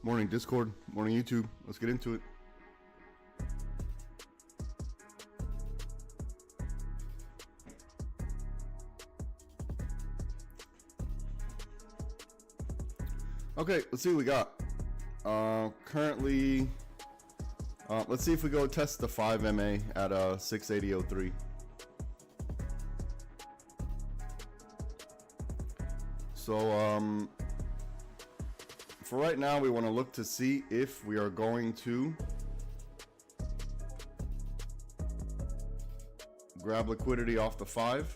Morning Discord, morning YouTube. Let's get into it. Okay, let's see what we got. Currently, let's see if we go test the 5 MA at 680.03. So for right now, we want to look to see if we are going to grab liquidity off the 5.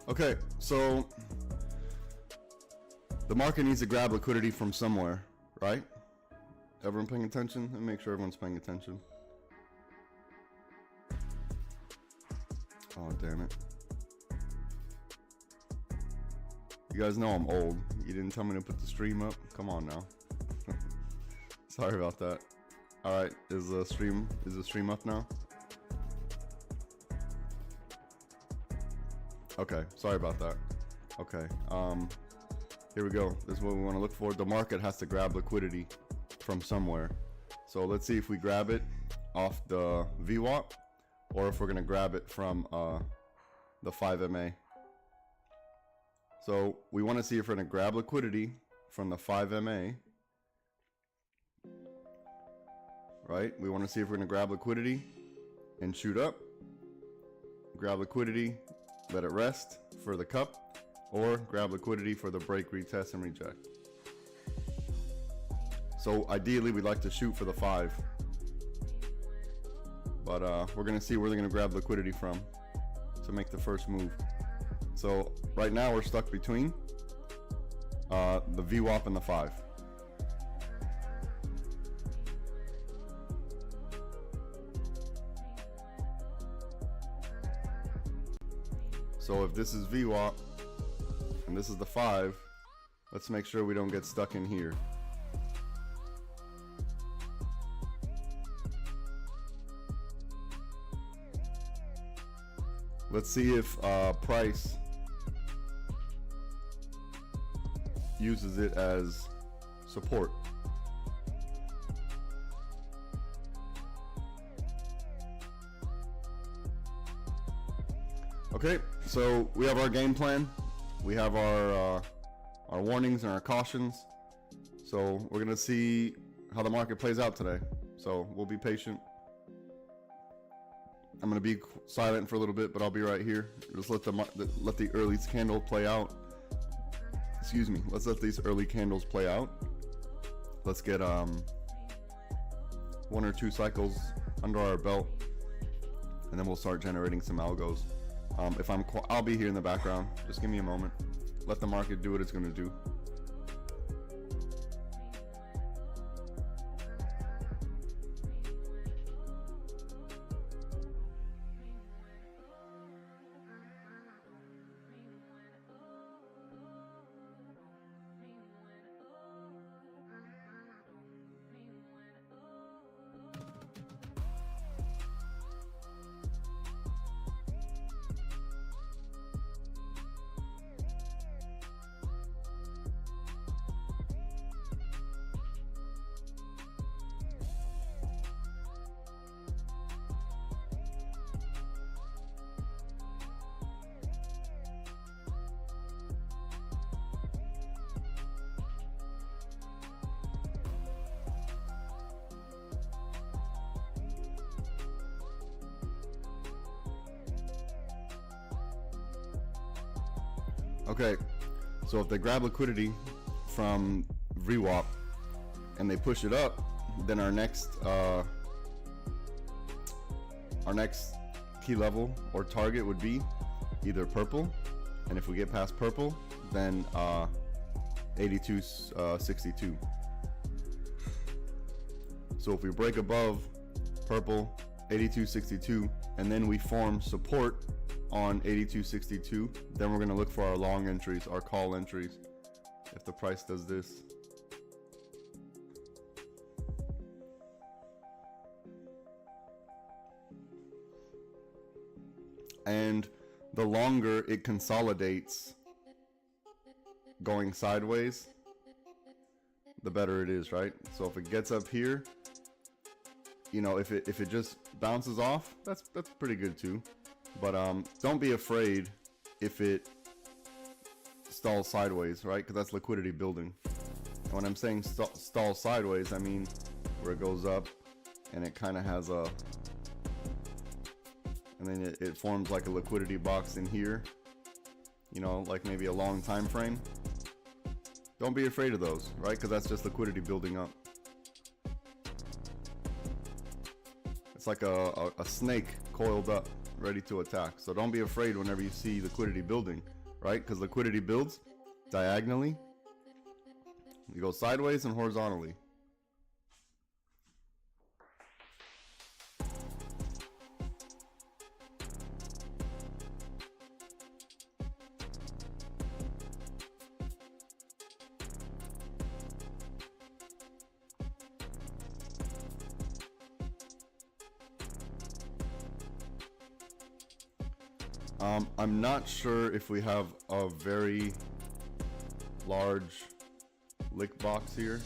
Okay, so the market needs to grab liquidity from somewhere, right? Everyone paying attention? Let me make sure everyone's paying attention. Oh, damn it. You guys know I'm old. You didn't tell me to put the stream up. Come on now. Sorry about that. All right, is the stream up now? Okay, sorry about that. Okay, here we go. This is what we want to look for. The market has to grab liquidity from somewhere. So let's see if we grab it off the VWAP or if we're going to grab it from the 5 MA. So we want to see if we're going to grab liquidity from the 5 MA. Right? We want to see if we're going to grab liquidity and shoot up. Grab liquidity, let it rest for the cup, or grab liquidity for the break, retest, and reject. So ideally, we'd like to shoot for the 5. But we're going to see where they're going to grab liquidity from to make the first move. So right now, we're stuck between the VWAP and the 5. So if this is VWAP and this is the 5, let's make sure we don't get stuck in here. Let's see if price uses it as support. Okay, so we have our game plan. We have our warnings and our cautions. So we're gonna see how the market plays out today. So we'll be patient. I'm gonna be silent for a little bit, but I'll be right here. Just let the early candle play out. Excuse me. Let's let these early candles play out. Let's get 1 or 2 cycles under our belt, and then we'll start generating some algos. I'll be here in the background. Just give me a moment. Let the market do what it's going to do. Okay, so if they grab liquidity from VWAP and they push it up, then our next key level or target would be either purple, and if we get past purple, then 82.62. So if we break above purple 82.62, and then we form support on 82.62. Then we're going to look for our long entries, our call entries, if the price does this. And the longer it consolidates going sideways, the better it is, right? So if it gets up here, you know, if it just bounces off, that's pretty good too. But don't be afraid if it stalls sideways, right? Because that's liquidity building. And when I'm saying stall sideways, I mean where it goes up and it kind of has a, and then it forms like a liquidity box in here, you know, like maybe a long time frame. Don't be afraid of those, right? Because that's just liquidity building up. It's like a snake coiled up, ready to attack. So don't be afraid whenever you see liquidity building, right? Because liquidity builds diagonally. You go sideways and horizontally. I'm not sure if we have a very large lick box here.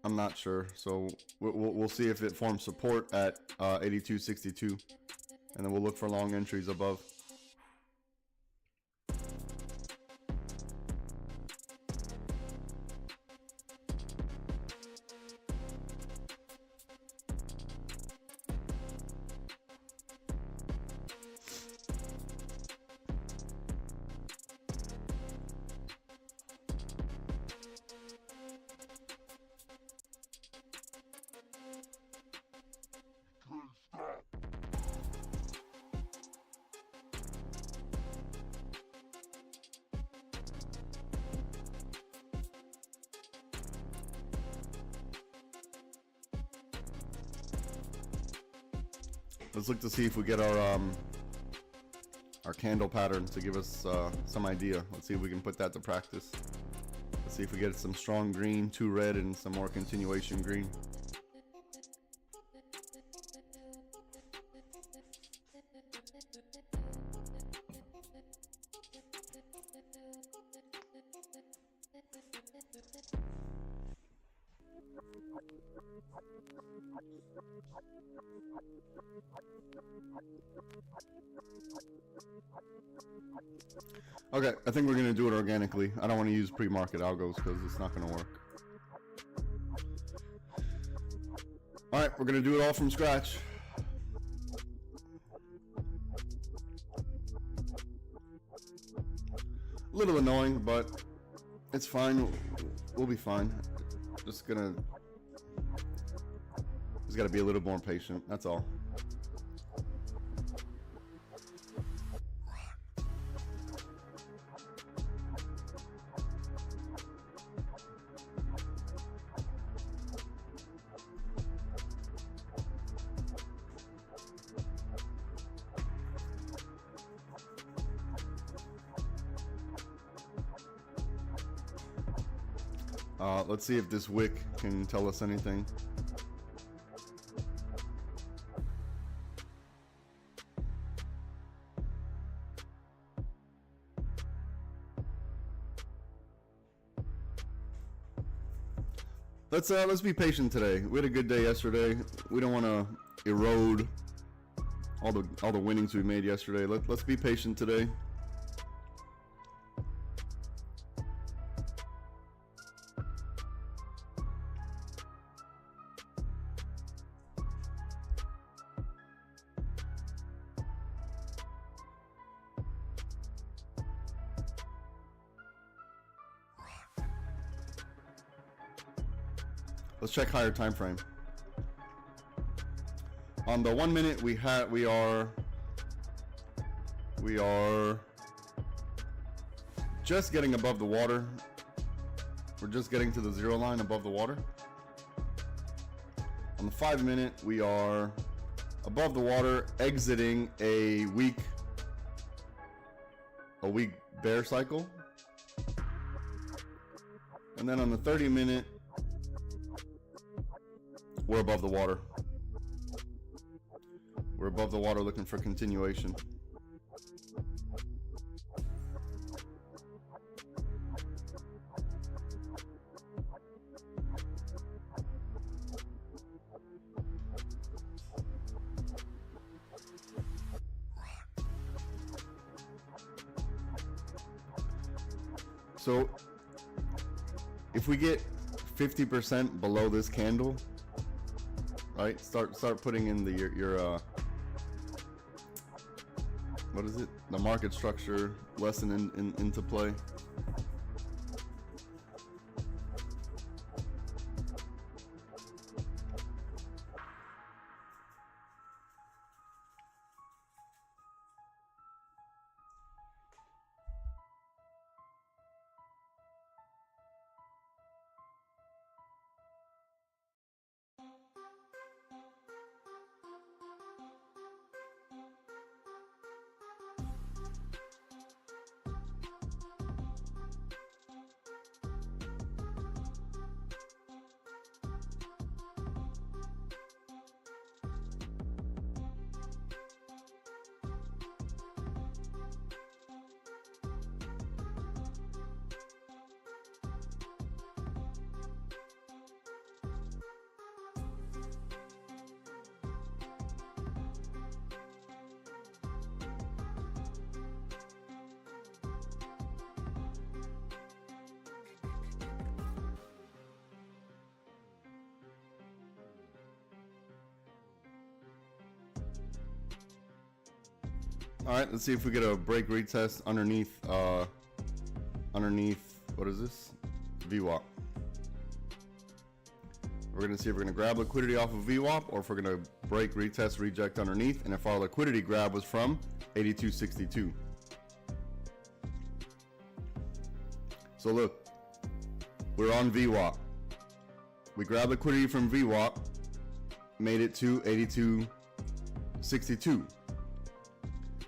I'm not sure, so we'll see if it forms support at 82.62, and then we'll look for long entries above. Let's look to see if we get our candle pattern to give us some idea. Let's see if we can put that to practice. Let's see if we get some strong green, 2 red, and some more continuation green. Okay, I think we're going to do it organically. I don't want to use pre-market algos because it's not going to work. Alright, we're going to do it all from scratch. A little annoying, but it's fine. We'll be fine. Just got to be a little more patient. That's all. Let's see if this wick can tell us anything. Let's be patient today. We had a good day yesterday. We don't want to erode all the winnings we made yesterday. Let's be patient today. Let's check higher time frame. On the 1 minute, we are just getting above the water. We're just getting to the 0 line above the water. On the 5 minute, we are above the water, exiting a weak bear cycle. And then on the 30 minute, we're above the water. We're above the water looking for continuation. So if we get 50% below this candle, right? Start putting in your what is it? The market structure lesson into play. All right, let's see if we get a break retest underneath what is this? VWAP. We're gonna see if we're gonna grab liquidity off of VWAP or if we're gonna break, retest, reject underneath, and if our liquidity grab was from 82.62. So look, we're on VWAP. We grabbed liquidity from VWAP, made it to 82.62.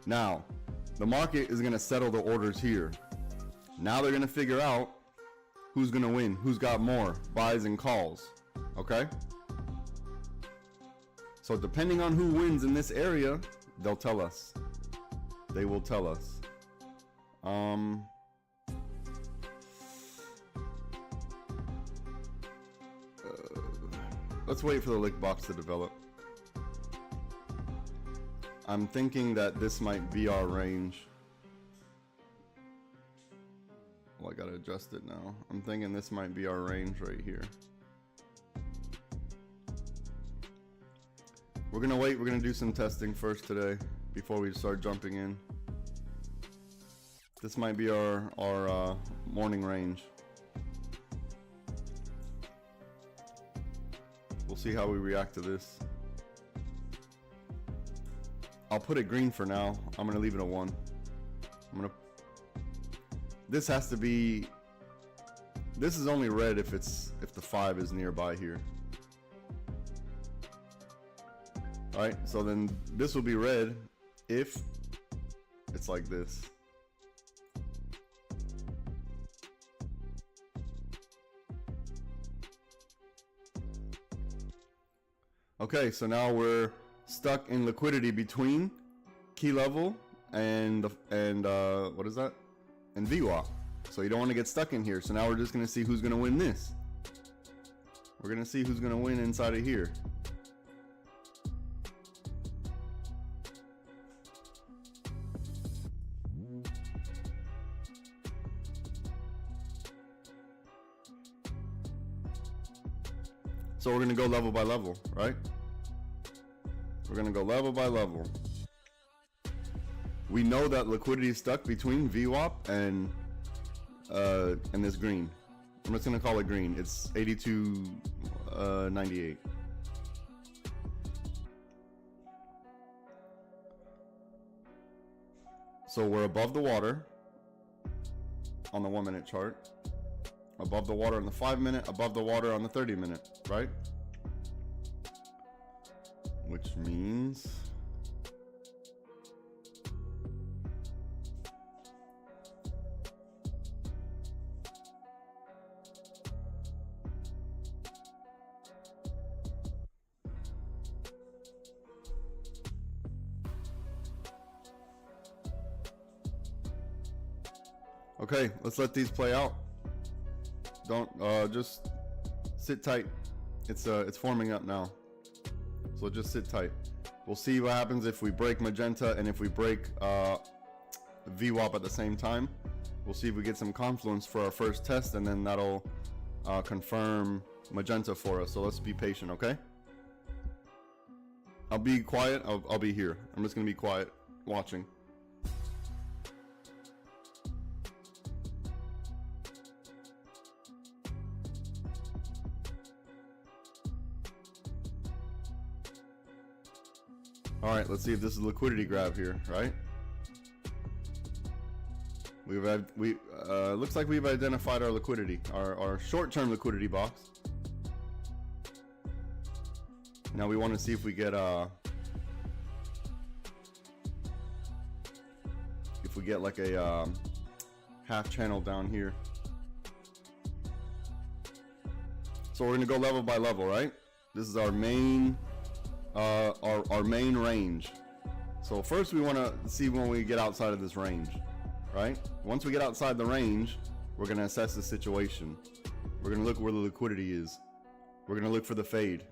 Now, the market is going to settle the orders here. Now they're going to figure out who's going to win, who's got more buys and calls. Okay? So depending on who wins in this area, they'll tell us. They will tell us. Let's wait for the lick box to develop. I'm thinking that this might be our range. Well, I gotta adjust it now. I'm thinking this might be our range right here. We're gonna wait. We're gonna do some testing first today before we start jumping in. This might be our morning range. We'll see how we react to this. I'll put it green for now. I'm gonna leave it a 1. This has to be. This is only red if the 5 is nearby here. All right, so then this will be red if it's like this. Okay, so now we're stuck in liquidity between key level and what is that? And VWAP. So you don't want to get stuck in here. So now we're just going to see who's going to win this. We're going to see who's going to win inside of here. So we're going to go level by level, right? We're going to go level by level. We know that liquidity is stuck between VWAP and this green. I'm just going to call it green. It's 82.98. So we're above the water on the 1 minute chart, above the water on the 5 minute, above the water on the 30 minute, right? which means okay, let's let these play out. Don't just sit tight. It's forming up now, so just sit tight. We'll see what happens if we break magenta and if we break VWAP at the same time. We'll see if we get some confluence for our first test, and then that'll confirm magenta for us. So let's be patient, okay? I'll be quiet. I'll be here. I'm just gonna be quiet, watching. All right, let's see if this is a liquidity grab here, right? Looks like we've identified our liquidity, our short-term liquidity box. Now we want to see if we get like a half channel down here. So we're gonna go level by level, right? This is our main our main range. So first we want to see when we get outside of this range, right? Once we get outside the range, we're going to assess the situation. We're going to look where the liquidity is. We're going to look for the fade.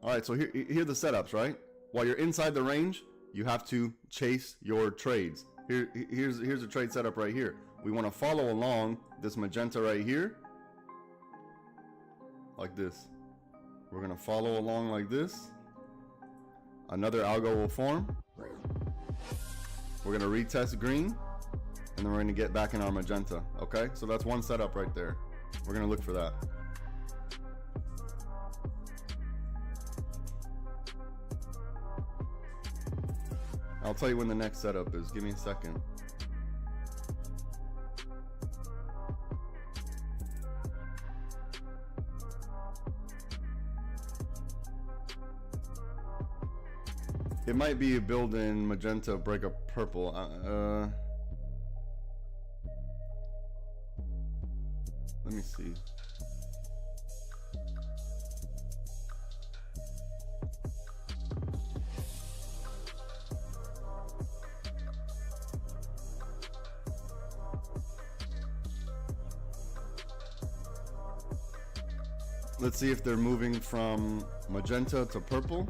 All right, so here are the setups, right? While you're inside the range, you have to chase your trades. Here's a trade setup right here. We want to follow along this magenta right here, like this. We're going to follow along like this. Another algo will form. We're going to retest green, and then we're going to get back in our magenta. Okay, so that's one setup right there. We're going to look for that. I'll tell you when the next setup is. Give me a second. It might be a build in magenta, break up purple. Let me see. Let's see if they're moving from magenta to purple.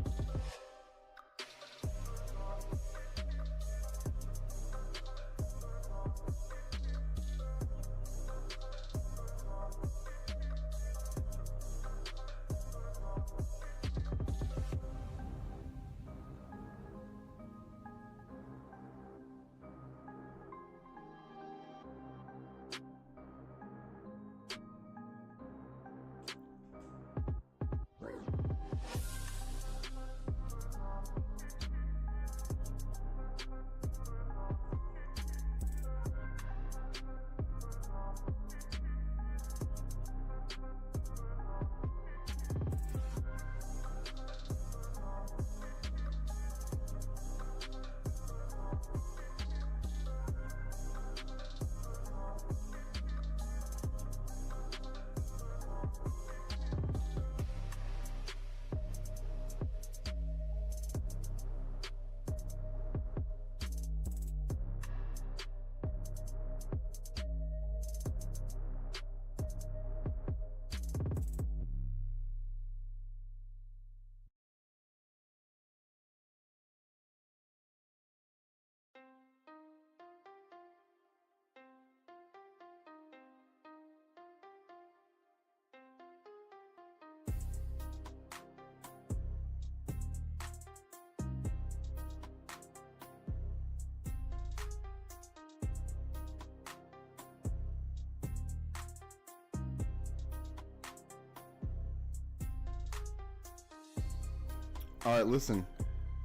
All right, listen,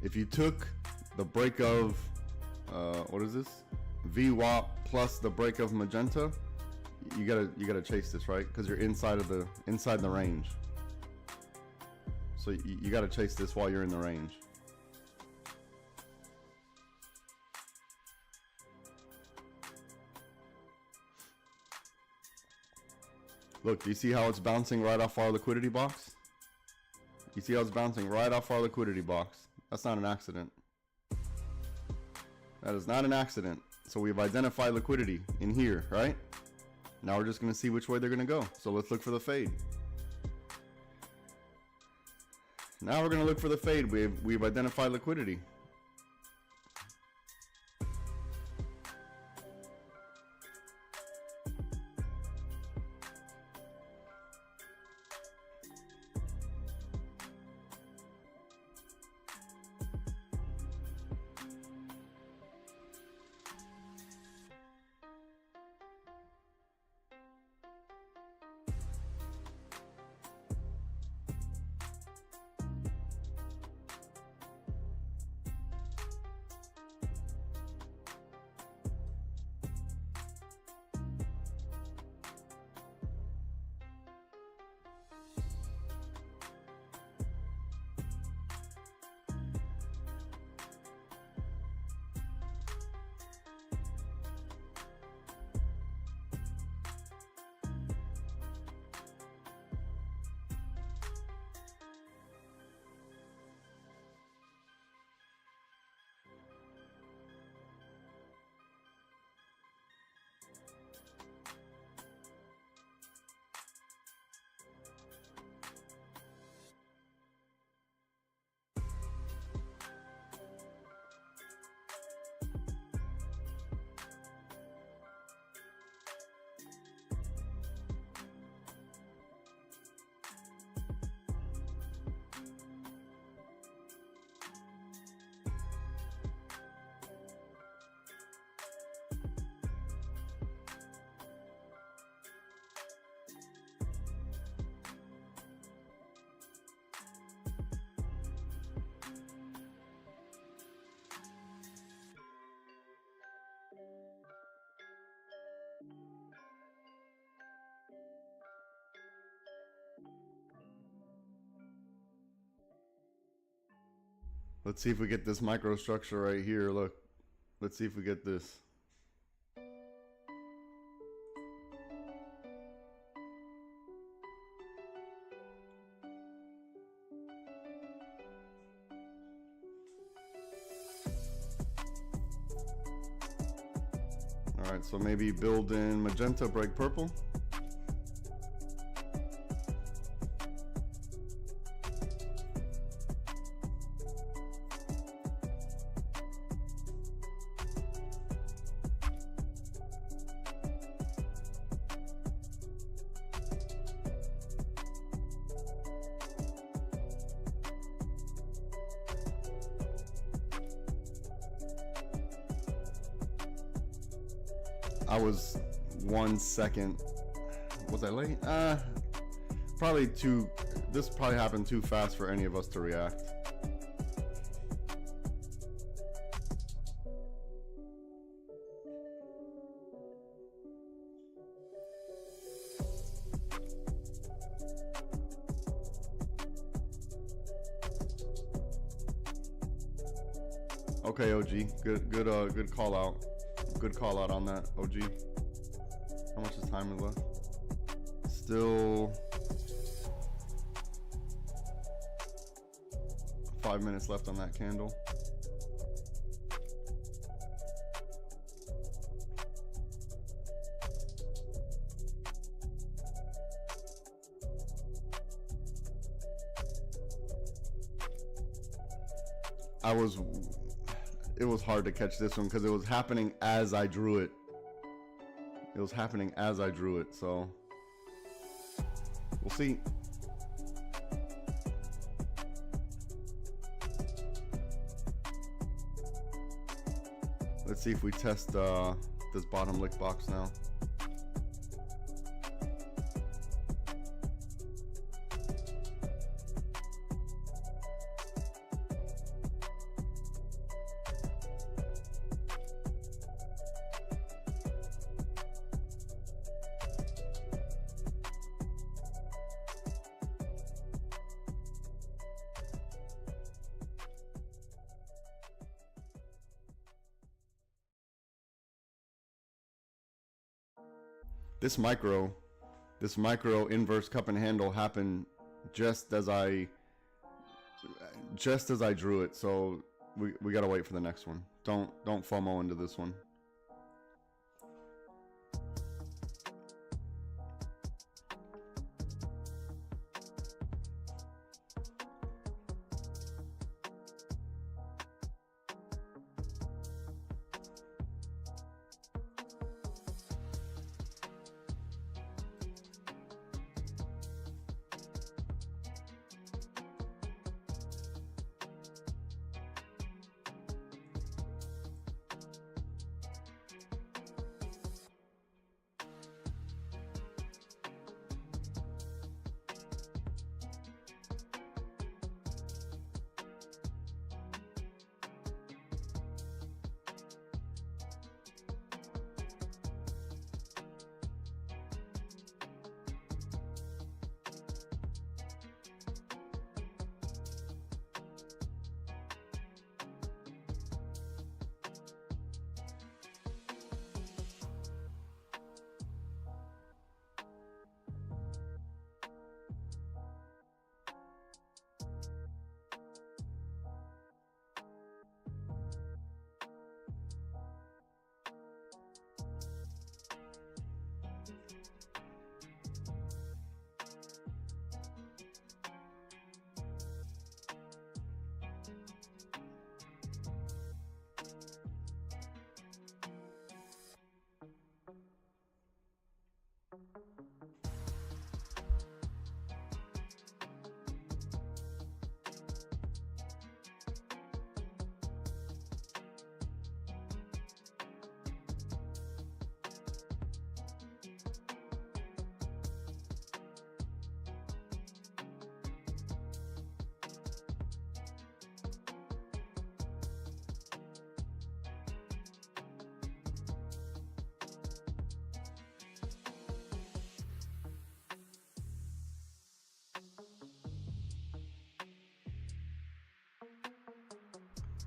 if you took the break of, what is this? VWAP plus the break of magenta, you gotta chase this, right? Because you're inside the range. So you gotta chase this while you're in the range. Look, do you see how it's bouncing right off our liquidity box? You see how it's bouncing right off our liquidity box? That's not an accident. That is not an accident. So we've identified liquidity in here, right? Now we're just going to see which way they're going to go. So let's look for the fade. Now we're going to look for the fade. We've identified liquidity. Let's see if we get this microstructure right here. Look, let's see if we get this. All right, so maybe build in magenta, break purple. I was 1 second. Was I late? Probably too. This probably happened too fast for any of us to react. Okay, OG. Good call out. Good call out on that, OG. How much is time left? Still 5 minutes left on that candle. It was hard to catch this one because it was happening as I drew it. It was happening as I drew it, so we'll see. Let's see if we test this bottom lick box now. This micro inverse cup and handle happened just as I drew it. So we gotta wait for the next one. Don't FOMO into this one.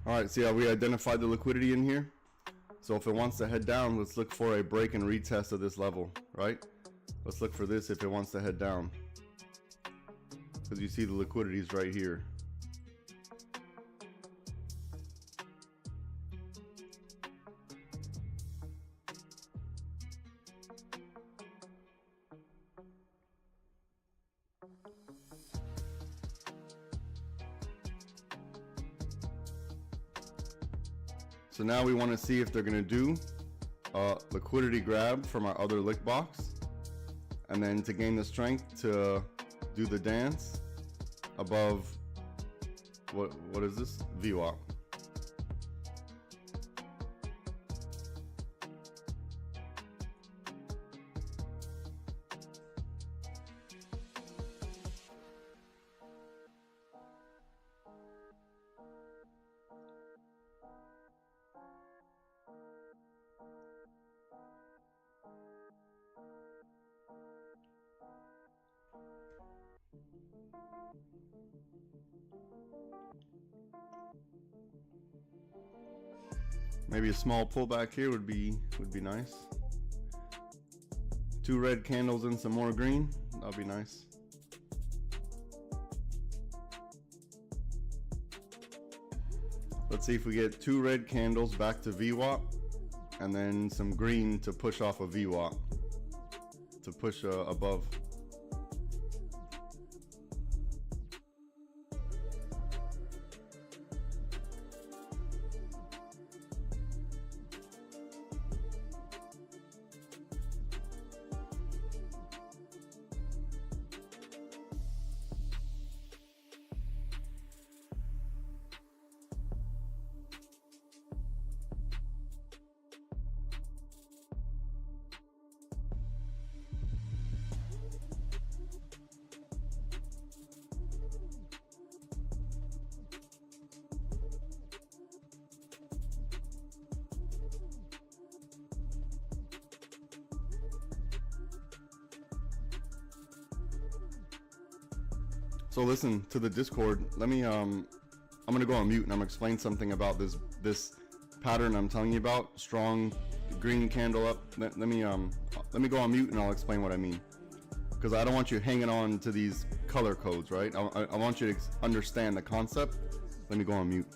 All right, see how we identified the liquidity in here? So if it wants to head down, let's look for a break and retest of this level, right? Let's look for this if it wants to head down. Because you see the liquidity is right here. So now we want to see if they're going to do a liquidity grab from our other lick box, and then to gain the strength to do the dance above what is this? VWAP. Maybe a small pullback here would be nice. 2 red candles and some more green. That'll be nice. Let's see if we get 2 red candles back to VWAP, and then some green to push off of VWAP, to push above. So listen to the Discord. Let me I'm gonna go on mute and I'm gonna explain something about this pattern I'm telling you about. Strong green candle up. Let me Let me go on mute and I'll explain what I mean. Because I don't want you hanging on to these color codes, right? I want you to understand the concept. Let me go on mute.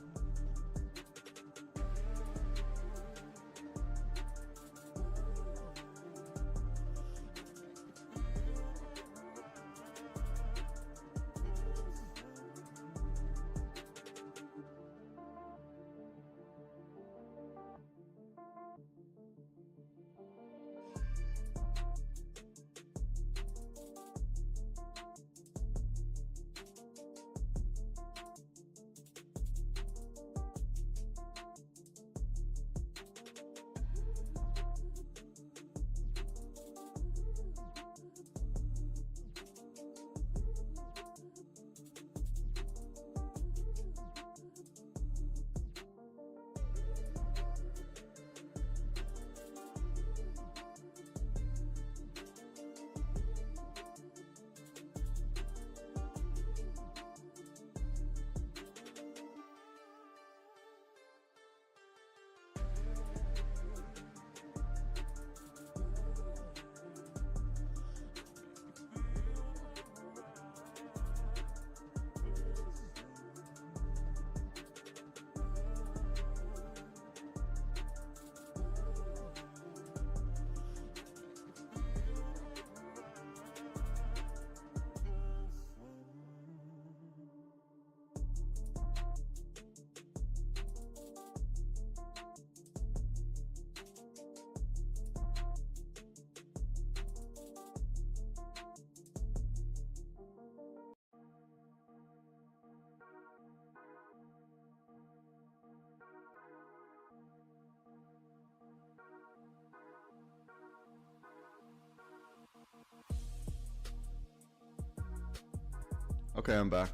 Okay, I'm back.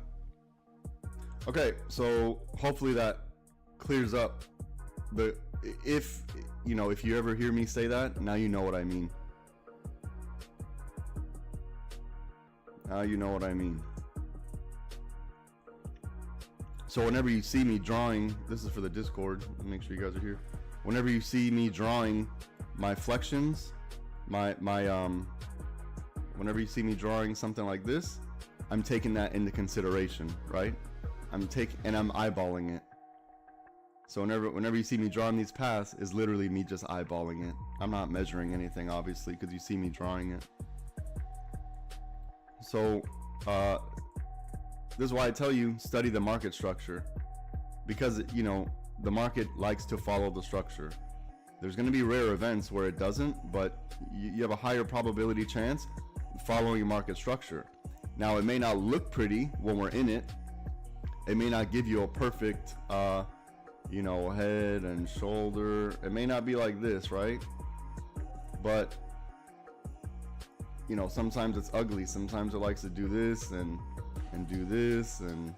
Okay, so hopefully that clears up the, if you ever hear me say that, now you know what I mean. Now you know what I mean. So whenever you see me drawing, this is for the Discord, make sure you guys are here. Whenever you see me drawing my flexions, whenever you see me drawing something like this, I'm taking that into consideration, right? I'm eyeballing it. So whenever you see me drawing these paths, is literally me just eyeballing it. I'm not measuring anything, obviously, because you see me drawing it. So this is why I tell you, study the market structure, because the market likes to follow the structure. There's going to be rare events where it doesn't, but you have a higher probability chance following market structure. Now, it may not look pretty when we're in it. It may not give you a perfect, head and shoulder. It may not be like this, right? But, sometimes it's ugly. Sometimes it likes to do this and do this. And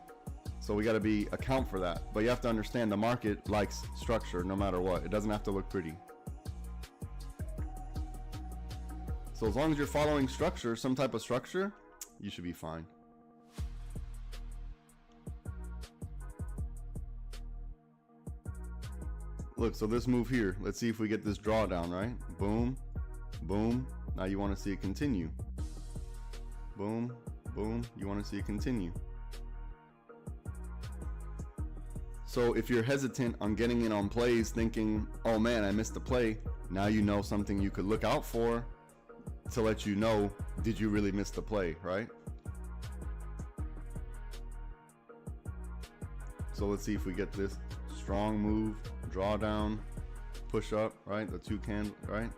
so we got to account for that. But you have to understand the market likes structure no matter what. It doesn't have to look pretty. So as long as you're following structure, some type of structure, you should be fine. Look, so this move here, let's see if we get this drawdown, right? Boom, boom. Now you want to see it continue. Boom, boom. You want to see it continue. So if you're hesitant on getting in on plays thinking, oh man, I missed the play, now you know something you could look out for to let you know, did you really miss the play, right? So let's see if we get this strong move, drawdown, push up, right? The two candles, right?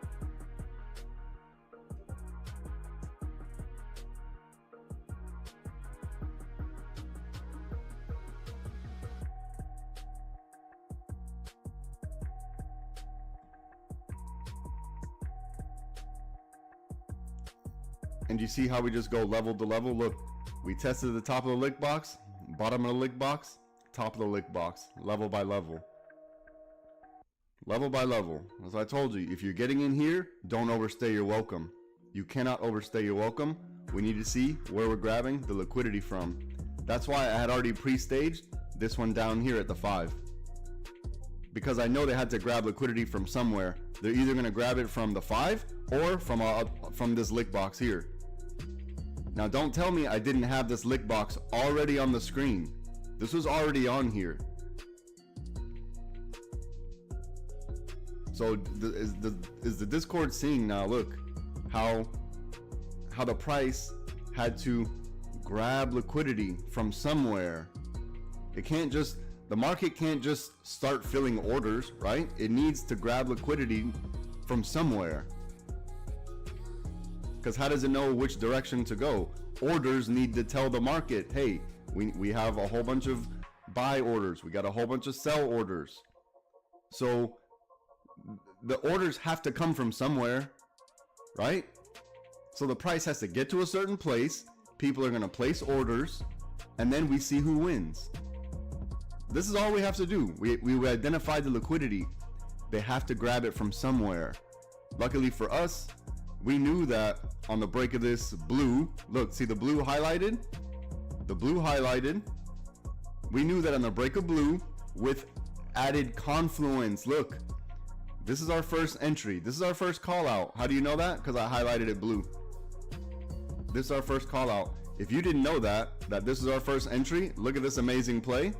And you see how we just go level to level? Look, we tested the top of the lick box, bottom of the lick box, top of the lick box, level by level. Level by level. As I told you, if you're getting in here, don't overstay your welcome. You cannot overstay your welcome. We need to see where we're grabbing the liquidity from. That's why I had already pre-staged this one down here at the 5. Because I know they had to grab liquidity from somewhere. They're either going to grab it from the 5 or from this lick box here. Now don't tell me I didn't have this lick box already on the screen. This was already on here. So is the Discord seeing now? Look how the price had to grab liquidity from somewhere. It can't just, the market can't just start filling orders, right? It needs to grab liquidity from somewhere. Because how does it know which direction to go? Orders need to tell the market, hey, we have a whole bunch of buy orders. We got a whole bunch of sell orders. So the orders have to come from somewhere, right? So the price has to get to a certain place. People are going to place orders, and then we see who wins. This is all we have to do. We identified the liquidity. They have to grab it from somewhere. Luckily for us, we knew that on the break of this blue, look, see the blue highlighted? The blue highlighted. We knew that on the break of blue with added confluence. Look, this is our first entry. This is our first call out. How do you know that? Because I highlighted it blue. This is our first call out. If you didn't know that this is our first entry, look at this amazing play.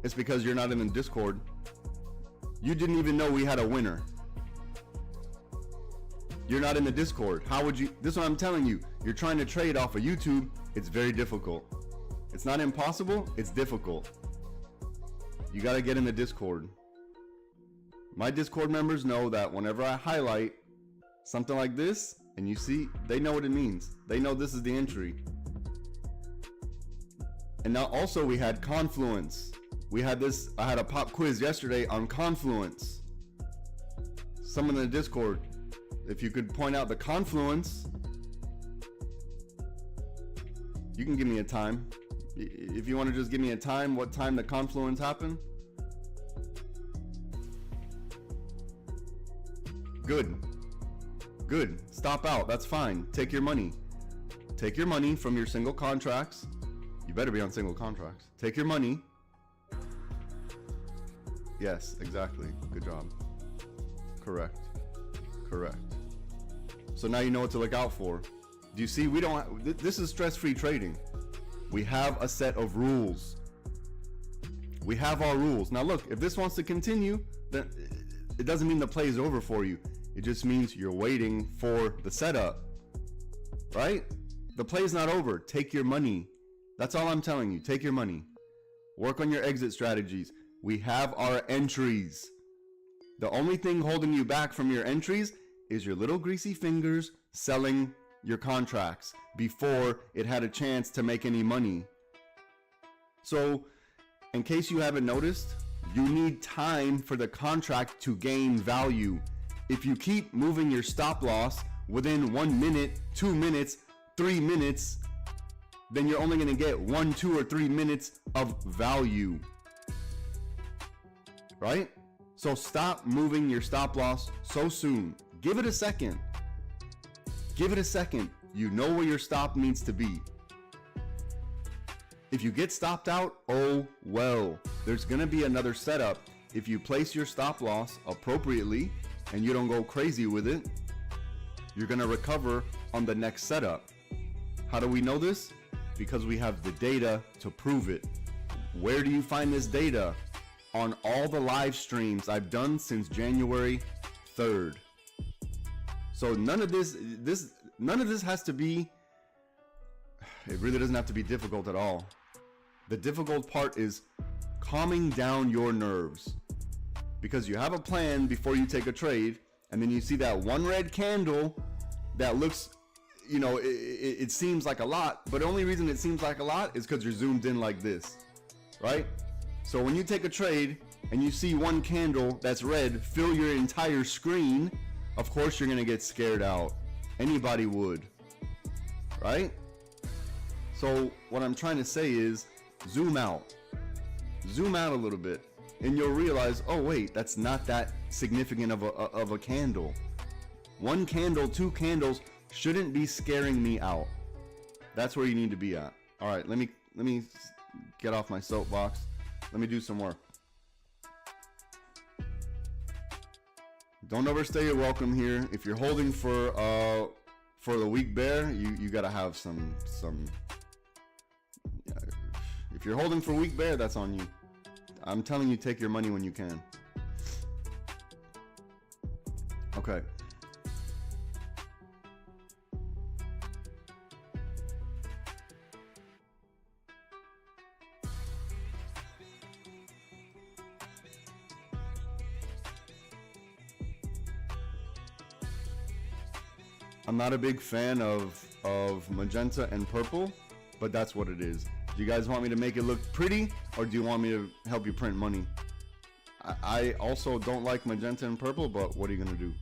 It's because you're not in the Discord. You didn't even know we had a winner. You're not in the Discord. How would you? This is what I'm telling you. You're trying to trade off of YouTube. It's very difficult. It's not impossible. It's difficult. You got to get in the Discord. My Discord members know that whenever I highlight something like this, and you see, they know what it means. They know this is the entry. And now also we had confluence. We had this, I had a pop quiz yesterday on confluence. Someone in the Discord, if you could point out the confluence, you can give me a time. If you want to just give me a time, what time the confluence happened. Good. Good. Stop out. That's fine. Take your money. Take your money from your single contracts. You better be on single contracts. Take your money. Yes, exactly. Good job. Correct. Correct. So now you know what to look out for. Do you see? We don't. This is stress-free trading. We have a set of rules. We have our rules. Now look, if this wants to continue, then it doesn't mean the play is over for you. It just means you're waiting for the setup, right? The play is not over. Take your money. That's all I'm telling you. Take your money. Work on your exit strategies. We have our entries. The only thing holding you back from your entries is your little greasy fingers selling your contracts before it had a chance to make any money. So, in case you haven't noticed, you need time for the contract to gain value. If you keep moving your stop loss within 1 minute, 2 minutes, 3 minutes, then you're only going to get 1, 2, or 3 minutes of value. Right? So stop moving your stop loss so soon. Give it a second. Give it a second. You know where your stop needs to be. If you get stopped out, oh well. There's going to be another setup. If you place your stop loss appropriately and you don't go crazy with it, you're going to recover on the next setup. How do we know this? Because we have the data to prove it. Where do you find this data? On all the live streams I've done since January 3rd. So none of this has to be, it really doesn't have to be difficult at all. The difficult part is calming down your nerves, because you have a plan before you take a trade, and then you see that one red candle that looks, you know, it seems like a lot, but the only reason it seems like a lot is because you're zoomed in like this, right? So when you take a trade and you see one candle that's red fill your entire screen, of course you're gonna get scared out. Anybody would, right? So what I'm trying to say is zoom out a little bit, and you'll realize, oh wait, that's not that significant of a candle. One candle, two candles shouldn't be scaring me out. That's where you need to be at. All right, let me get off my soapbox. Let me do some work. Don't overstay your welcome here. If you're holding for the weak bear, you gotta have some. If you're holding for weak bear, that's on you. I'm telling you, take your money when you can. Okay. I'm not a big fan of magenta and purple, but that's what it is. Do you guys want me to make it look pretty, or do you want me to help you print money? I also don't like magenta and purple, but what are you gonna do?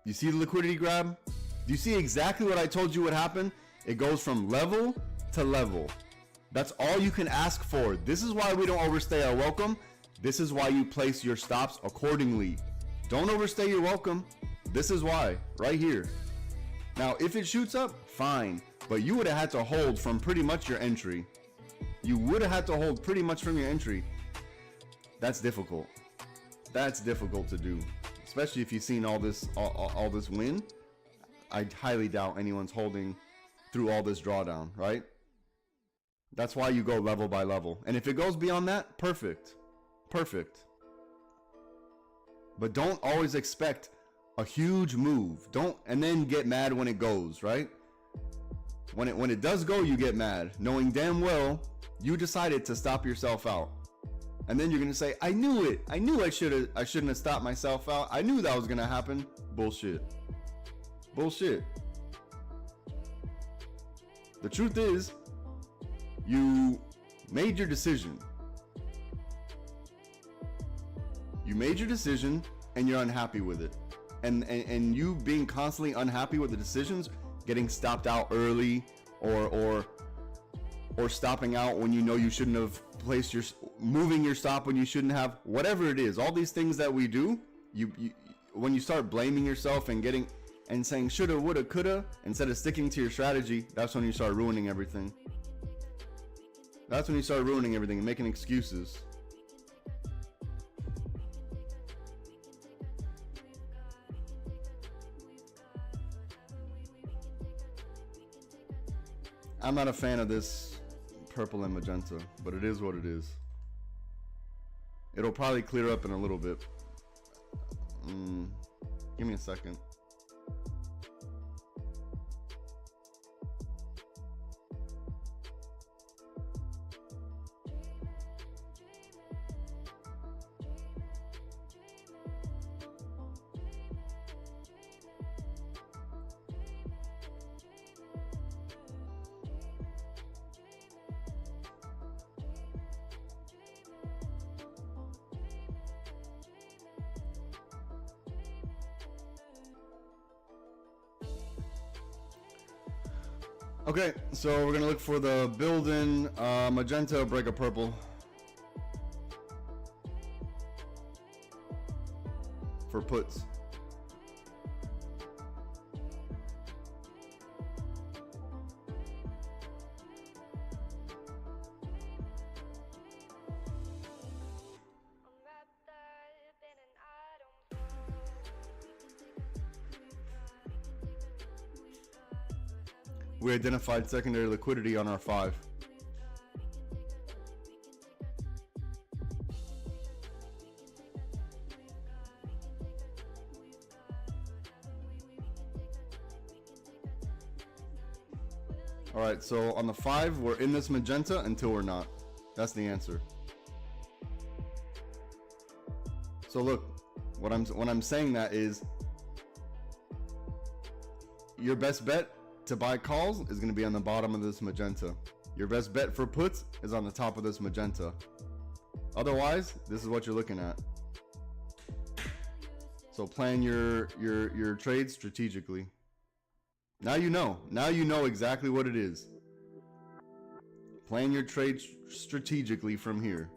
You see the liquidity grab? Do you see exactly what I told you would happen? It goes from level to level. That's all you can ask for. This is why we don't overstay our welcome. This is why you place your stops accordingly. Don't overstay your welcome. This is why, right here. Now, if it shoots up, fine. But you would have had to hold from pretty much your entry. You would have had to hold pretty much from your entry. That's difficult. That's difficult to do. Especially if you've seen all this win. I highly doubt anyone's holding through all this drawdown, right? That's why you go level by level. And if it goes beyond that, perfect. Perfect. But don't always expect a huge move. Don't, and then get mad when it goes, right? When it does go, you get mad, knowing damn well you decided to stop yourself out. And then you're gonna say, I knew it. I knew I shouldn't have stopped myself out. I knew that was gonna happen. Bullshit. Bullshit. The truth is, you made your decision. You made your decision and you're unhappy with it. And you being constantly unhappy with the decisions, getting stopped out early or stopping out when you know you shouldn't have placed moving your stop when you shouldn't have, whatever it is, all these things that we do, when you start blaming yourself and saying shoulda, woulda, coulda, instead of sticking to your strategy, that's when you start ruining everything. That's when you start ruining everything and making excuses. I'm not a fan of this purple and magenta, but it is what it is. It'll probably clear up in a little bit. Give me a second. Okay, so we're gonna look for the build-in magenta, break a purple for puts. We identified secondary liquidity on our 5. All right, so on the 5, we're in this magenta until we're not. That's the answer. So look, when I'm saying that is your best bet to buy calls is going to be on the bottom of this magenta. Your best bet for puts is on the top of this magenta. Otherwise, this is what you're looking at. So plan your trades strategically. Now you know. Now you know exactly what it is. Plan your trades strategically from here.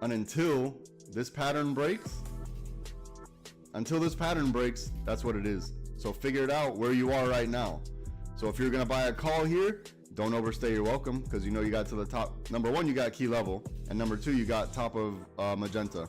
And until this pattern breaks, that's what it is. So figure it out where you are right now. So if you're gonna buy a call here, don't overstay your welcome, because you know you got to the top. Number one, you got key level, and number two, you got top of magenta.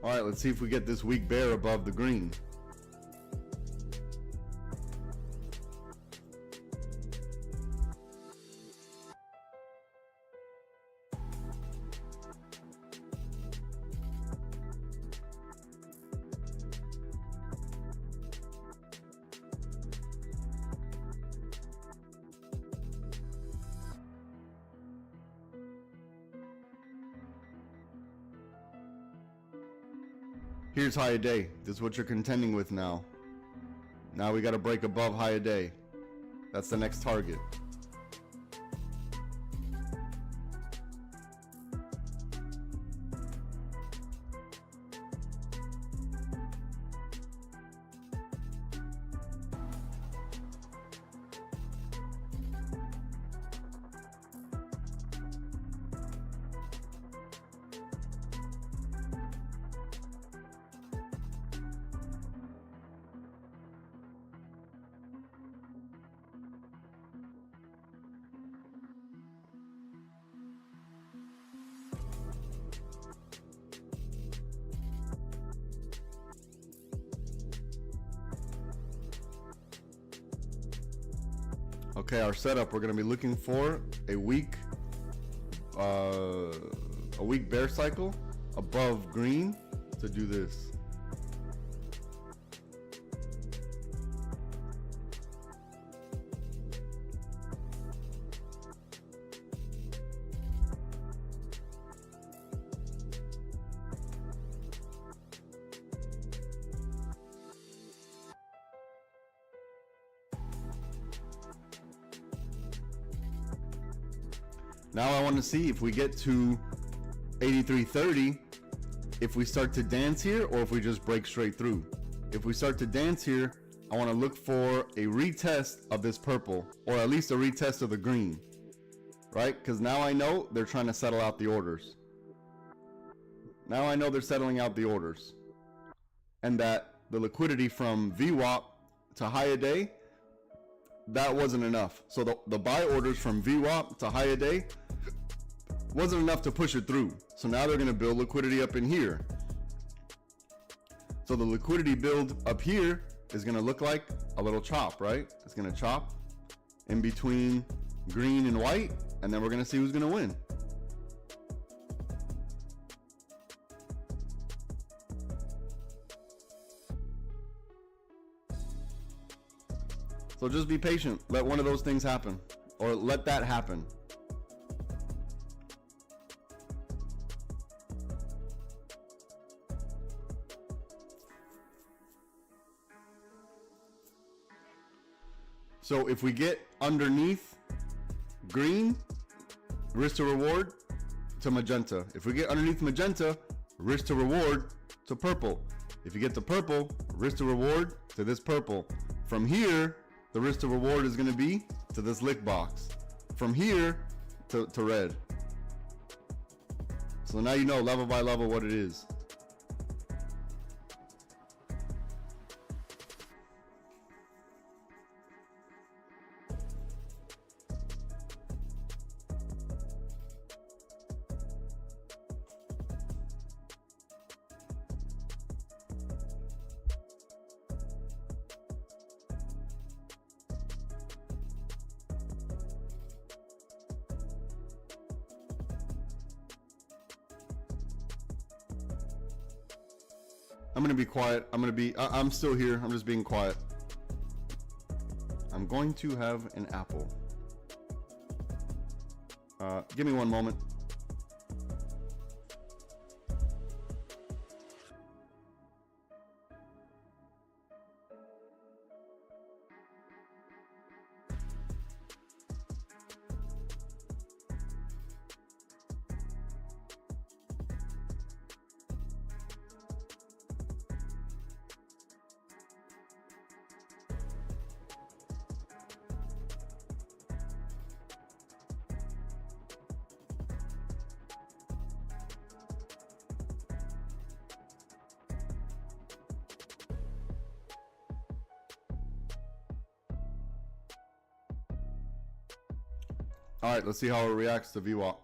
All right, let's see if we get this weak bear above the green. Here's high a day. This is what you're contending with now. Now we got to break above high a day. That's the next target. Okay, our setup, we're going to be looking for a weak bear cycle above green to do this. Now I want to see if we get to 83.30, if we start to dance here or if we just break straight through. If we start to dance here, I want to look for a retest of this purple, or at least a retest of the green, right? Because now I know they're trying to settle out the orders. Now I know they're settling out the orders. And that the liquidity from VWAP to high a day, that wasn't enough. So the buy orders from VWAP to high a day wasn't enough to push it through. So now they're going to build liquidity up in here. So the liquidity build up here is going to look like a little chop, right? It's going to chop in between green and white, and then we're going to see who's going to win. So just be patient. Let one of those things happen, or let that happen. So if we get underneath green, risk to reward to magenta. If we get underneath magenta, risk to reward to purple. If you get to purple, risk to reward to this purple. From here, the risk to reward is going to be to this lick box. From here to red. So now you know level by level what it is. I'm gonna be quiet. I'm still here. I'm just being quiet. I'm going to have an apple. Give me one moment. All right, let's see how it reacts to VWAP.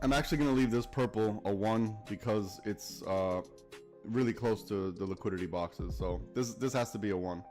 I'm actually going to leave this purple a 1 because it's really close to the liquidity boxes. So this has to be a 1.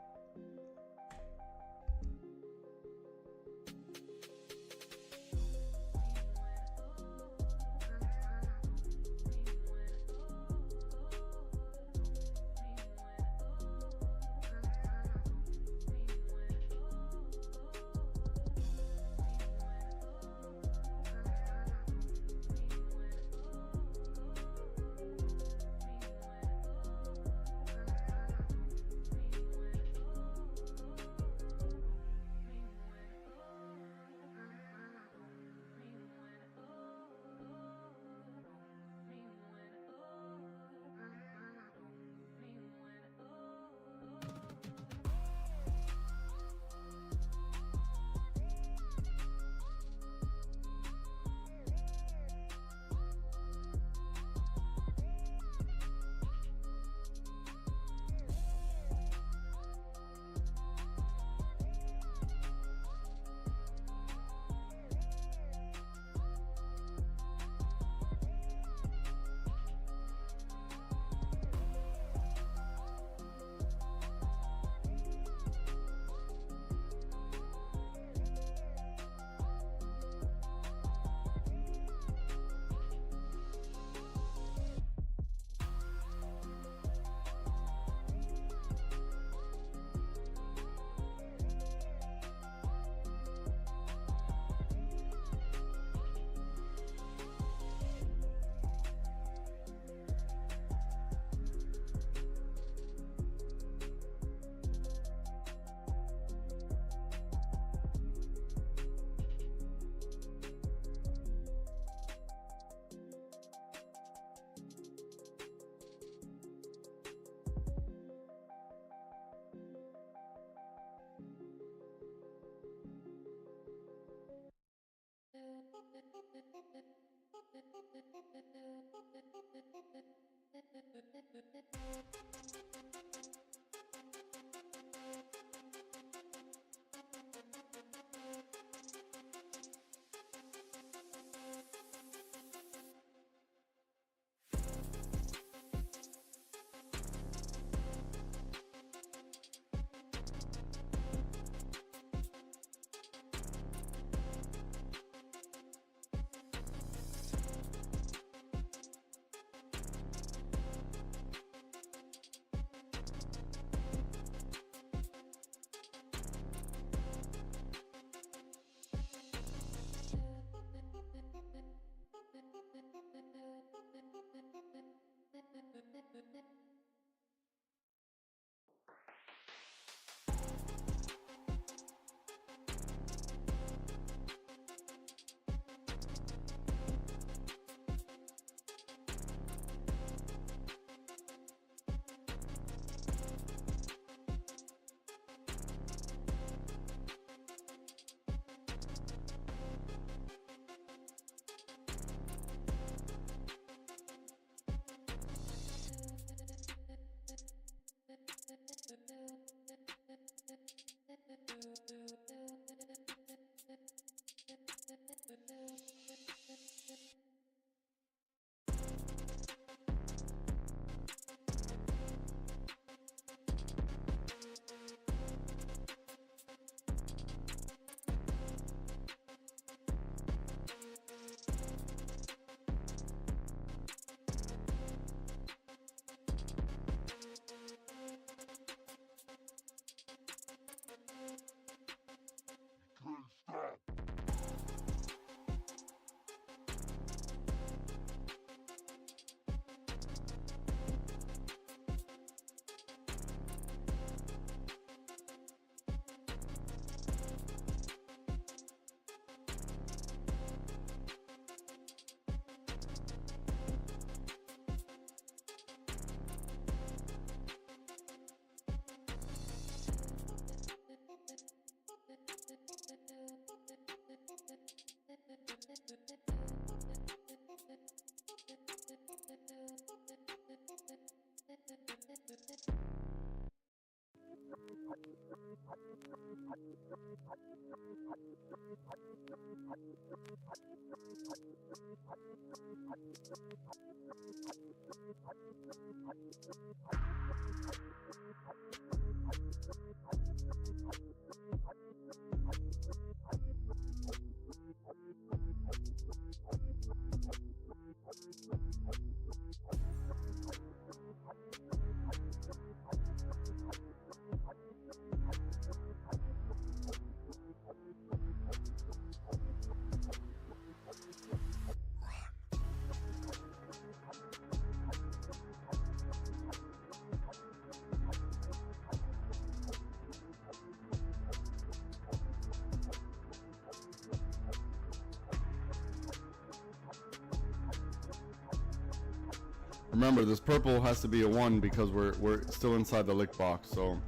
Remember, this purple has to be a 1 because we're still inside the lick box. So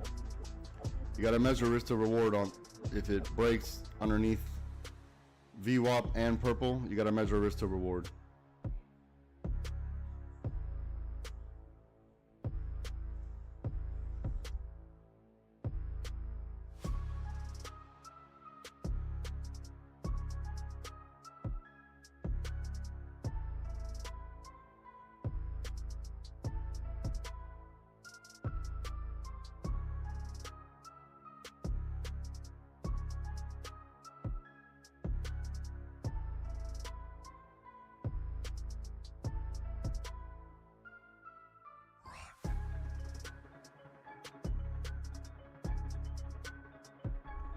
you got to measure risk to reward on if it breaks underneath VWAP and purple. You got to measure risk to reward.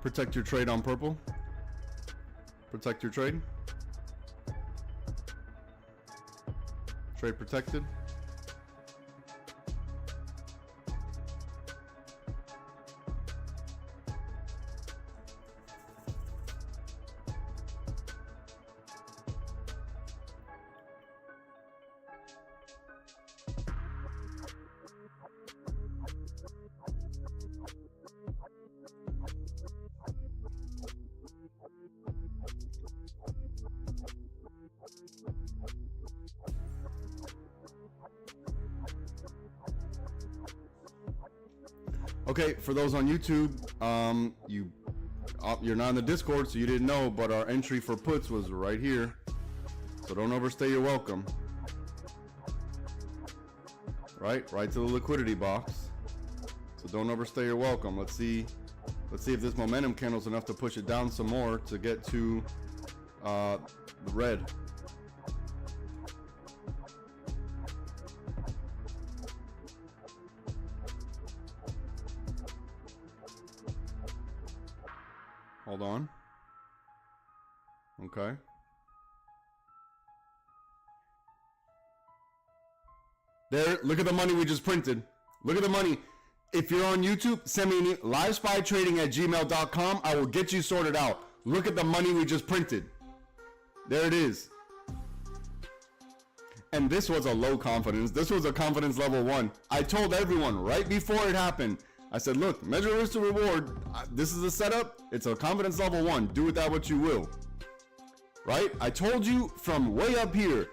Protect your trade on purple. Protect your trade. Trade protected. Okay, for those on YouTube, you're not in the Discord, so you didn't know, but our entry for puts was right here. So don't overstay your welcome. Right to the liquidity box. So don't overstay your welcome. Let's see if this momentum candle is enough to push it down some more to get to the red. Hold on. Okay. There, look at the money we just printed. Look at the money. If you're on YouTube, send me LiveSPYTrading@gmail.com. I will get you sorted out. Look at the money we just printed. There it is. And this was a low confidence. This was a confidence level 1. I told everyone right before it happened. I said, look, measure risk to reward. This is a setup. It's a confidence level 1. Do with that what you will. Right? I told you from way up here,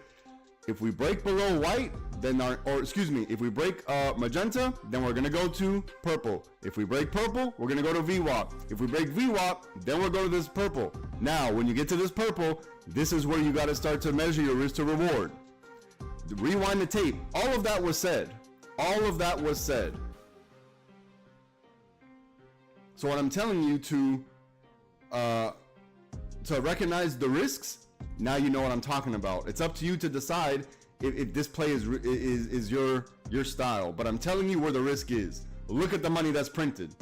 if we break below white, then if we break magenta, then we're going to go to purple. If we break purple, we're going to go to VWAP. If we break VWAP, then we'll go to this purple. Now, when you get to this purple, this is where you got to start to measure your risk to reward. Rewind the tape. All of that was said. All of that was said. So what I'm telling you to recognize the risks, now you know what I'm talking about. It's up to you to decide if this play is your style. But I'm telling you where the risk is. Look at the money that's printed.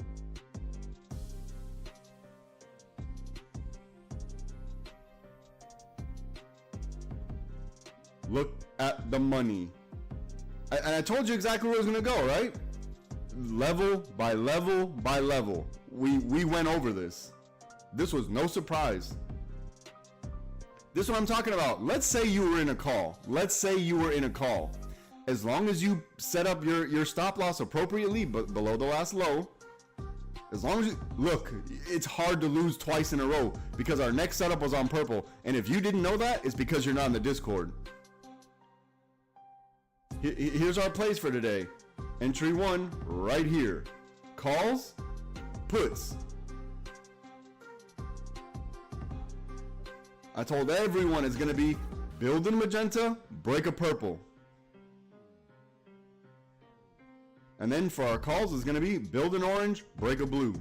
Look at the money. And I told you exactly where it was going to go, right? Level by level by level. We went over this. This was no surprise. This is what I'm talking about. Let's say you were in a call. Let's say you were in a call. As long as you set up your stop loss appropriately, but below the last low, As long as you, look, it's hard to lose twice in a row because our next setup was on purple. And if you didn't know that, it's because you're not in the Discord. Here's our plays for today. Entry 1 right here. Calls, puts. I told everyone it's going to be build in magenta, break a purple. And then for our calls, it's going to be build an orange, break a blue.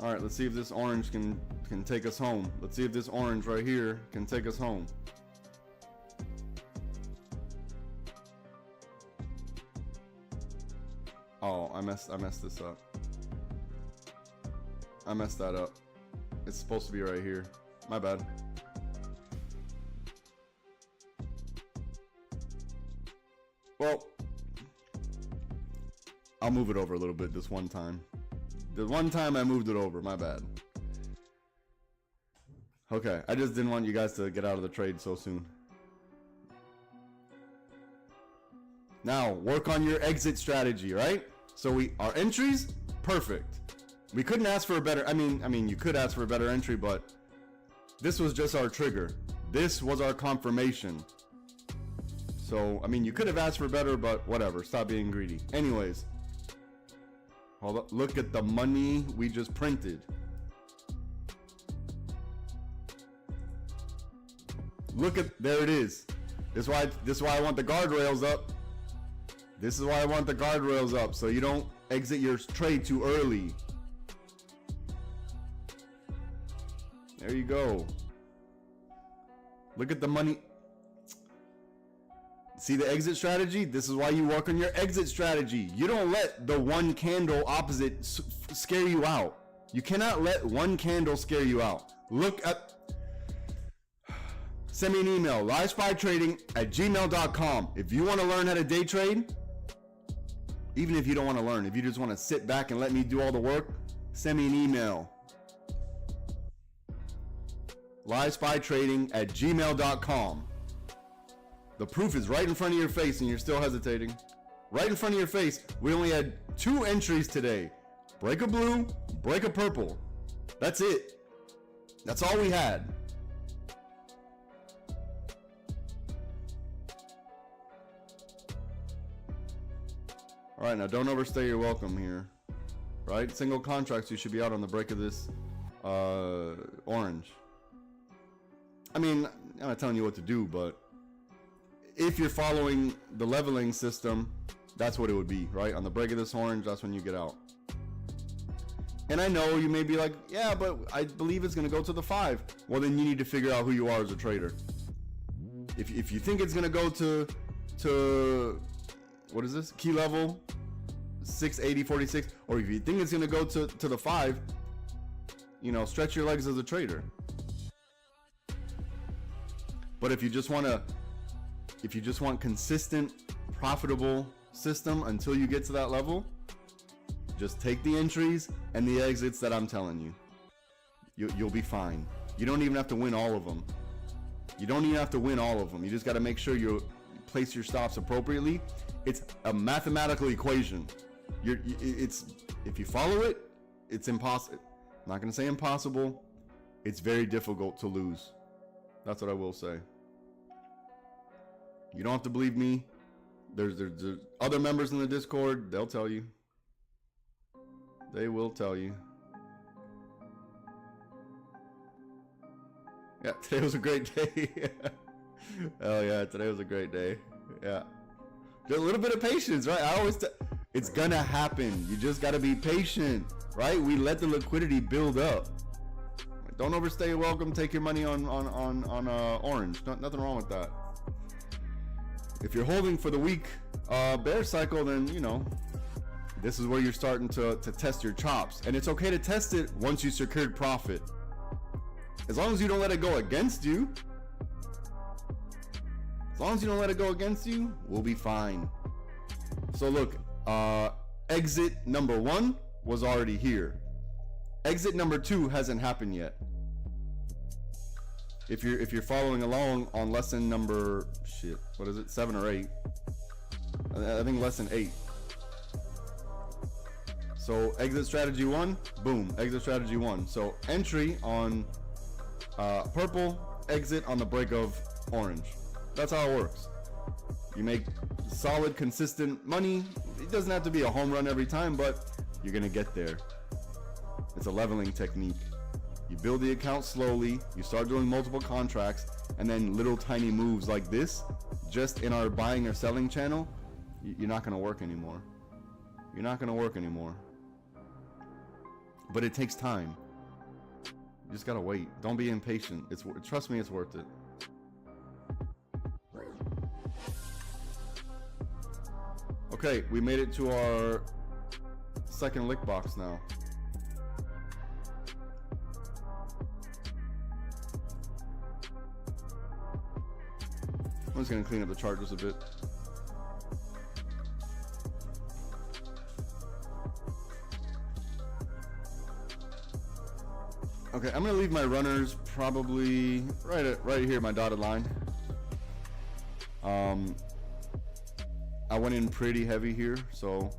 All right, let's see if this orange can take us home. Let's see if this orange right here can take us home. Oh, I messed this up. I messed that up. It's supposed to be right here. My bad. Well, I'll move it over a little bit this one time. The one time I moved it over, my bad. Okay, I just didn't want you guys to get out of the trade so soon. Now, work on your exit strategy, right? So our entries, perfect. We couldn't ask for a better, I mean, you could ask for a better entry, but this was just our trigger. This was our confirmation. So, I mean, you could have asked for better, but whatever, stop being greedy. Anyways, hold up, look at the money we just printed. Look at, there it is. This is why I want the guardrails up. This is why I want the guardrails up, so you don't exit your trade too early. There you go. Look at the money. See the exit strategy? This is why you work on your exit strategy. You don't let the one candle opposite scare you out. You cannot let one candle scare you out. Look at... Send me an email, LiveSPYTrading@gmail.com. If you want to learn how to day trade, even if you don't want to learn, if you just want to sit back and let me do all the work, send me an email. LiveSPYTrading@gmail.com. The proof is right in front of your face and you're still hesitating. Right in front of your face. We only had 2 entries today. Break a blue, break a purple. That's it. That's all we had. All right, now don't overstay your welcome here, right? Single contracts, you should be out on the break of this orange. I mean, I'm not telling you what to do, but if you're following the leveling system, that's what it would be, right? On the break of this orange, that's when you get out. And I know you may be like, yeah, but I believe it's going to go to the 5. Well, then you need to figure out who you are as a trader. If you think it's going to go to what is this? Key level 680.46, or if you think it's going to go to the 5, you know, stretch your legs as a trader. But if you just want consistent, profitable system until you get to that level, just take the entries and the exits that I'm telling you. You'll be fine. You don't even have to win all of them. You don't even have to win all of them. You just got to make sure you place your stops appropriately. It's a mathematical equation. If you follow it, it's impossible. I'm not going to say impossible. It's very difficult to lose. That's what I will say. You don't have to believe me. There's other members in the Discord. They'll tell you. They will tell you. Yeah, today was a great day. Hell yeah, today was a great day. Yeah. Just a little bit of patience, right? It's gonna happen. You just gotta be patient, right? We let the liquidity build up. Don't overstay your welcome. Take your money on orange. Nothing wrong with that. If you're holding for the week bear cycle, then you know this is where you're starting to test your chops, and it's okay to test it once you secured profit. As long as you don't let it go against you. As long as you don't let it go against you, we'll be fine. So look, exit number 1 was already here. Exit number 2 hasn't happened yet. If you're following along on lesson number, shit, what is it, 7 or 8? I think lesson 8. So exit strategy 1, boom, exit strategy 1. So entry on purple, exit on the break of orange. That's how it works. You make solid, consistent money. It doesn't have to be a home run every time, but you're gonna get there. It's a leveling technique. You build the account slowly, you start doing multiple contracts, and then little tiny moves like this, just in our buying or selling channel, you're not gonna work anymore. You're not gonna work anymore. But it takes time. You just gotta wait. Don't be impatient. Trust me, it's worth it. Okay, we made it to our second lick box now. I'm just gonna clean up the chart just a bit. Okay, I'm gonna leave my runners probably right here, my dotted line. I went in pretty heavy here, so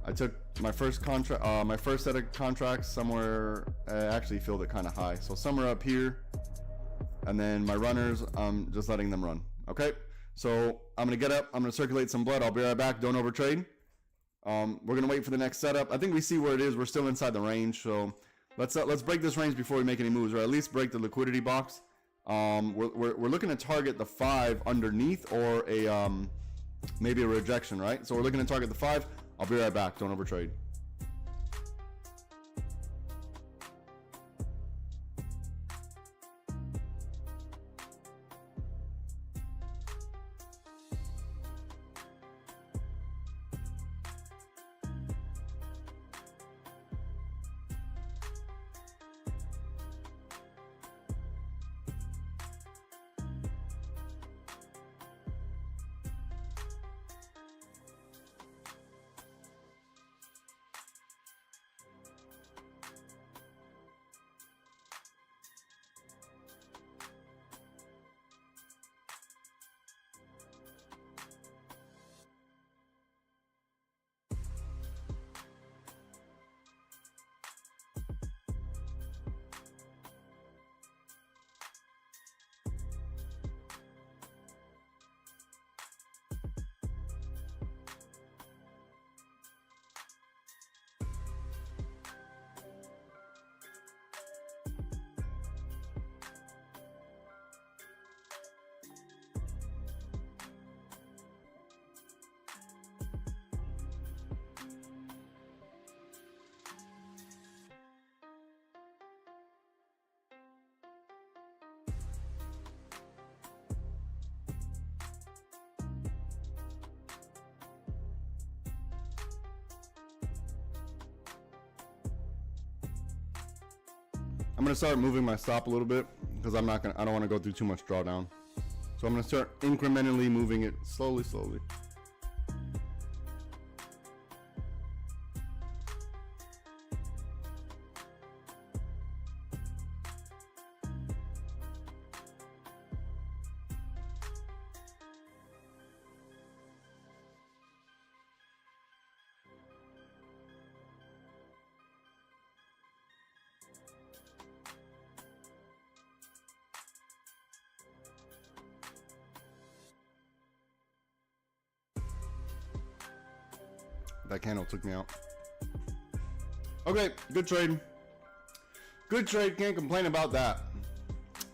I took my first contract, my first set of contracts somewhere. I actually filled it kind of high, so somewhere up here, and then my runners, I'm just letting them run. Okay, so I'm gonna get up, I'm gonna circulate some blood. I'll be right back. Don't overtrade. We're gonna wait for the next setup. I think we see where it is. We're still inside the range, so let's break this range before we make any moves, or at least break the liquidity box. We're looking to target the 5 underneath, or a maybe a rejection, right? So we're looking to target the 5. I'll be right back. Don't overtrade. I'm gonna start moving my stop a little bit because I don't want to go through too much drawdown. So I'm gonna start incrementally moving it slowly. That candle took me out. Okay, good trade. Good trade, can't complain about that.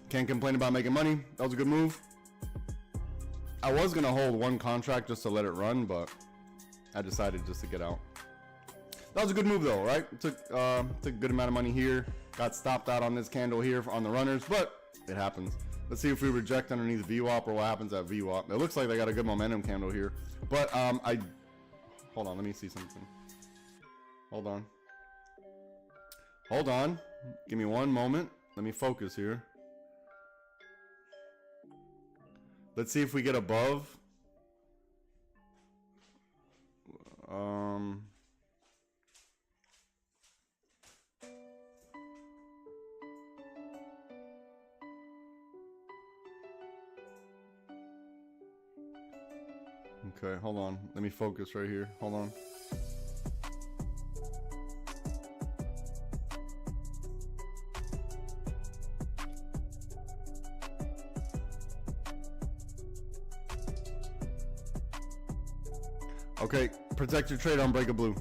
Can't complain about making money. That was a good move. I was gonna hold one contract just to let it run, but I decided just to get out. That was a good move though, right? Took a good amount of money here. Got stopped out on this candle here on the runners, but it happens. Let's see if we reject underneath VWAP or what happens at VWAP. It looks like they got a good momentum candle here, but hold on, let me see something. Hold on. Give me one moment. Let me focus here. Let's see if we get above. Okay, hold on. Let me focus right here. Hold on. Okay, protect your trade on break of blue.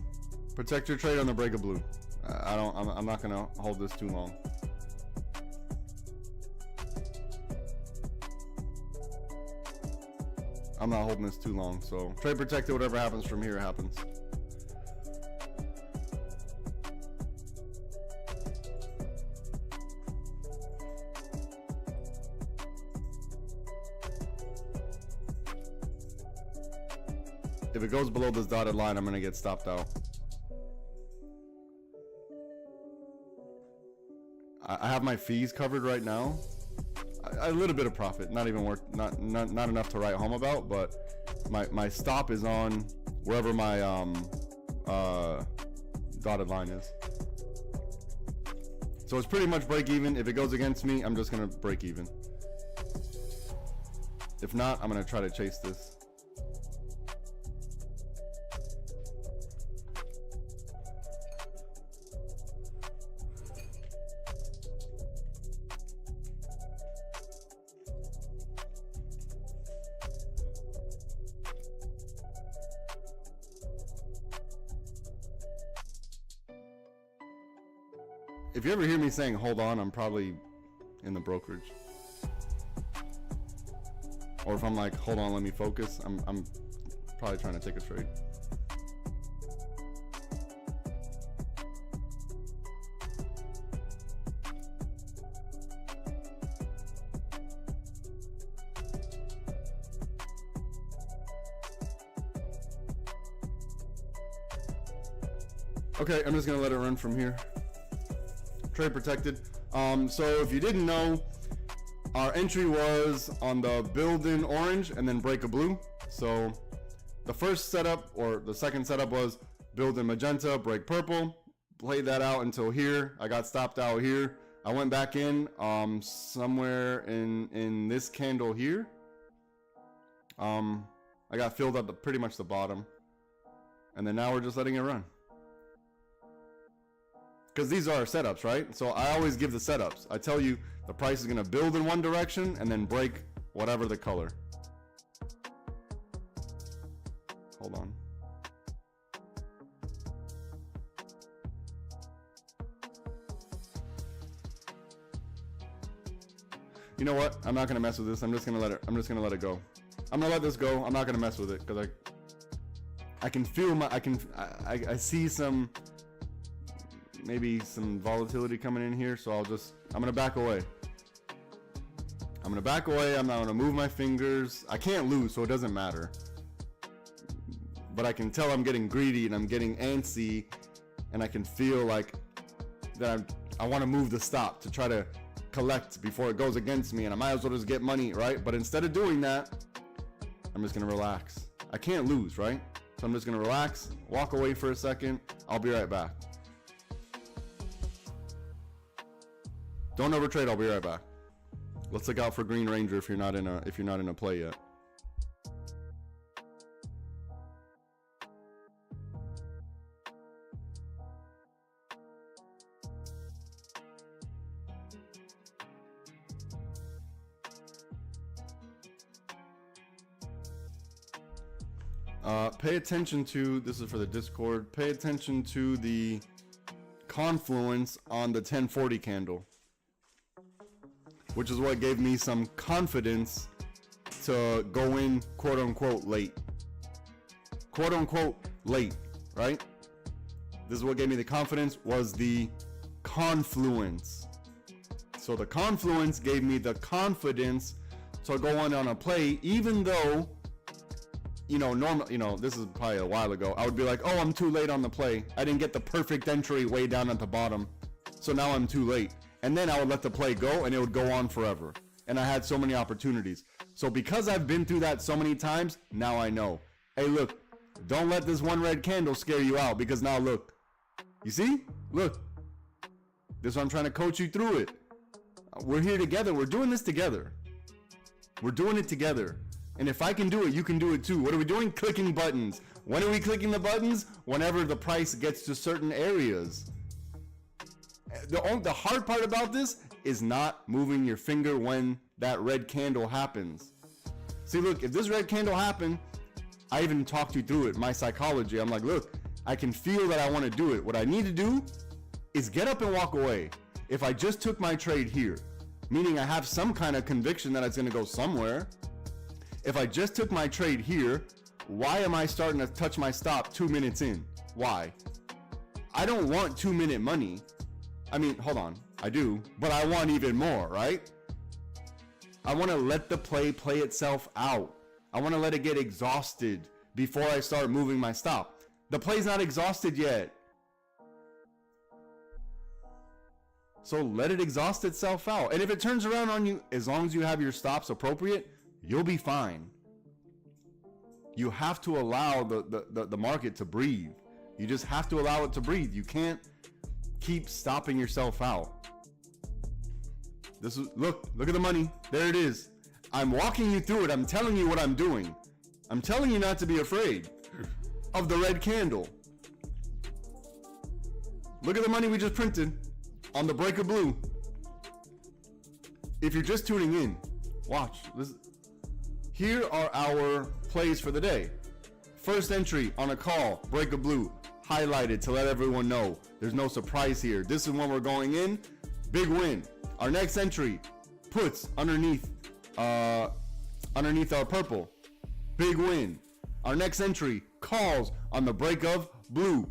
Protect your trade on the break of blue. I'm not gonna hold this too long. I'm not holding this too long, so trade protected. Whatever happens from here happens. If it goes below this dotted line, I'm gonna get stopped out. I have my fees covered right now. A little bit of profit, not even worth, not enough to write home about, but my stop is on wherever my dotted line is. So it's pretty much break even. If it goes against me, I'm just gonna break even. If not, I'm gonna try to chase this. If you ever hear me saying hold on, I'm probably in the brokerage. Or if I'm like, hold on, let me focus, I'm probably trying to take a trade. Okay, I'm just gonna let it run from here. Trade protected. So if you didn't know, our entry was on the build in orange and then break a blue. So the first setup or the second setup was build in magenta, break purple. Played that out until here. I got stopped out here. I went back in somewhere in this candle here. I got filled up to pretty much the bottom, and then now we're just letting it run. Because these are our setups, right? So I always give the setups. I tell you the price is going to build in one direction and then break whatever the color. Hold on. You know what? I'm not going to mess with this. I'm just going to let it go. I'm going to let this go. I'm not going to mess with it because I can feel I see some, maybe some volatility coming in here, so I'm gonna back away. I'm not gonna move my fingers. I can't lose, so it doesn't matter. But I can tell I'm getting greedy and I'm getting antsy, and I can feel like that I want to move the stop to try to collect before it goes against me, and I might as well just get money, right? But instead of doing that, I'm just gonna relax. I can't lose, right? So I'm just gonna relax, walk away for a second. I'll be right back. Don't overtrade. I'll be right back. Let's look out for Green Ranger if you're not in a play yet. Pay attention to, this is for the Discord, pay attention to the confluence on the 1040 candle, which is what gave me some confidence to go in quote unquote late, right? This is what gave me the confidence, was the confluence. So the confluence gave me the confidence to go on a play, even though, this is probably a while ago, I would be like, oh, I'm too late on the play. I didn't get the perfect entry way down at the bottom, so now I'm too late. And then I would let the play go, and it would go on forever. And I had so many opportunities. So because I've been through that so many times, now I know. Hey, look, don't let this one red candle scare you out, because now look. You see? Look. This is what I'm trying to coach you through it. We're here together. We're doing this together. We're doing it together. And if I can do it, you can do it too. What are we doing? Clicking buttons. When are we clicking the buttons? Whenever the price gets to certain areas. The hard part about this is not moving your finger when that red candle happens. See, look, if this red candle happened, I even talked you through it, my psychology. I'm like, look, I can feel that I want to do it. What I need to do is get up and walk away. If I just took my trade here, meaning I have some kind of conviction that it's going to go somewhere. If I just took my trade here, why am I starting to touch my stop 2 minutes in? Why? I don't want 2 minute money. I mean, hold on, I do, but I want even more, right? I want to let the play itself out. I want to let it get exhausted before I start moving my stop. The play's not exhausted yet. So let it exhaust itself out. And if it turns around on you, as long as you have your stops appropriate, you'll be fine. You have to allow the market to breathe. You just have to allow it to breathe. You can't keep stopping yourself out. This is, look at the money. There it is. I'm walking you through it. I'm telling you what I'm doing. I'm telling you not to be afraid of the red candle. Look at the money we just printed on the break of blue. If you're just tuning in, watch this. Here are our plays for the day. First entry on a call, break of blue, highlighted to let everyone know there's no surprise here. This is when we're going in, big win. Our next entry, puts underneath our purple, big win. Our next entry, calls on the break of blue.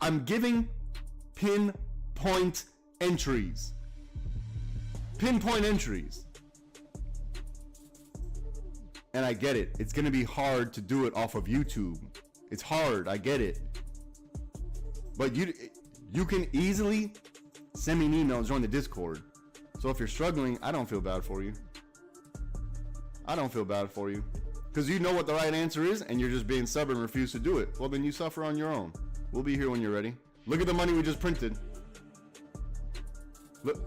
I'm giving pinpoint entries. Pinpoint entries. And I get it. It's going to be hard to do it off of YouTube. It's hard. I get it. But you can easily send me an email and join the Discord. So if you're struggling, I don't feel bad for you. I don't feel bad for you. Because you know what the right answer is and you're just being stubborn and refuse to do it. Well, then you suffer on your own. We'll be here when you're ready. Look at the money we just printed. Look.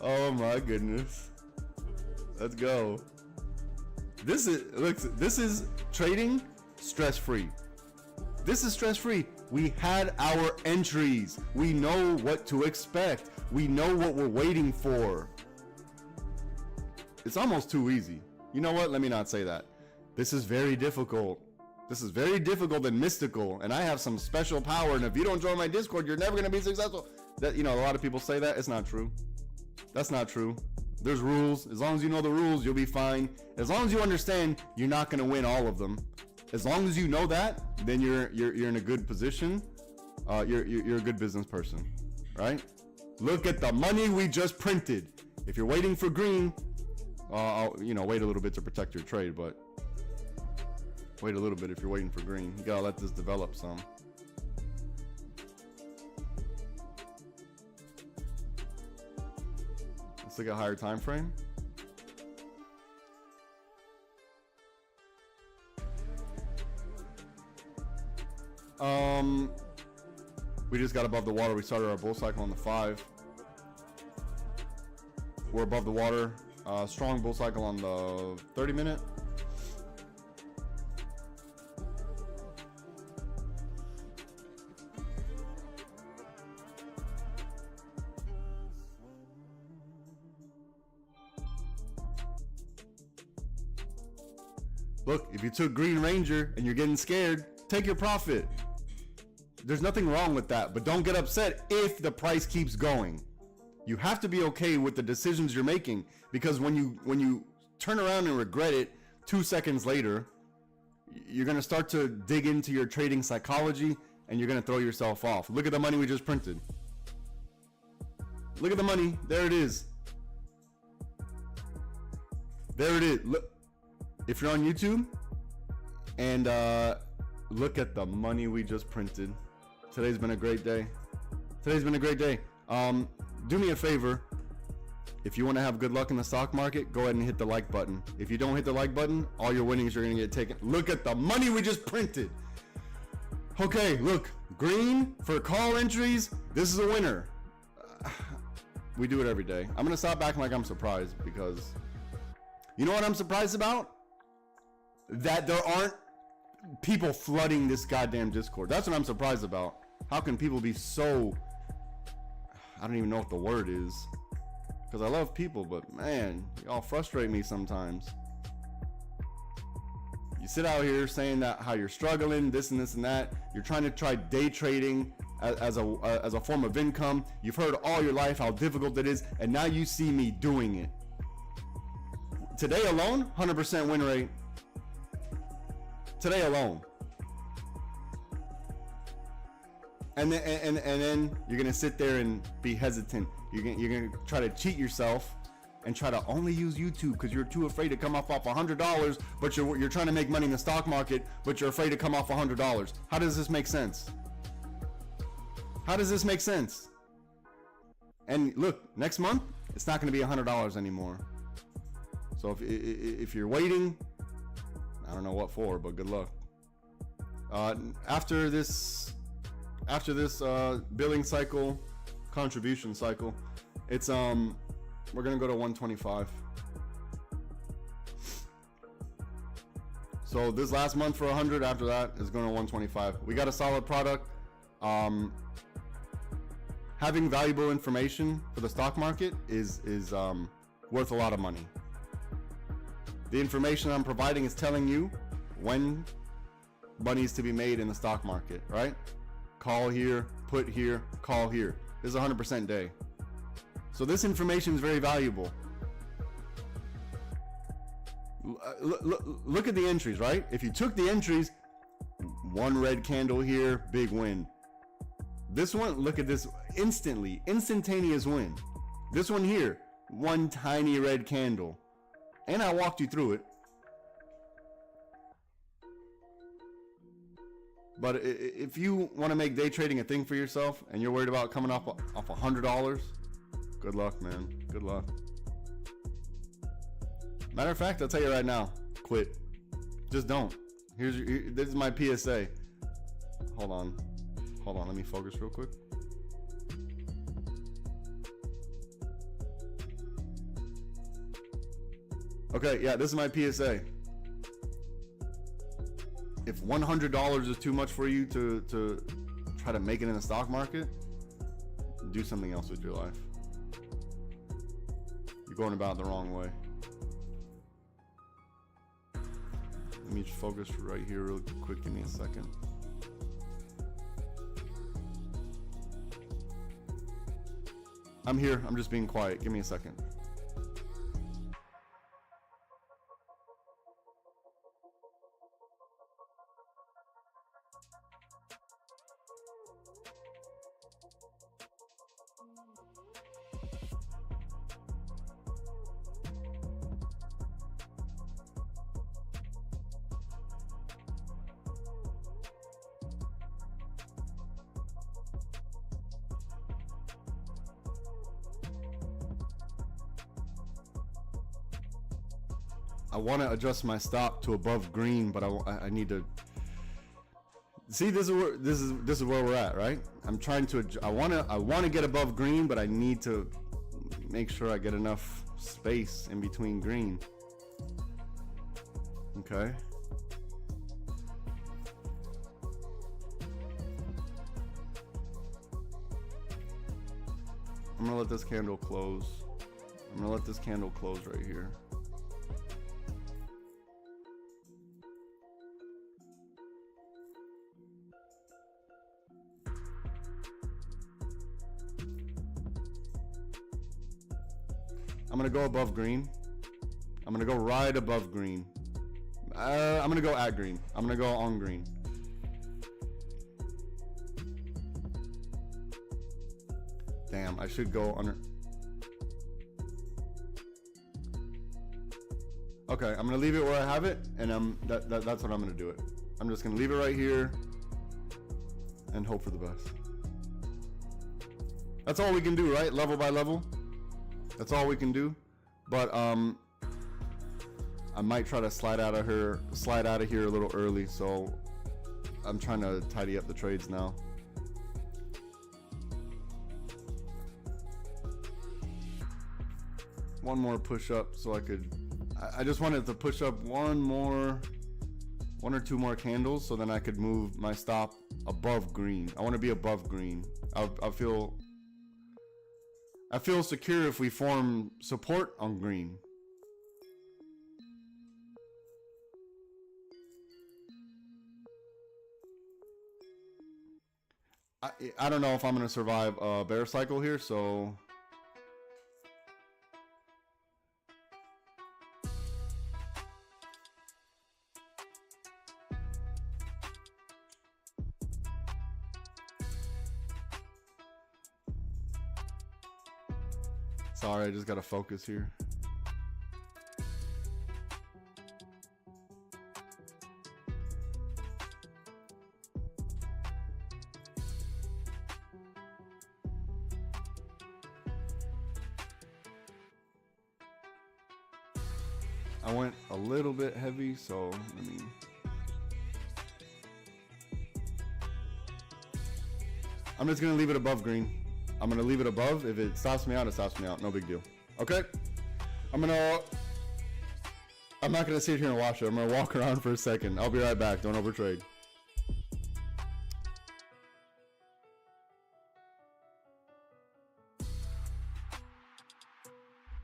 Oh my goodness. Let's go. This is trading stress-free. This is stress-free. We had our entries. We know what to expect. We know what we're waiting for. It's almost too easy. You know what? Let me not say that. This is very difficult. This is very difficult and mystical, and I have some special power, and if you don't join my Discord, you're never going to be successful. That, you know, a lot of people say that. It's not true. That's not true. There's rules. As long as you know the rules, you'll be fine. As long as you understand, you're not going to win all of them. As long as you know that, then you're in a good position. You're a good business person, right? Look at the money we just printed. If you're waiting for green, wait a little bit to protect your trade, but wait a little bit if you're waiting for green. You gotta let this develop some. Let's look at higher time frame. We just got above the water. We started our bull cycle on the 5. We're above the water. Strong bull cycle on the 30-minute. Look, if you took Green Ranger and you're getting scared, take your profit. There's nothing wrong with that, but don't get upset if the price keeps going. You have to be okay with the decisions you're making, because when you turn around and regret it 2 seconds later, you're going to start to dig into your trading psychology and you're going to throw yourself off. Look at the money we just printed. Look at the money. There it is. There it is. Look, if you're on YouTube, and look at the money we just printed. Today's been a great day. Today's been a great day. Do me a favor. If you want to have good luck in the stock market, go ahead and hit the like button. If you don't hit the like button, all your winnings are going to get taken. Look at the money we just printed. Okay, look. Green for call entries. This is a winner. We do it every day. I'm gonna stop acting like I'm surprised, because you know what I'm surprised about? That there aren't people flooding this goddamn Discord. That's what I'm surprised about. How can people be so, I don't even know what the word is, because I love people, but man, y'all frustrate me sometimes. You sit out here saying that how you're struggling, this and this and that. You're trying to try day trading as a form of income. You've heard all your life how difficult it is, and now you see me doing it. Today alone, 100% win rate. Today alone. And then you're gonna sit there and be hesitant. You're gonna try to cheat yourself and try to only use YouTube because you're too afraid to come off $100, but you're trying to make money in the stock market, but you're afraid to come off $100. How does this make sense? How does this make sense? And look, next month it's not going to be $100 anymore. So if you're waiting, I don't know what for, but good luck. After this billing cycle, contribution cycle, it's we're gonna go to 125. So this last month for 100, after that is going to 125. We got a solid product. Having valuable information for the stock market is worth a lot of money. The information I'm providing is telling you when money is to be made in the stock market, right? Call here, put here, call here. This is 100% day. So this information is very valuable. Look at the entries, right? If you took the entries, one red candle here, big win. This one, look at this, instantaneous win. This one here, one tiny red candle. And I walked you through it. But if you want to make day trading a thing for yourself and you're worried about coming off $100, good luck, man. Good luck. Matter of fact, I'll tell you right now, quit. Just don't. This is my PSA. Hold on, let me focus real quick. Okay, yeah, this is my PSA. If $100 is too much for you to try to make it in the stock market, do something else with your life. You're going about it the wrong way. Let me just focus right here real quick. Give me a second. I'm here. I'm just being quiet. Give me a second. I want to adjust my stop to above green, but I need to see. This is where we're at, right? I'm trying to. I want to get above green, but I need to make sure I get enough space in between green. Okay. I'm gonna let this candle close. I'm gonna let this candle close right here. I'm gonna go above green. I'm gonna go right above green. I'm gonna go at green. I'm gonna go on green. Damn, I should go under. Okay, I'm gonna leave it where I have it, and that's what I'm gonna do it. I'm just gonna leave it right here and hope for the best. That's all we can do, right? Level by level. That's all we can do. But I might try to slide out of here a little early, so I'm trying to tidy up the trades now. one more push up so I could, I just wanted to push up one or two more candles so then I could move my stop above green. I want to be above green. I feel secure if we form support on green. I don't know if I'm going to survive a bear cycle here, so sorry, I just got to focus here. I went a little bit heavy, so I mean, I'm just gonna leave it above green. I'm gonna leave it above. If it stops me out, it stops me out. No big deal. Okay. I'm not gonna sit here and watch it. I'm gonna walk around for a second. I'll be right back. Don't overtrade.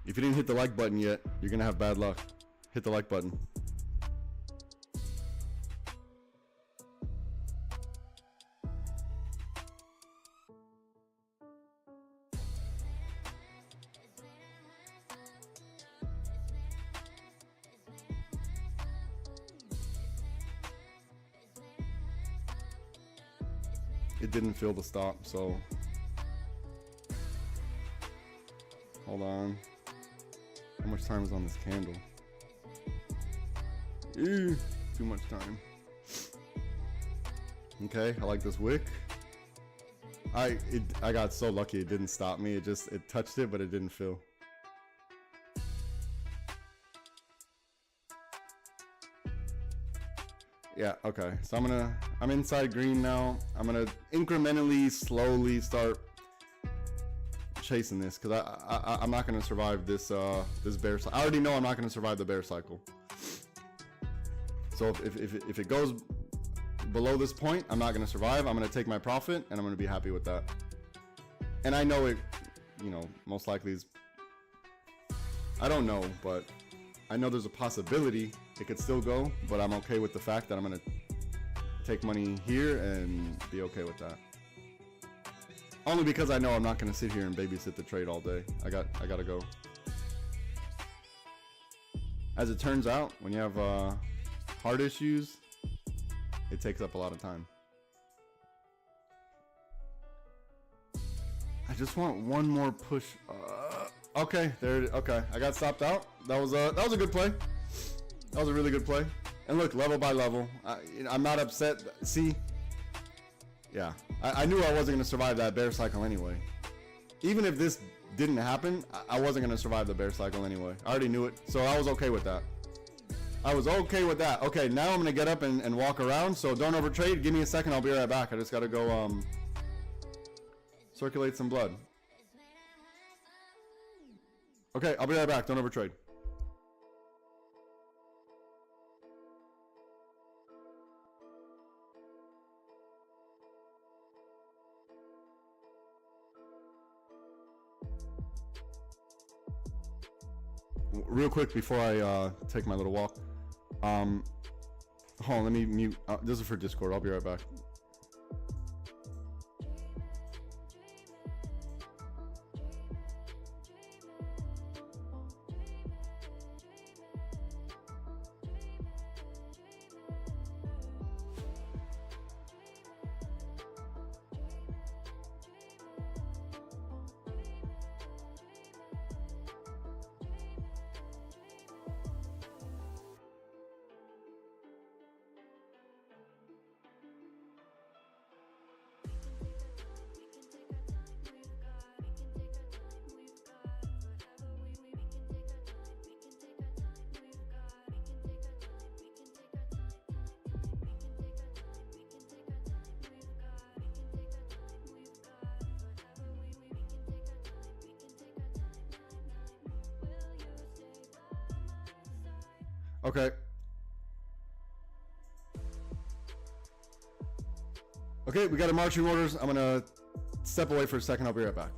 If you didn't hit the like button yet, you're gonna have bad luck. Hit the like button. It didn't feel the stop, so hold on. How much time is on this candle? Ew, too much time. Okay, I like this wick. I got so lucky it didn't stop me. It touched it, but it didn't fill. Yeah, okay. So I'm inside green now. I'm gonna incrementally, slowly start chasing this because I'm not gonna survive this this bear cycle. I already know I'm not gonna survive the bear cycle. So if it goes below this point, I'm not gonna survive. I'm gonna take my profit and I'm gonna be happy with that. And I know it, you know, most likely is, I don't know, but I know there's a possibility it could still go, but I'm okay with the fact that I'm gonna take money here and be okay with that. Only because I know I'm not gonna sit here and babysit the trade all day. I gotta go. As it turns out, when you have heart issues, it takes up a lot of time. I just want one more push. Okay, there. Okay, I got stopped out. That was a good play. That was a really good play. And look, level by level, I'm not upset. See, yeah, I knew I wasn't gonna survive that bear cycle anyway. Even if this didn't happen, I wasn't gonna survive the bear cycle anyway. I already knew it, so I was okay with that. I was okay with that. Okay, now I'm gonna get up and walk around. So don't overtrade. Give me a second. I'll be right back. I just gotta go circulate some blood. Okay, I'll be right back. Don't overtrade. Real quick before I take my little walk. Hold on, let me mute. This is for Discord. I'll be right back. Okay. Okay, we got our marching orders. I'm gonna step away for a second. I'll be right back.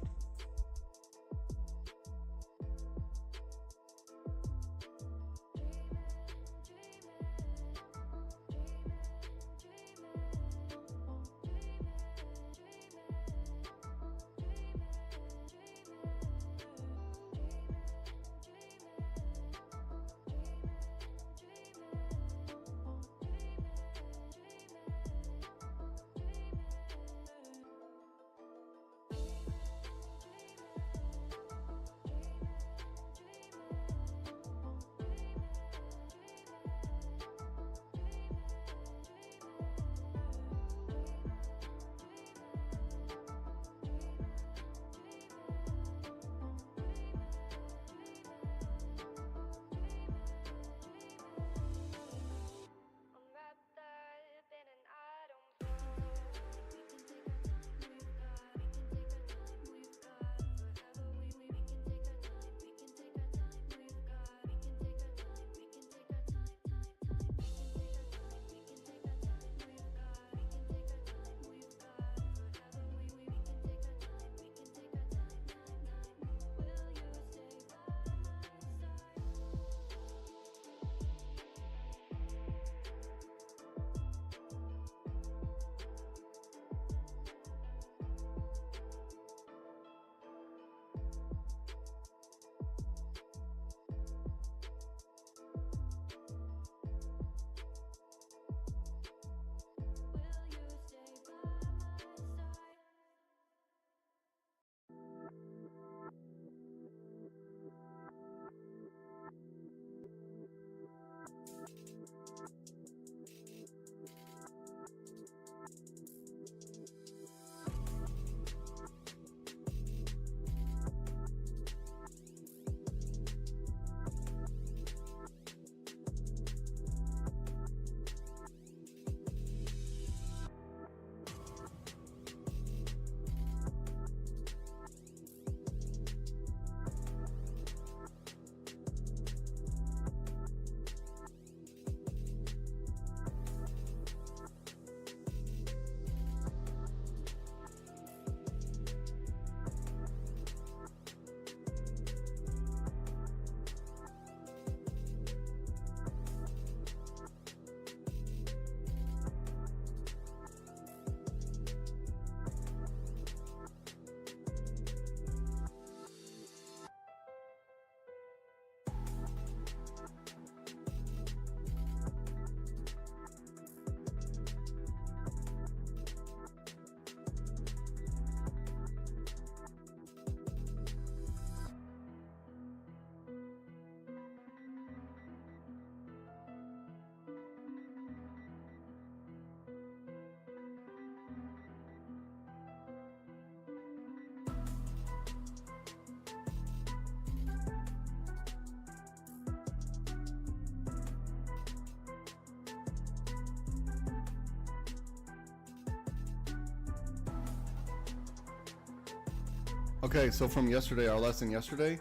Okay, so from yesterday, our lesson yesterday,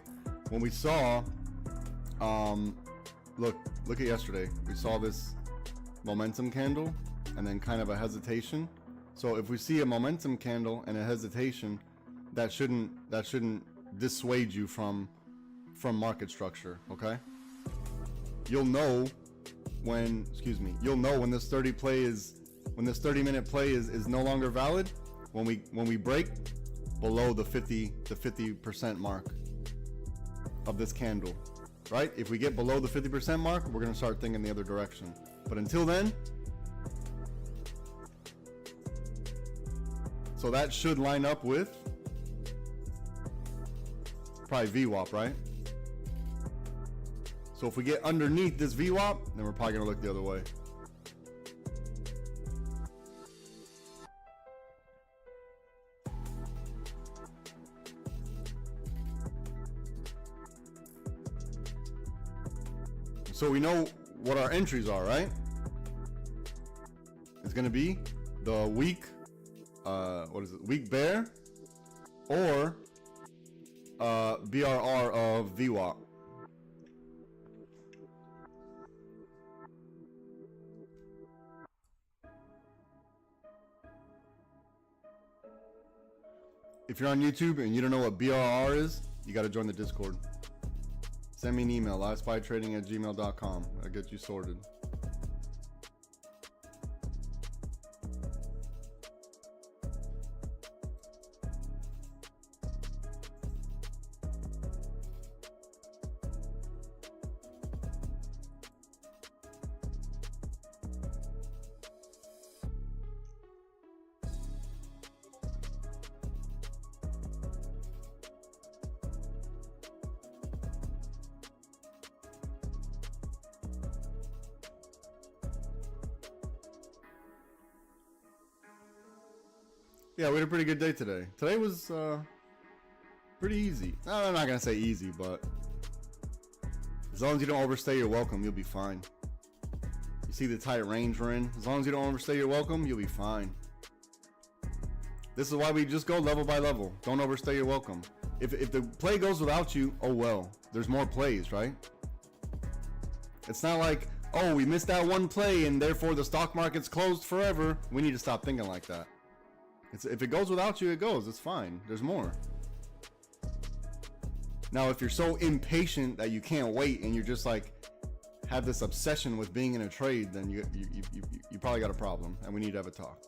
when we saw, look at yesterday. We saw this momentum candle and then kind of a hesitation. So if we see a momentum candle and a hesitation, that shouldn't dissuade you from market structure, okay? You'll know when, you'll know when this 30 minute play is no longer valid when we break below the 50% mark of this candle, right? If we get below the 50% mark, we're gonna start thinking the other direction. But until then, so that should line up with probably VWAP, right? So if we get underneath this VWAP, then we're probably gonna look the other way. So we know what our entries are, right? It's gonna be the weak, weak bear, or BRR of VWAP. If you're on YouTube and you don't know what BRR is, you got to join the Discord. Send me an email, LiveSPYTrading@gmail.com. I'll get you sorted. Yeah, we had a pretty good day today. Today was pretty easy. No, I'm not gonna say easy, but as long as you don't overstay your welcome, you'll be fine. You see the tight range we're in? As long as you don't overstay your welcome, you'll be fine. This is why we just go level by level. Don't overstay your welcome. If the play goes without you, oh well. There's more plays, right? It's not like, oh, we missed that one play and therefore the stock market's closed forever. We need to stop thinking like that. If it goes without you, it goes. It's fine. There's more. Now, if you're so impatient that you can't wait and you're just like have this obsession with being in a trade, then you probably got a problem, and we need to have a talk.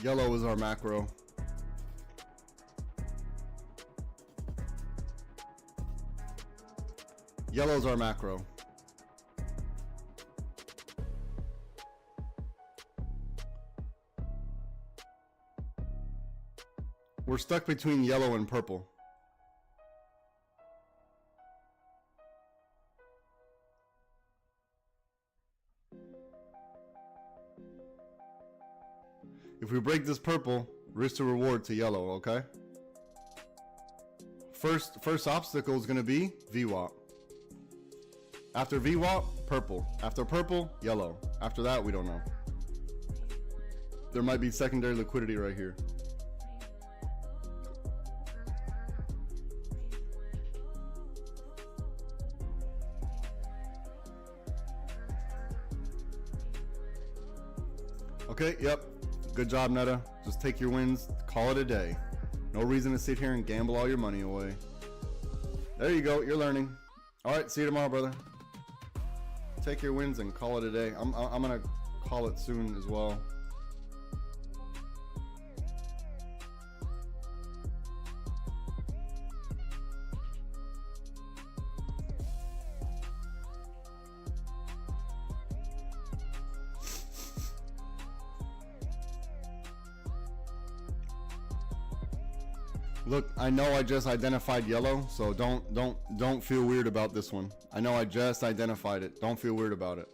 Yellow is our macro. Yellow's our macro. We're stuck between yellow and purple. If we break this purple, risk to reward to yellow, okay? First obstacle is going to be VWAP. After VWAP, purple. After purple, yellow. After that, we don't know. There might be secondary liquidity right here. Okay, yep. Good job, Netta. Just take your wins, call it a day. No reason to sit here and gamble all your money away. There you go, you're learning. All right, see you tomorrow, brother. Take your wins and call it a day. I'm gonna call it soon as well. Look, I know I just identified yellow, so don't feel weird about this one. I know I just identified it. Don't feel weird about it.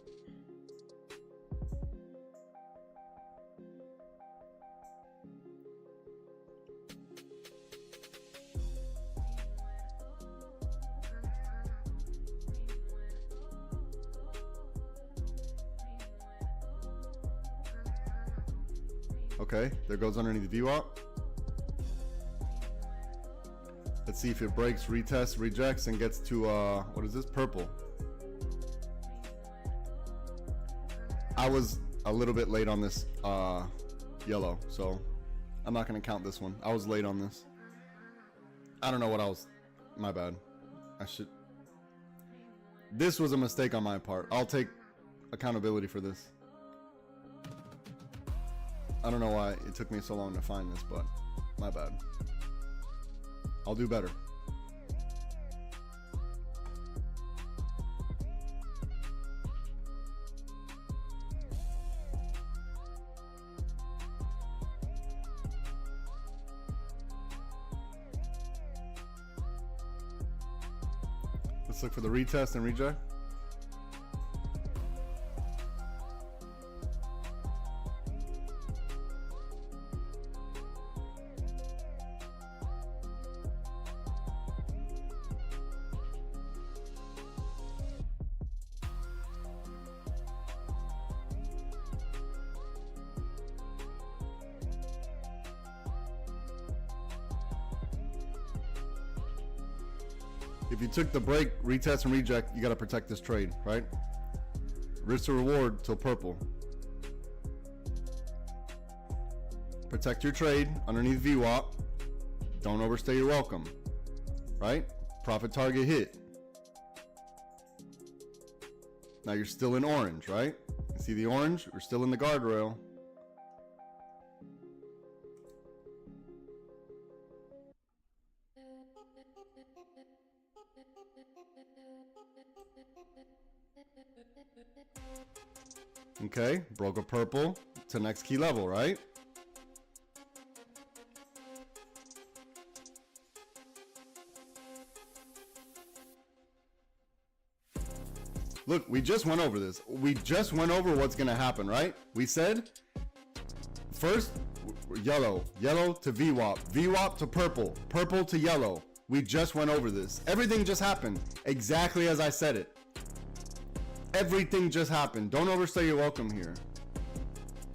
Okay, there goes underneath the VWAP. Let's see if it breaks, retests, rejects, and gets to, what is this? Purple. I was a little bit late on this yellow, so I'm not going to count this one. I was late on this. I don't know what I was. My bad. This was a mistake on my part. I'll take accountability for this. I don't know why it took me so long to find this, but my bad. I'll do better. Let's look for the retest and reject. If you took the break, retest, and reject, you got to protect this trade, right? Risk to reward till purple. Protect your trade underneath VWAP. Don't overstay your welcome, right? Profit target hit. Now you're still in orange, right? You see the orange? We're still in the guardrail. Okay, broke a purple to next key level, right? Look, we just went over this. We just went over what's going to happen, right? We said first yellow, yellow to VWAP, VWAP to purple, purple to yellow. We just went over this. Everything just happened exactly as I said it. Everything just happened. Don't overstay your welcome here.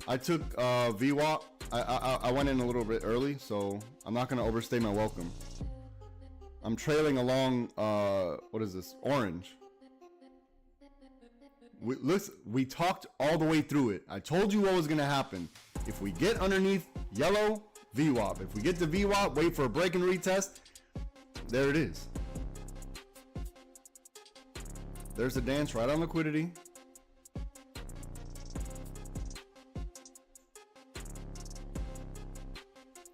I took VWAP. I went in a little bit early, so I'm not going to overstay my welcome. I'm trailing along, what is this? Orange. Listen, we talked all the way through it. I told you what was going to happen. If we get underneath yellow, VWAP. If we get to VWAP, wait for a break and retest. There it is. There's the dance right on liquidity.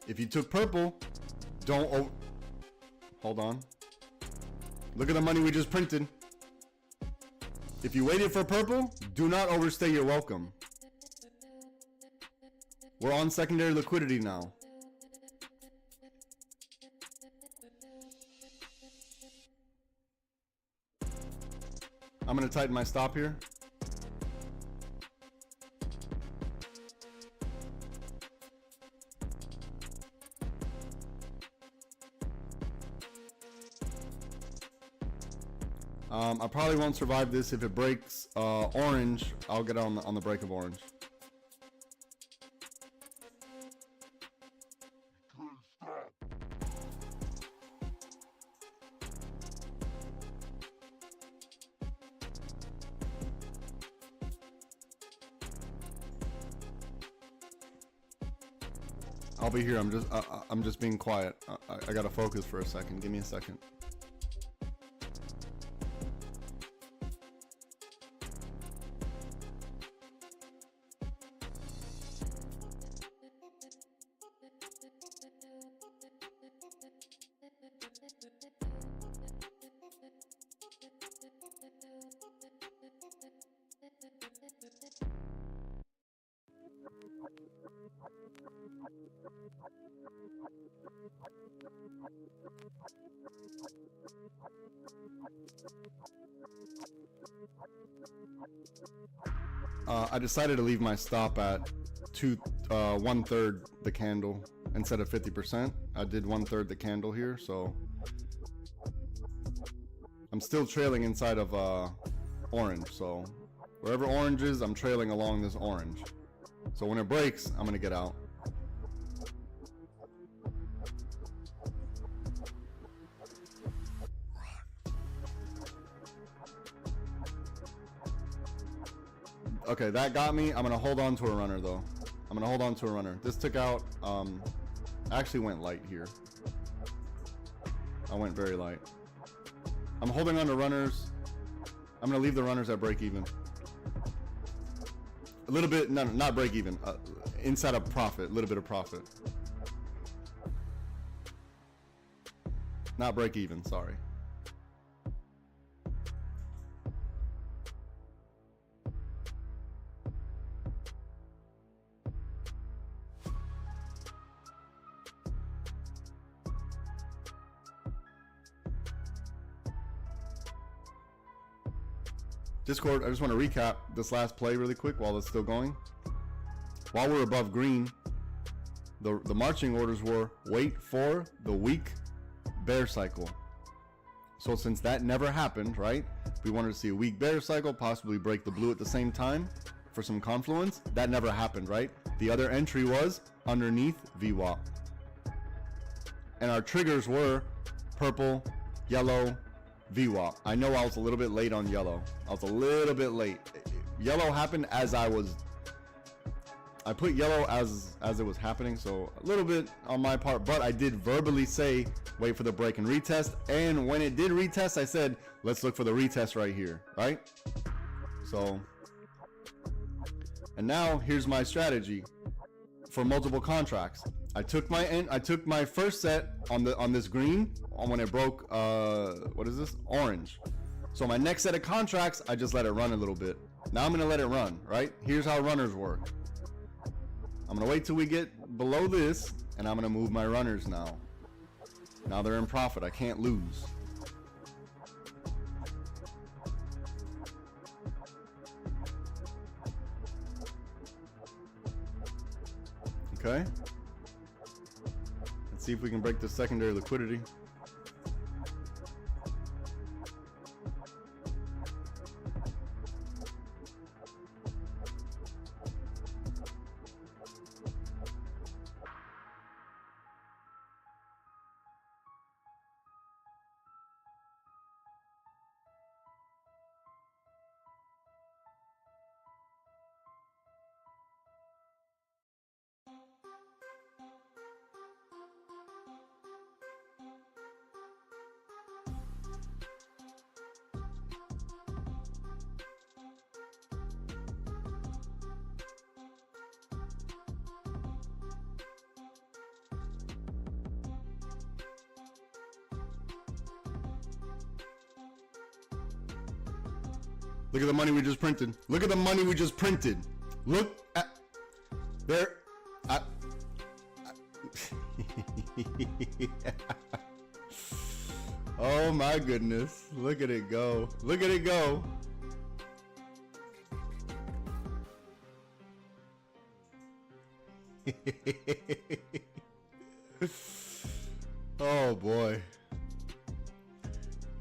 If you took purple, don't hold on. Look at the money we just printed. If you waited for purple, do not overstay your welcome. We're on secondary liquidity now. I'm going to tighten my stop here. I probably won't survive this. If it breaks orange, I'll get on the break of orange. I'll be here. I'm just being quiet. I gotta focus for a second. Give me a second. I decided to leave my stop at 1/3 the candle instead of 50%. I did 1/3 the candle here, so I'm still trailing inside of orange. So wherever orange is, I'm trailing along this orange. So when it breaks, I'm gonna get out. Okay, that got me. I'm gonna hold on to a runner though. I'm gonna hold on to a runner. This took out, I actually went light here. I went very light. I'm holding on to runners. I'm gonna leave the runners at break even. A little bit, no, not break even. Inside of profit, a little bit of profit. Not break even, sorry. Discord, I just want to recap this last play really quick while it's still going. While we're above green, the marching orders were wait for the weak bear cycle. So since that never happened, right? We wanted to see a weak bear cycle, possibly break the blue at the same time for some confluence. That never happened, right? The other entry was underneath VWAP. And our triggers were purple, yellow, VWAP. I know I was a little bit late on yellow. I was a little bit late. Yellow happened as I put yellow as it was happening, so a little bit on my part, but I did verbally say wait for the break and retest, and when it did retest, I said let's look for the retest right here, right? So, and now here's my strategy for multiple contracts. I took my first set on this green when it broke what is this, orange. So my next set of contracts, I just let it run a little bit. Now I'm gonna let it run, right? Here's how runners work. I'm gonna wait till we get below this, and I'm gonna move my runners now. Now they're in profit. I can't lose. Okay. Let's see if we can break the secondary liquidity. Look at the money we just printed. Look at the money we just printed. Look at there. Oh my goodness. Look at it go. Look at it go. Oh boy.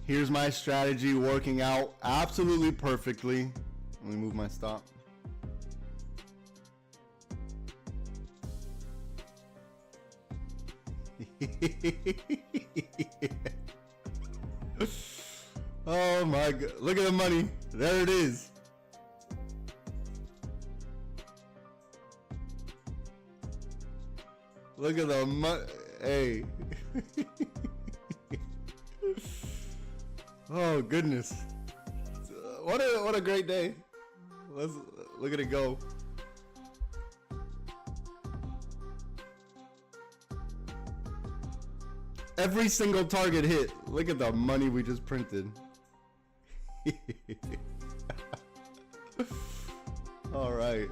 Here's my strategy working out absolutely perfectly. Let me move my stop. Oh my god. Look at the money. There it is. Look at the money. Hey. Oh goodness. What a great day. Let's look at it go. Every single target hit. Look at the money we just printed. All right.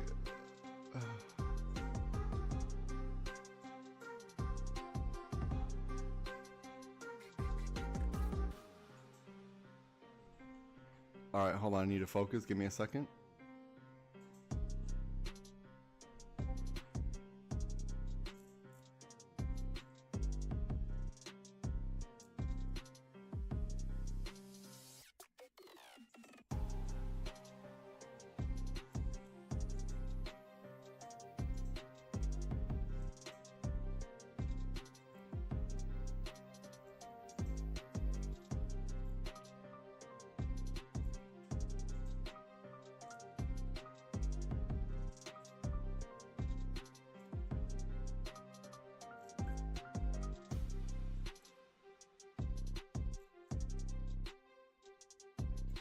All right, hold on. I need to focus. Give me a second.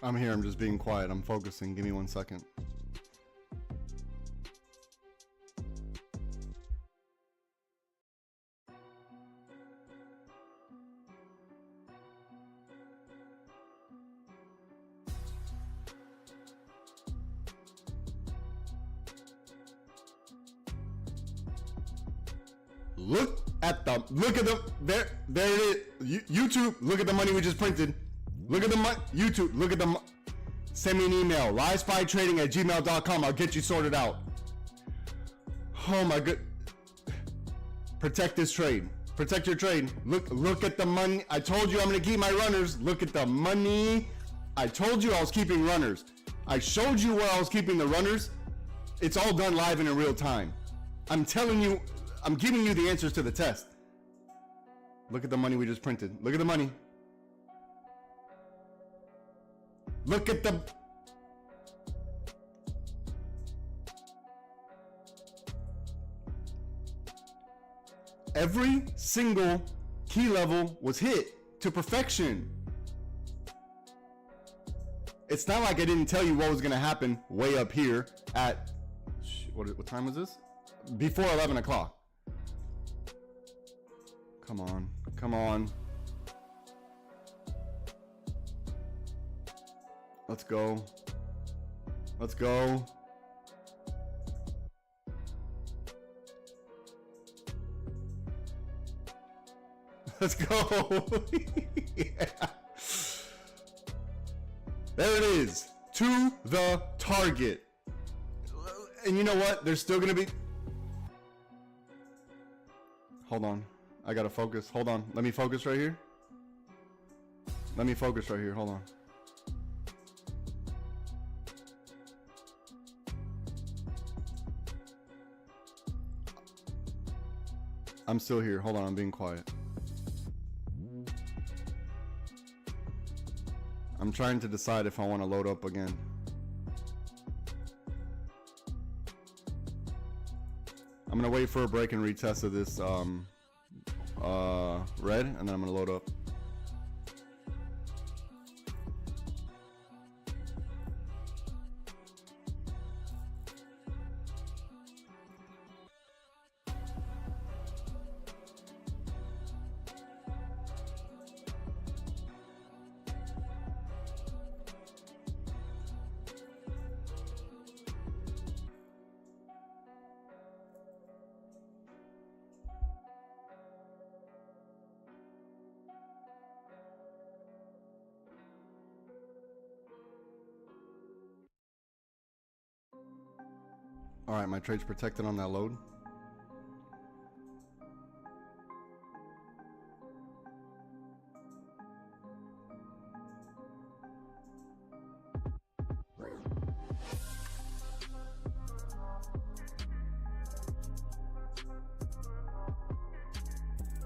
I'm here, I'm just being quiet. I'm focusing. Give me 1 second. Look at the, there it is. YouTube, look at the money we just printed. Look at the money. YouTube, look at the send me an email, LiveSPYTrading@gmail.com. I'll get you sorted out. Oh my good. Protect this trade. Protect your trade. Look at the money. I told you I'm gonna keep my runners. Look at the money. I told you I was keeping runners. I showed you where I was keeping the runners. It's all done live and in real time. I'm telling you, I'm giving you the answers to the test. Look at the money we just printed. Look at the money. Look at the... Every single key level was hit to perfection. It's not like I didn't tell you what was going to happen way up here at... What time was this? Before 11 o'clock. Come on. Come on. Let's go. Let's go. Let's go. Yeah. There it is. To the target. And you know what? There's still going to be... Hold on. I got to focus. Hold on. Let me focus right here. Let me focus right here. Hold on. I'm still here. Hold on. I'm being quiet. I'm trying to decide if I want to load up again. I'm going to wait for a break and retest of this red, and then I'm going to load up. All right, my trade's protected on that load.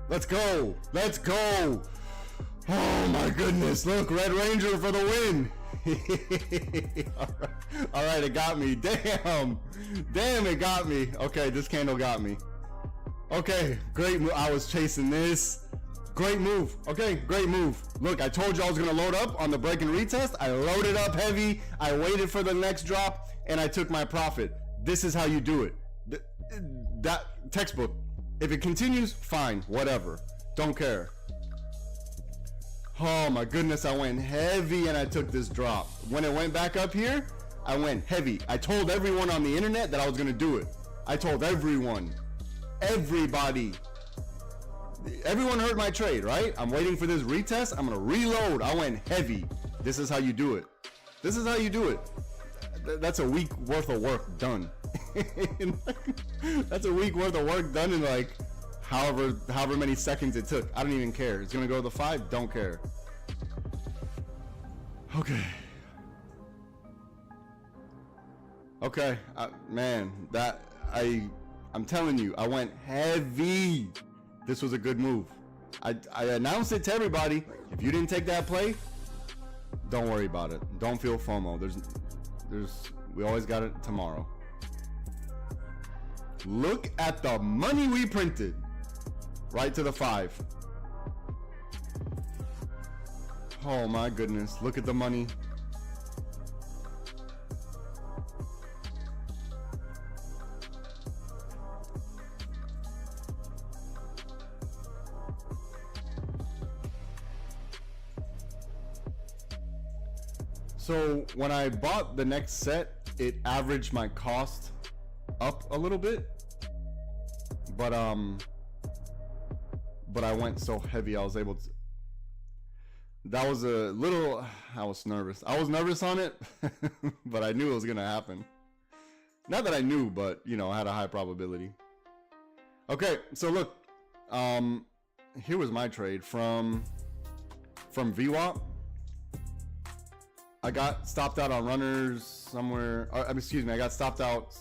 Let's go. Let's go. Oh my goodness. Look, Red Ranger for the win. All right, it got me. Damn, it got me. Okay, this candle got me. Okay, great move. I was chasing this. Great move. Okay, great move. Look, I told you I was gonna load up on the break and retest. I loaded up heavy. I waited for the next drop, and I took my profit. This is how you do it. That textbook. If it continues, fine, whatever. Don't care. Oh my goodness, I went heavy and I took this drop. When it went back up here, I went heavy. I told everyone on the internet that I was gonna do it. I told everyone. Everybody. Everyone heard my trade, right? I'm waiting for this retest. I'm gonna reload. I went heavy. This is how you do it. This is how you do it. That's a week worth of work done. That's a week worth of work done in like however many seconds it took. I don't even care. It's gonna go to the 5. Don't care. Okay, man, I'm telling you, I went heavy. This was a good move. I announced it to everybody. If you didn't take that play, don't worry about it. Don't feel FOMO. We always got it tomorrow. Look at the money we printed. Right to the 5. Oh my goodness. Look at the money. So when I bought the next set, it averaged my cost up a little bit, but I went so heavy I was able to. That was a little, I was nervous. I was nervous on it, but I knew it was going to happen. Not that I knew, but, you know, I had a high probability. Okay, so look, here was my trade from VWAP. I got stopped out on runners somewhere. Excuse me, I got stopped out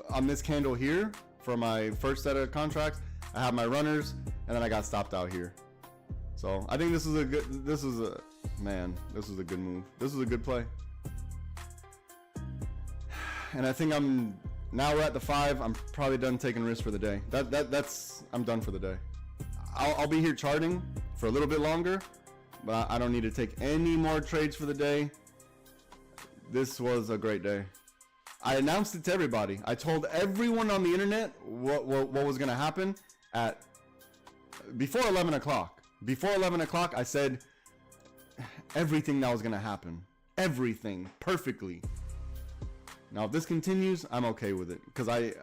on this candle here for my first set of contracts. I have my runners, and then I got stopped out here. So I think this is a good, this is a good move. This is a good play. And I think now we're at the 5. I'm probably done taking risks for the day. I'm done for the day. I'll be here charting for a little bit longer, but I don't need to take any more trades for the day. This was a great day. I announced it to everybody. I told everyone on the internet what was going to happen before 11 o'clock. Before 11 o'clock, I said everything that was going to happen. Everything. Perfectly. Now, if this continues, I'm okay with it. Because I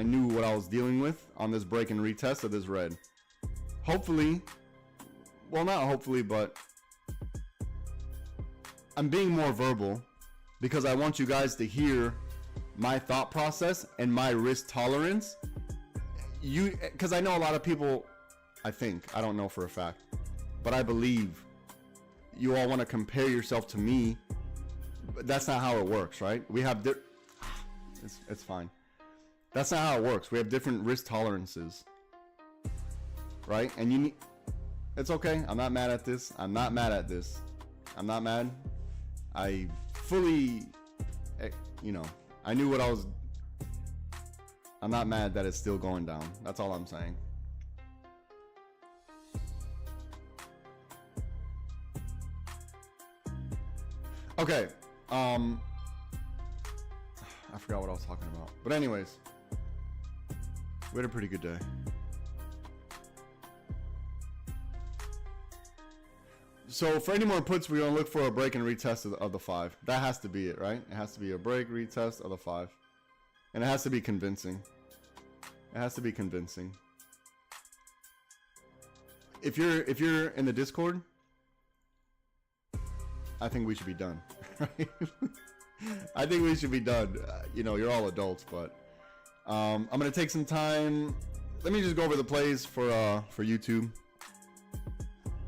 knew what I was dealing with on this break and retest of this red. Hopefully, well, not hopefully, but I'm being more verbal because I want you guys to hear my thought process and my risk tolerance. Because I know a lot of people, I don't know for a fact, but I believe you all want to compare yourself to me. But that's not how it works, right? We have it's fine. That's not how it works. We have different risk tolerances, right? And it's okay. I'm not mad at this. I'm not mad. I fully, I knew what I was. I'm not mad that it's still going down. That's all I'm saying. Okay. I forgot what I was talking about. But anyways, we had a pretty good day. So for any more puts, we're going to look for a break and retest of the 5. That has to be it, right? It has to be a break, retest of the 5. And it has to be convincing. It has to be convincing. If you're in the Discord, I think we should be done. Right? I think we should be done. You're all adults, but I'm gonna take some time. Let me just go over the plays for YouTube,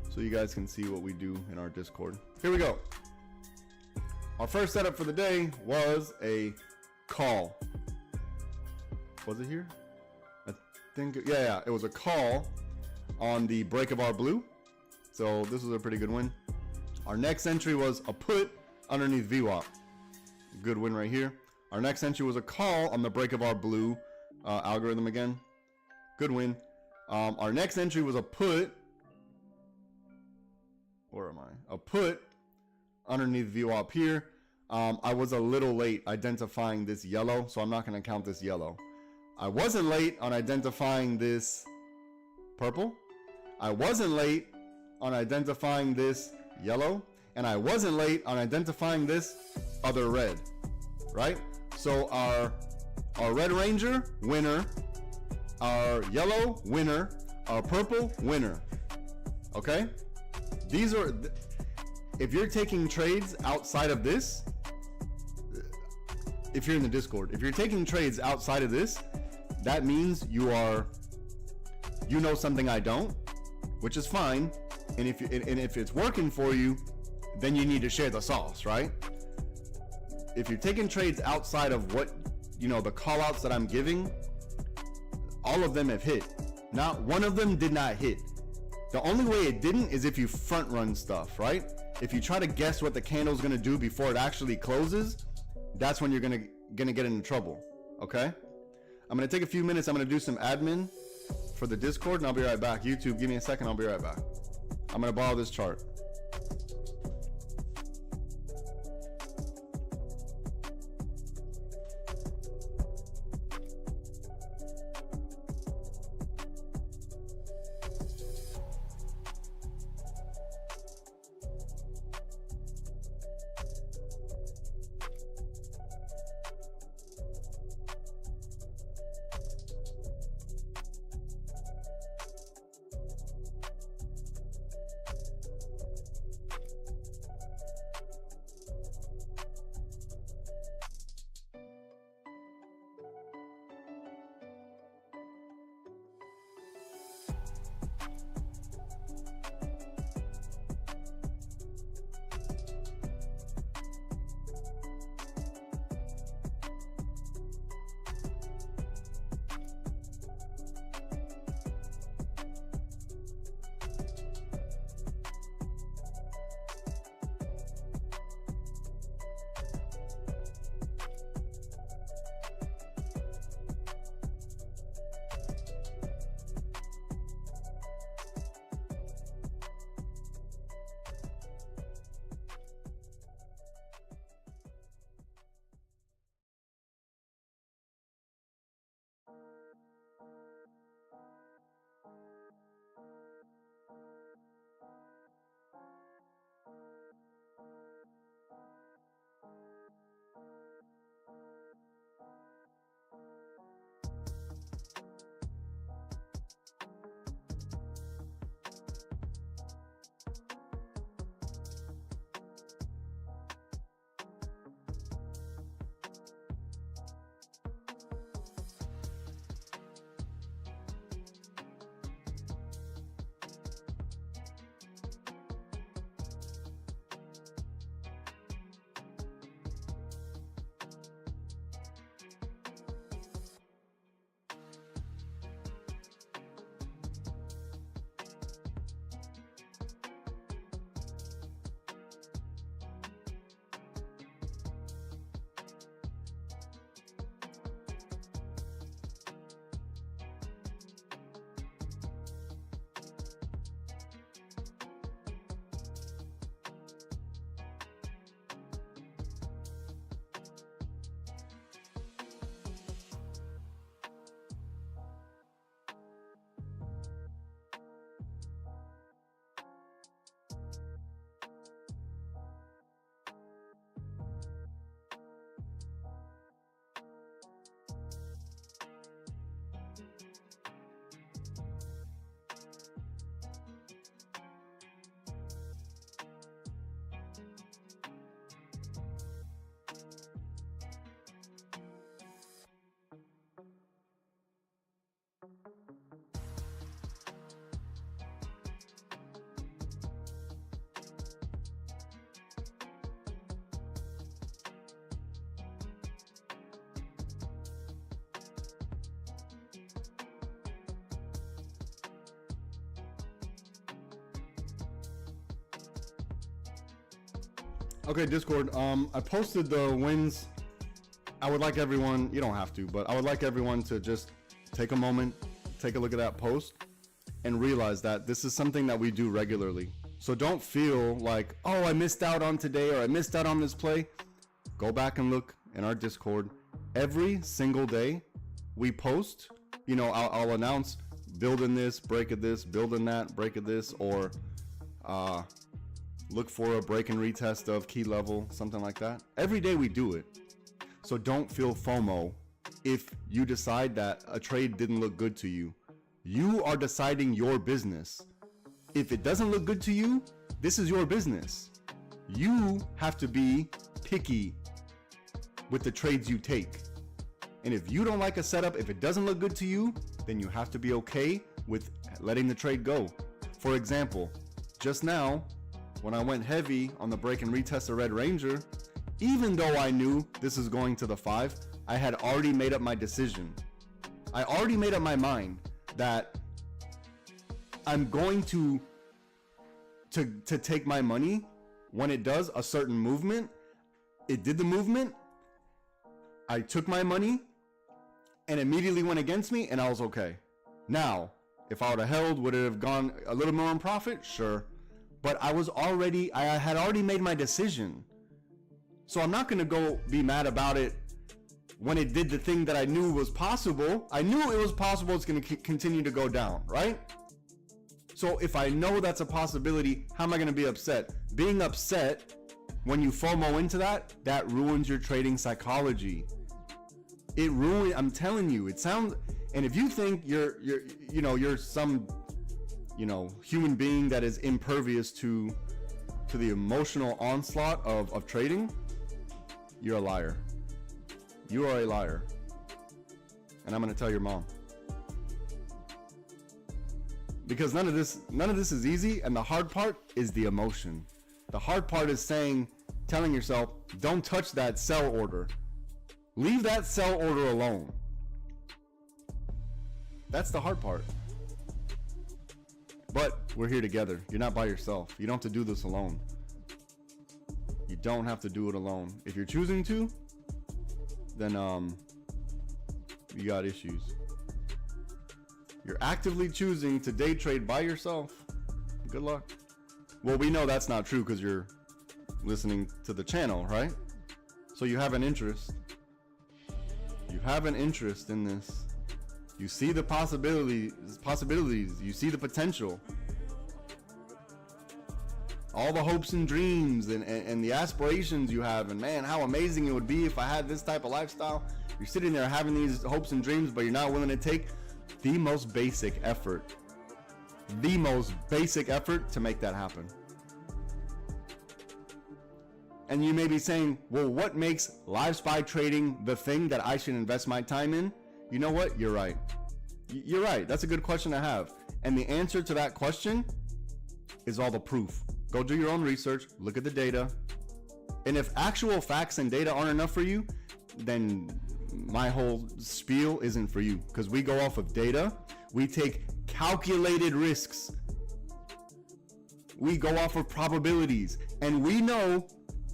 so you guys can see what we do in our Discord. Here we go. Our first setup for the day was a call. Was it here? I think, yeah, it was a call on the break of our blue. So this was a pretty good win. Our next entry was a put underneath VWAP. Good win right here. Our next entry was a call on the break of our blue algorithm again. Good win. Our next entry was a put. Where am I? A put underneath VWAP here. I was a little late identifying this yellow, so I'm not going to count this yellow. I wasn't late on identifying this purple. I wasn't late on identifying this yellow. And I wasn't late on identifying this other red. Right? So our red ranger, winner. Our yellow, winner. Our purple, winner. Okay? These are... If you're taking trades outside of this... If you're in the Discord, if you're taking trades outside of this, that means you know something I don't, which is fine. And if it's working for you, then you need to share the sauce, right? If you're taking trades outside of what, the call outs that I'm giving, all of them have hit. Not one of them did not hit. The only way it didn't is if you front run stuff, right? If you try to guess what the candle's gonna do before it actually closes, that's when you're gonna get into trouble. Okay? I'm gonna take a few minutes. I'm gonna do some admin for the Discord, and I'll be right back. YouTube, give me a second. I'll be right back. I'm gonna borrow this chart. Okay, Discord. I posted the wins. I would like everyone, you don't have to, but I would like everyone to just take a moment, take a look at that post, and realize that this is something that we do regularly. So don't feel like, oh, I missed out on today or I missed out on this play. Go back and look in our Discord. Every single day we post, you know, I'll announce building this, break of this, building that, break of this, or look for a break and retest of key level, something like that. Every day we do it. So don't feel FOMO if you decide that a trade didn't look good to you. You are deciding your business. If it doesn't look good to you, this is your business. You have to be picky with the trades you take. And if you don't like a setup, if it doesn't look good to you, then you have to be okay with letting the trade go. For example, just now, when I went heavy on the break and retest of Red Ranger, even though I knew this is going to the 5, I had already made up my decision. I already made up my mind that I'm going to take my money when it does a certain movement. It did the movement. I took my money and immediately went against me, and I was okay. Now, if I would have held, would it have gone a little more in profit? Sure. But I had already made my decision. So I'm not going to go be mad about it when it did the thing that I knew was possible. I knew it was possible. It's going to continue to go down, right? So if I know that's a possibility, how am I going to be upset? Being upset when you FOMO into that ruins your trading psychology. It ruins, I'm telling you, it sounds, and if you think you're some, human being that is impervious to the emotional onslaught of trading, you're a liar. You are a liar. And I'm going to tell your mom. Because none of this is easy, and the hard part is the emotion. The hard part is telling yourself, don't touch that sell order. Leave that sell order alone. That's the hard part. But we're here together. You're not by yourself. You don't have to do this alone. You don't have to do it alone. If you're choosing to, then you got issues. You're actively choosing to day trade by yourself. Good luck. Well, we know that's not true because you're listening to the channel, right? So you have an interest. You have an interest in this. You see the possibilities. You see the potential. All the hopes and dreams and the aspirations you have, and man, how amazing it would be if I had this type of lifestyle. You're sitting there having these hopes and dreams, but you're not willing to take the most basic effort. The most basic effort to make that happen. And you may be saying, well, what makes LiveSPYTrading the thing that I should invest my time in? You know what? You're right. You're right. That's a good question to have. And the answer to that question is all the proof. Go do your own research, look at the data. And if actual facts and data aren't enough for you, then my whole spiel isn't for you, because we go off of data. We take calculated risks. We go off of probabilities, and we know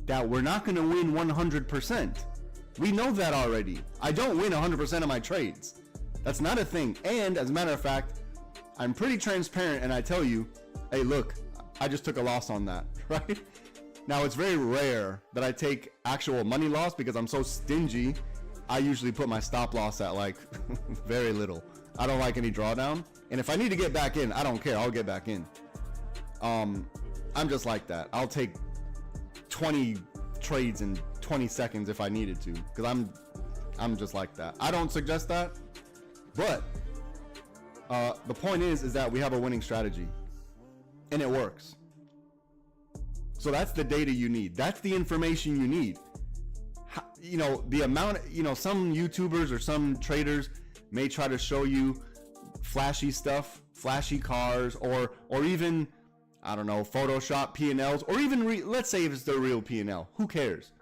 that we're not going to win 100%. We know that already. I don't win 100% of my trades. That's not a thing. And as a matter of fact, I'm pretty transparent, and I tell you, hey, look, I just took a loss on that, right? Now, it's very rare that I take actual money loss because I'm so stingy. I usually put my stop loss at like very little. I don't like any drawdown. And if I need to get back in, I don't care. I'll get back in. I'm just like that. I'll take 20 trades in 20 seconds if I needed to, because I'm just like that. I don't suggest that, but the point is that we have a winning strategy, and it works. So that's the data you need. That's the information you need. The amount, some YouTubers or some traders may try to show you flashy stuff, flashy cars, or even, I don't know, Photoshop P&Ls, or even let's say if it's the real P&L. Who cares,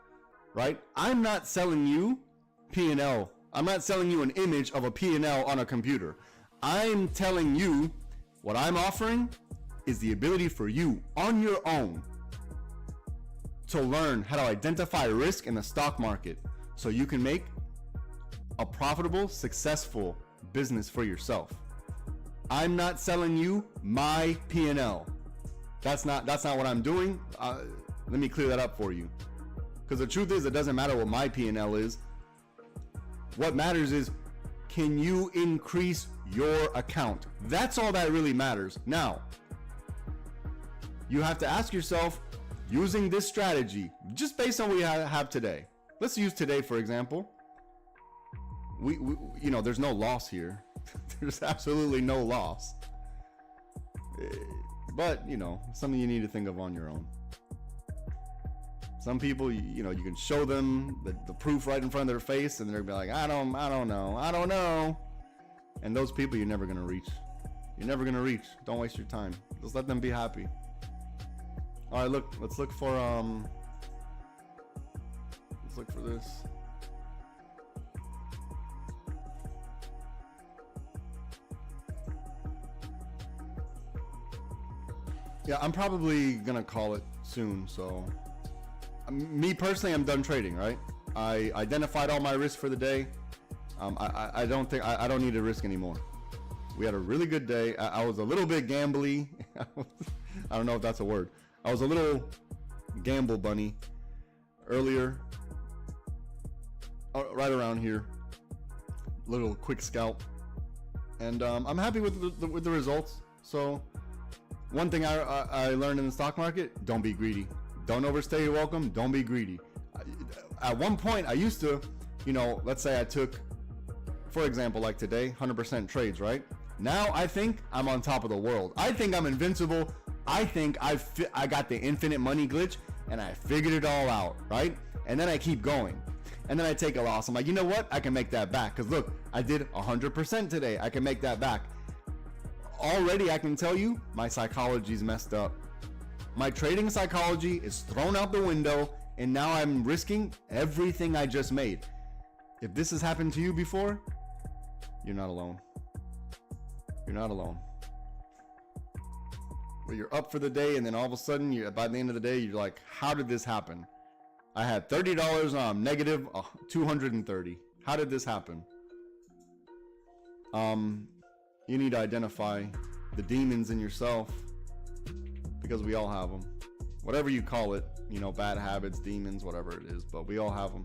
right? I'm not selling you P&L. I'm not selling you an image of a P&L on a computer. I'm telling you what I'm offering is the ability for you on your own to learn how to identify risk in the stock market so you can make a profitable, successful business for yourself. I'm not selling you my P&L. That's not what I'm doing. Let me clear that up for you. Because the truth is, it doesn't matter what my P&L is. What matters is, can you increase your account? That's all that really matters. Now, you have to ask yourself, using this strategy, just based on what we have today. Let's use today, for example. We you know, there's no loss here. There's absolutely no loss. But, you know, something you need to think of on your own. Some people, you know, you can show them the proof right in front of their face, and they're gonna be like, I don't know. And those people you're never gonna reach. You're never gonna reach. Don't waste your time. Just let them be happy. All right, look. Let's look for this. Yeah, I'm probably gonna call it soon. So, me personally, I'm done trading. Right? I identified all my risks for the day. I don't think I don't need to risk anymore. We had a really good day. I was a little bit gambly. I don't know if that's a word. I was a little gamble bunny earlier, right around here. Little quick scalp, and I'm happy with the results. So, one thing I learned in the stock market: don't be greedy. Don't overstay your welcome. Don't be greedy. At one point, I used to, you know, let's say I took, for example, like today, 100% trades, right? Now I think I'm on top of the world. I think I'm invincible. I think I got the infinite money glitch, and I figured it all out, right? And then I keep going, and then I take a loss. I'm like, you know what? I can make that back, because look, I did 100% today. I can make that back. Already, I can tell you, my psychology's messed up. My trading psychology is thrown out the window, and now I'm risking everything I just made. If this has happened to you before, you're not alone. You're not alone. Where you're up for the day, and then all of a sudden, by the end of the day, you're like, how did this happen? I had $30 and I'm negative 230. How did this happen? You need to identify the demons in yourself, because we all have them. Whatever you call it, you know, bad habits, demons, whatever it is, but we all have them.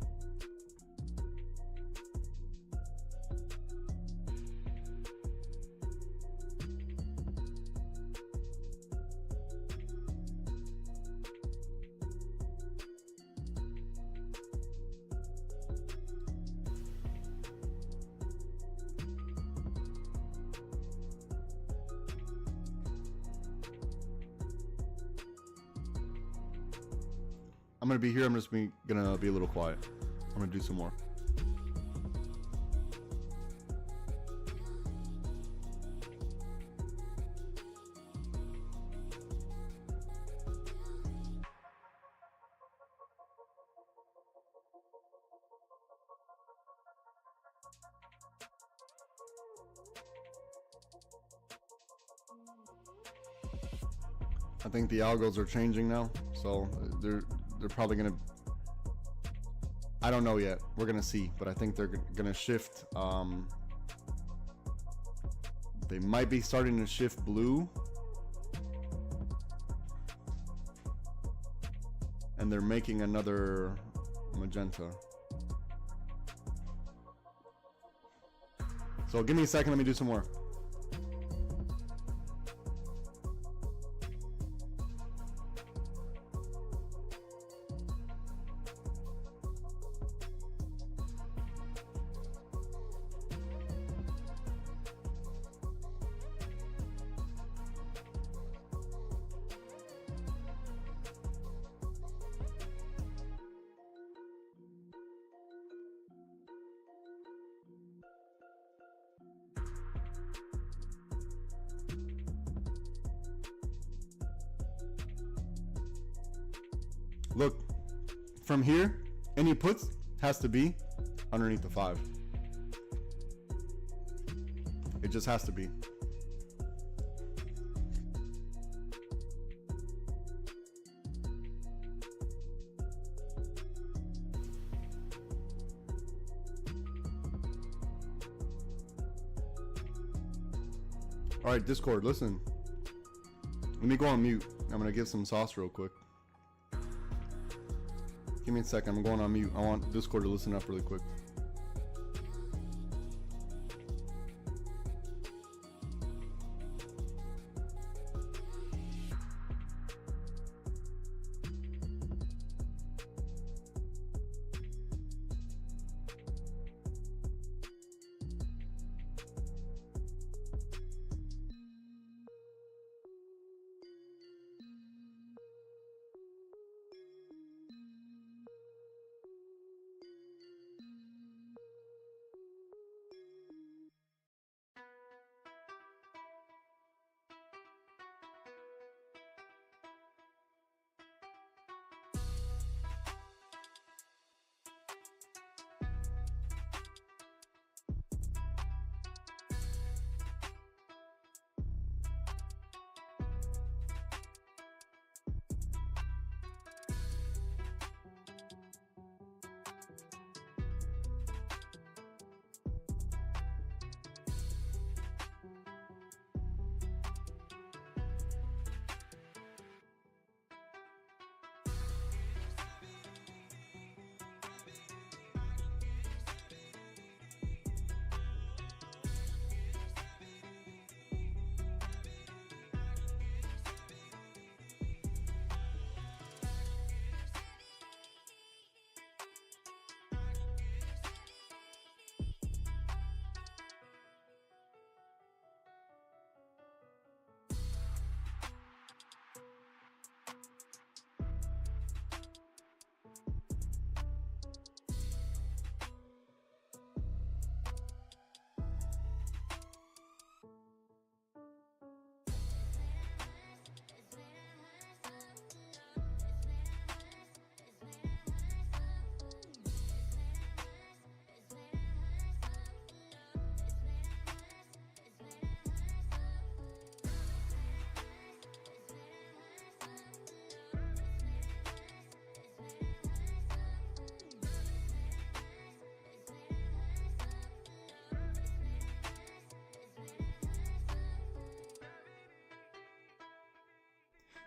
I'm gonna be here. I'm just gonna be a little quiet. I'm gonna do some more. I think the algos are changing now, so they're probably gonna, I don't know yet, we're gonna see, but I think they're gonna shift. They might be starting to shift blue, and they're making another magenta. So give me a second, let me do some more. Look, from here, any puts has to be underneath the 5. It just has to be. All right, Discord, listen. Let me go on mute. I'm gonna give some sauce real quick. Give me a second. I'm going on mute. I want Discord to listen up really quick.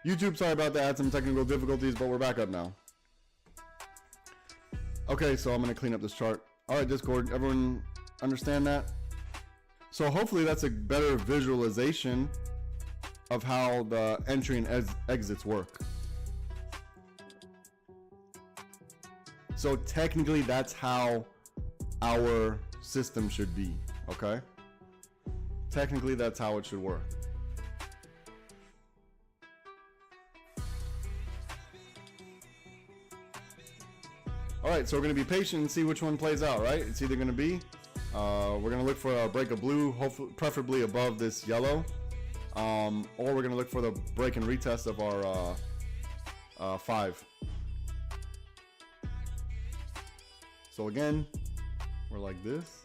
YouTube, sorry about that. Some technical difficulties, but we're back up now. Okay, so I'm going to clean up this chart. All right, Discord, everyone understand that? So hopefully that's a better visualization of how the entry and exits work. So technically that's how our system should be, okay? Technically that's how it should work. All right, so we're going to be patient and see which one plays out, right? It's either going to be, we're going to look for a break of blue, hopefully, preferably above this yellow, or we're going to look for the break and retest of our 5. So again, we're like this.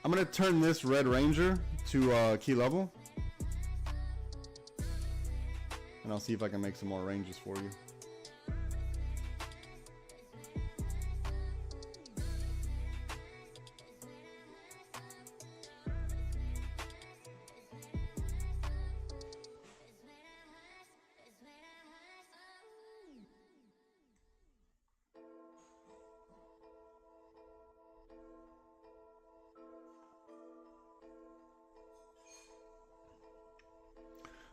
I'm going to turn this Red Ranger to key level. And I'll see if I can make some more ranges for you.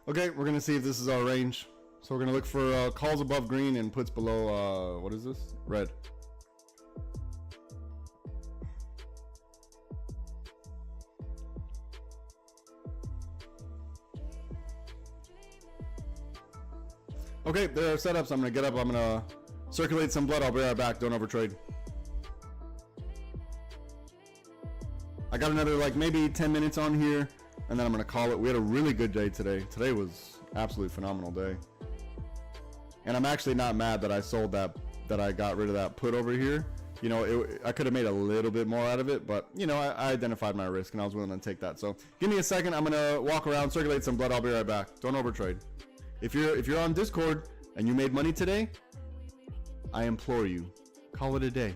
Okay, we're going to see if this is our range. So we're going to look for calls above green and puts below, what is this? Red. Okay, there are setups. I'm going to get up. I'm going to circulate some blood. I'll be right back. Don't overtrade. I got another like maybe 10 minutes on here. And then I'm going to call it. We had a really good day today. Today was absolutely phenomenal day. And I'm actually not mad that I sold that I got rid of that put over here. You know, I could have made a little bit more out of it, but, you know, I identified my risk and I was willing to take that. So give me a second. I'm going to walk around, circulate some blood. I'll be right back. Don't overtrade. If you're on Discord and you made money today, I implore you, call it a day.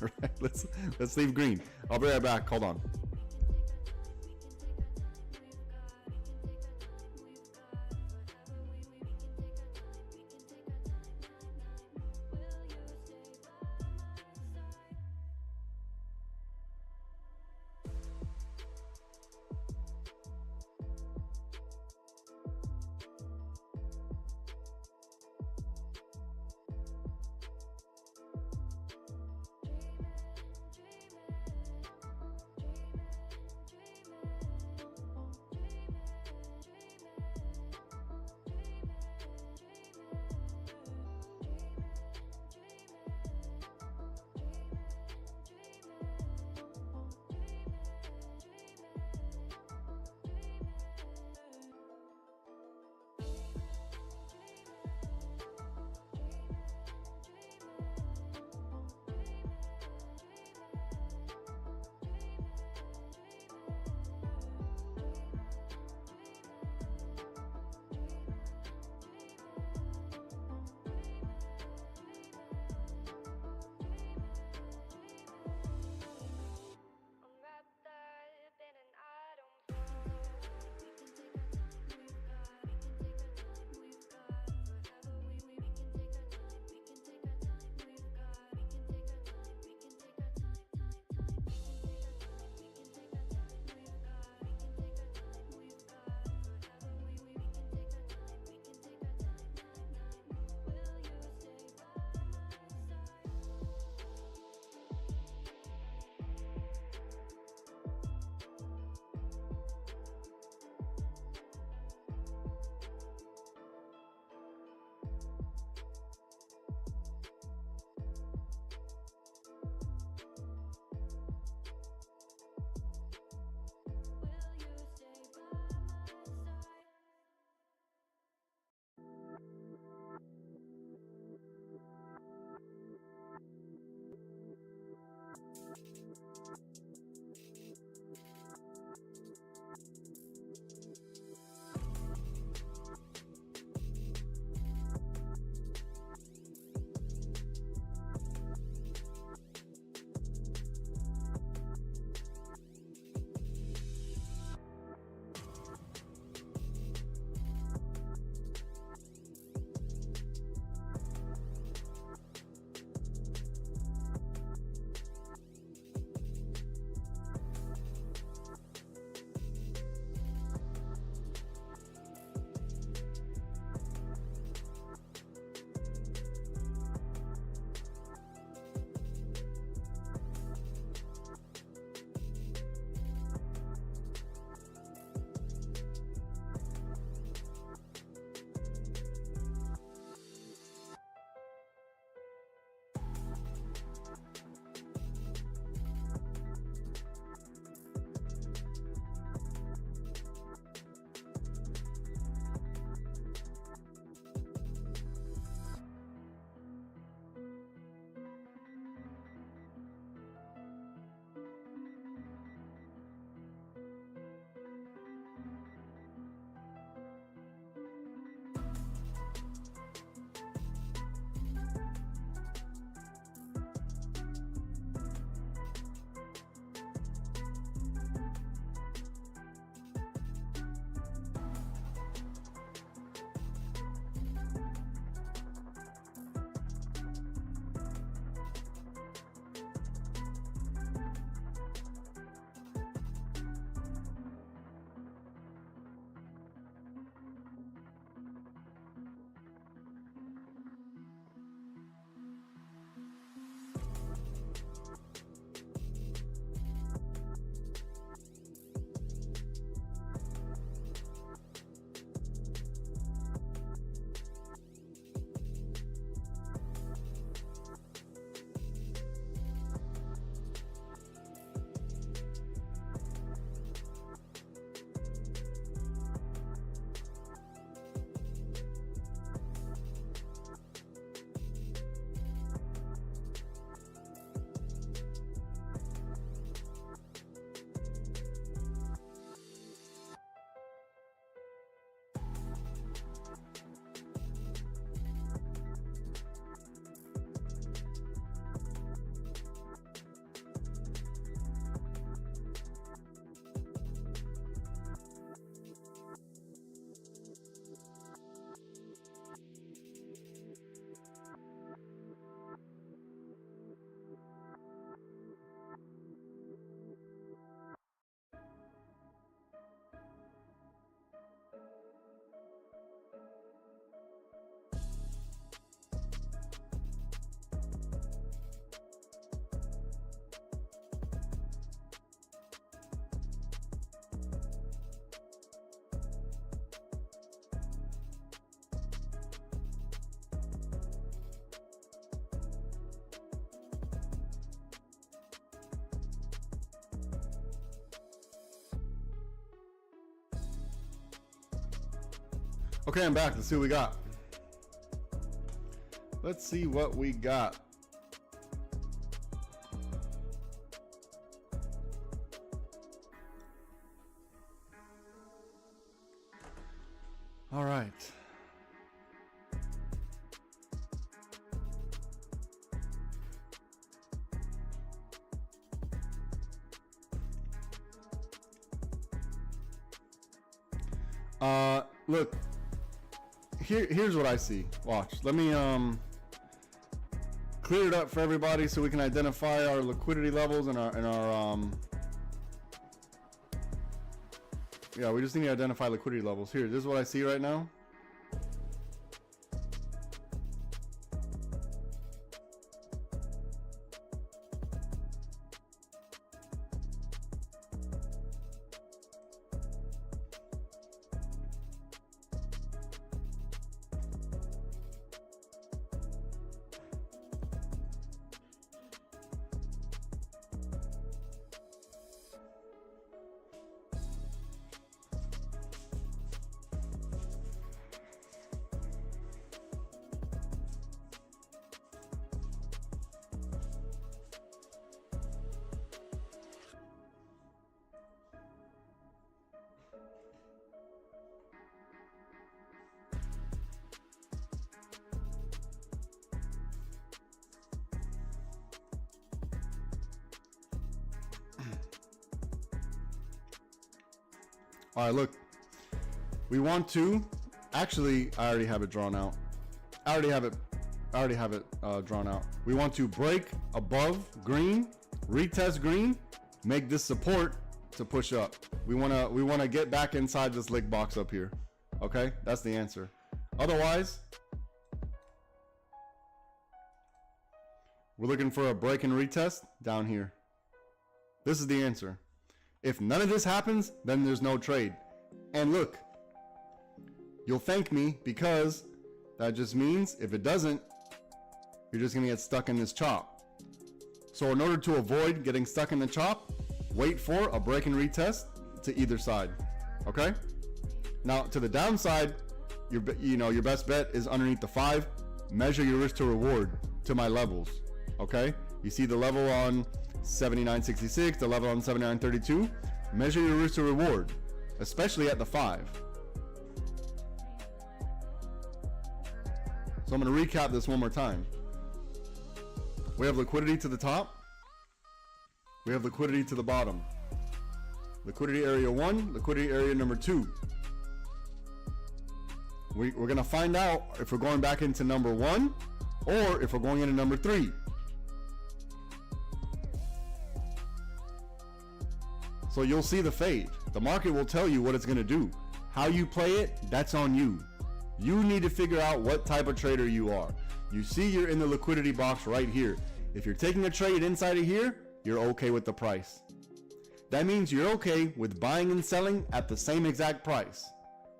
All right, let's leave green. I'll be right back. Hold on. Okay, I'm back. Let's see what we got. Let's see what we got. All right. Look, here's what I see. Watch. Let me clear it up for everybody so we can identify our liquidity levels and our yeah, we just need to identify liquidity levels. Here, this is what I see right now. All right, look, we want to, actually, I already have it drawn out. I already have it drawn out. We want to break above green, retest green, make this support to push up. We want to get back inside this lick box up here. Okay, that's the answer. Otherwise, we're looking for a break and retest down here. This is the answer. If none of this happens, then there's no trade. And look, you'll thank me, because that just means if it doesn't, you're just gonna get stuck in this chop. So in order to avoid getting stuck in the chop, wait for a break and retest to either side. Okay? Now to the downside, your best bet is underneath the 5. Measure your risk to reward to my levels. Okay? You see the level on 79.66, the level on 79.32. Measure your risk to reward, especially at the 5. So I'm going to recap this one more time. We have liquidity to the top. We have liquidity to the bottom. Liquidity area 1, liquidity area number 2. We're going to find out if we're going back into number 1 or if we're going into number 3. So you'll see the fade. The market will tell you what it's going to do. How you play it, that's on you. You need to figure out what type of trader you are. You see you're in the liquidity box right here. If you're taking a trade inside of here, you're okay with the price. That means you're okay with buying and selling at the same exact price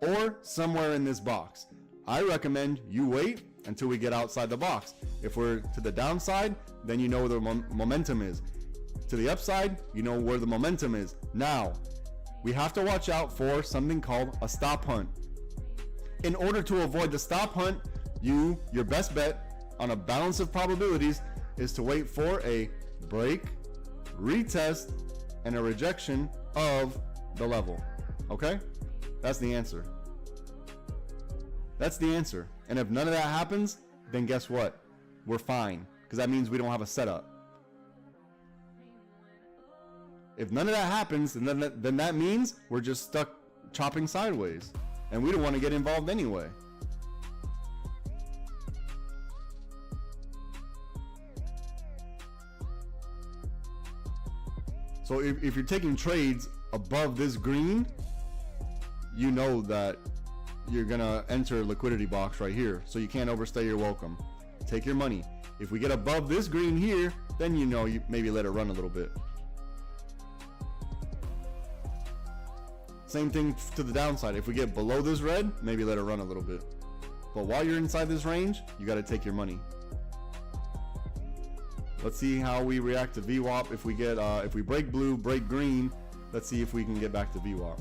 or somewhere in this box. I recommend you wait until we get outside the box. If we're to the downside, then you know where the momentum is. To the upside, you know where the momentum is. Now, we have to watch out for something called a stop hunt. In order to avoid the stop hunt, your best bet on a balance of probabilities is to wait for a break, retest, and a rejection of the level. Okay? That's the answer. That's the answer. And if none of that happens, then guess what? We're fine, because that means we don't have a setup. If none of that happens, then that means we're just stuck chopping sideways, and we don't want to get involved anyway. So if you're taking trades above this green, you know that you're gonna enter a liquidity box right here, so you can't overstay your welcome. Take your money. If we get above this green here, then you know you maybe let it run a little bit. Same thing to the downside. If we get below this red, maybe let it run a little bit. But while you're inside this range, you got to take your money. Let's see how we react to VWAP. If we break blue, break green, let's see if we can get back to VWAP.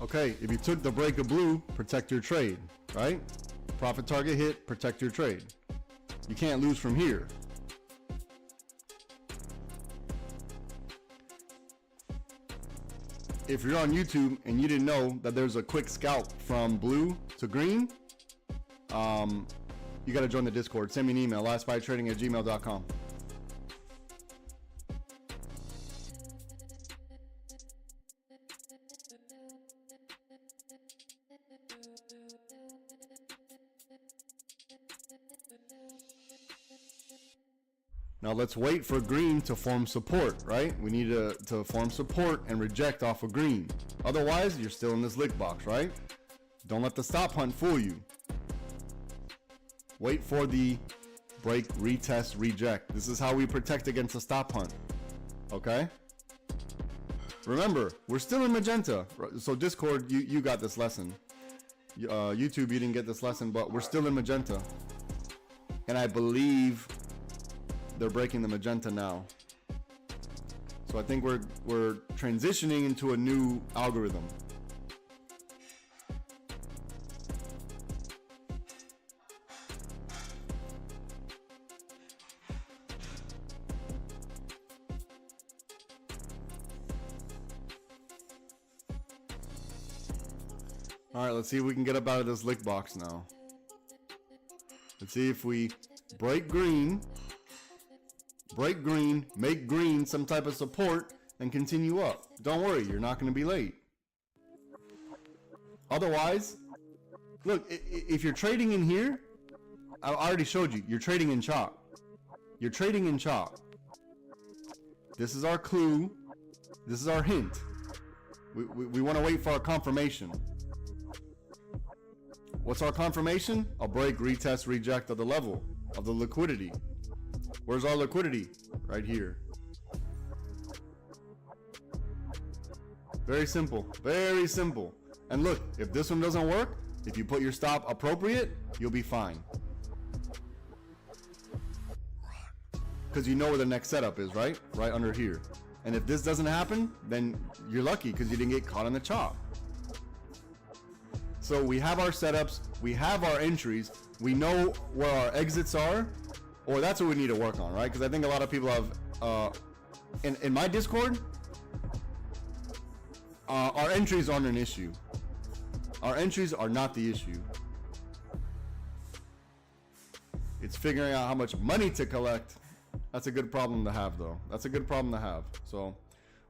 Okay, if you took the break of blue, protect your trade, right? Profit target hit, protect your trade. You can't lose from here. If you're on YouTube and you didn't know that there's a quick scalp from blue to green, you got to join the Discord. Send me an email, LiveSPYTrading@gmail.com. Now let's wait for green to form support, right? We need to form support and reject off of green. Otherwise, you're still in this lick box, right? Don't let the stop hunt fool you. Wait for the break, retest, reject. This is how we protect against the stop hunt, okay? Remember, we're still in magenta. So Discord, you got this lesson. YouTube, you didn't get this lesson, but we're still in magenta. And I believe they're breaking the magenta now. So I think we're transitioning into a new algorithm. All right, let's see if we can get up out of this lick box now. Let's see if we break green, make green some type of support, and continue up. Don't worry, you're not going to be late. Otherwise, look, if you're trading in here, I already showed you, you're trading in chop. You're trading in chop. This is our clue. This is our hint. We want to wait for our confirmation. What's our confirmation? A break, retest, reject of the level, of the liquidity. Where's our liquidity? Right here. Very simple. Very simple. And look, if this one doesn't work, if you put your stop appropriate, you'll be fine. Because you know where the next setup is, right? Right under here. And if this doesn't happen, then you're lucky because you didn't get caught on the chop. So we have our setups, we have our entries, we know where our exits are, or that's what we need to work on, right? Because I think a lot of people have, in my Discord, our entries aren't an issue. Our entries are not the issue. It's figuring out how much money to collect. That's a good problem to have, though. That's a good problem to have. So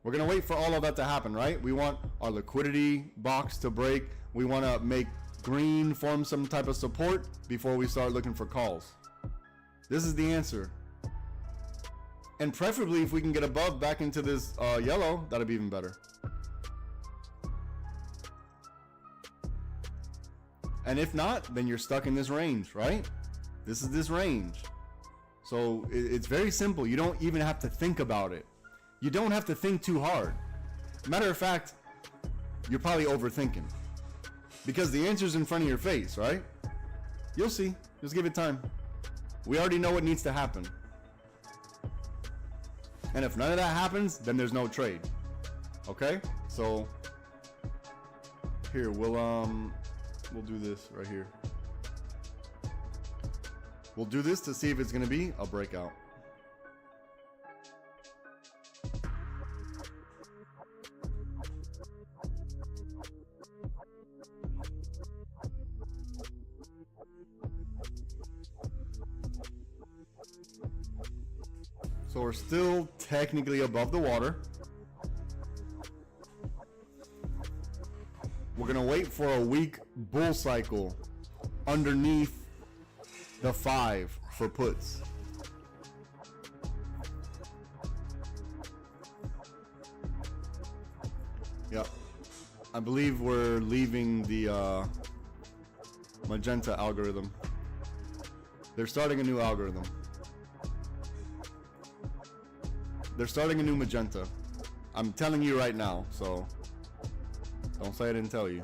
we're going to wait for all of that to happen, right? We want our liquidity box to break. We want to make green form some type of support before we start looking for calls. This is the answer. And preferably, if we can get above back into this yellow, that'd be even better. And if not, then you're stuck in this range, right? This is this range. So it's very simple. You don't even have to think about it. You don't have to think too hard. Matter of fact, you're probably overthinking. Because the answer's in front of your face, right? You'll see. Just give it time. We already know what needs to happen. And if none of that happens, then there's no trade. Okay? So here, we'll do this right here. We'll do this to see if it's going to be a breakout. So we're still technically above the water. We're gonna wait for a weak bull cycle underneath the 5 for puts. Yep. I believe we're leaving the magenta algorithm. They're starting a new algorithm. They're starting a new magenta. I'm telling you right now, so don't say I didn't tell you.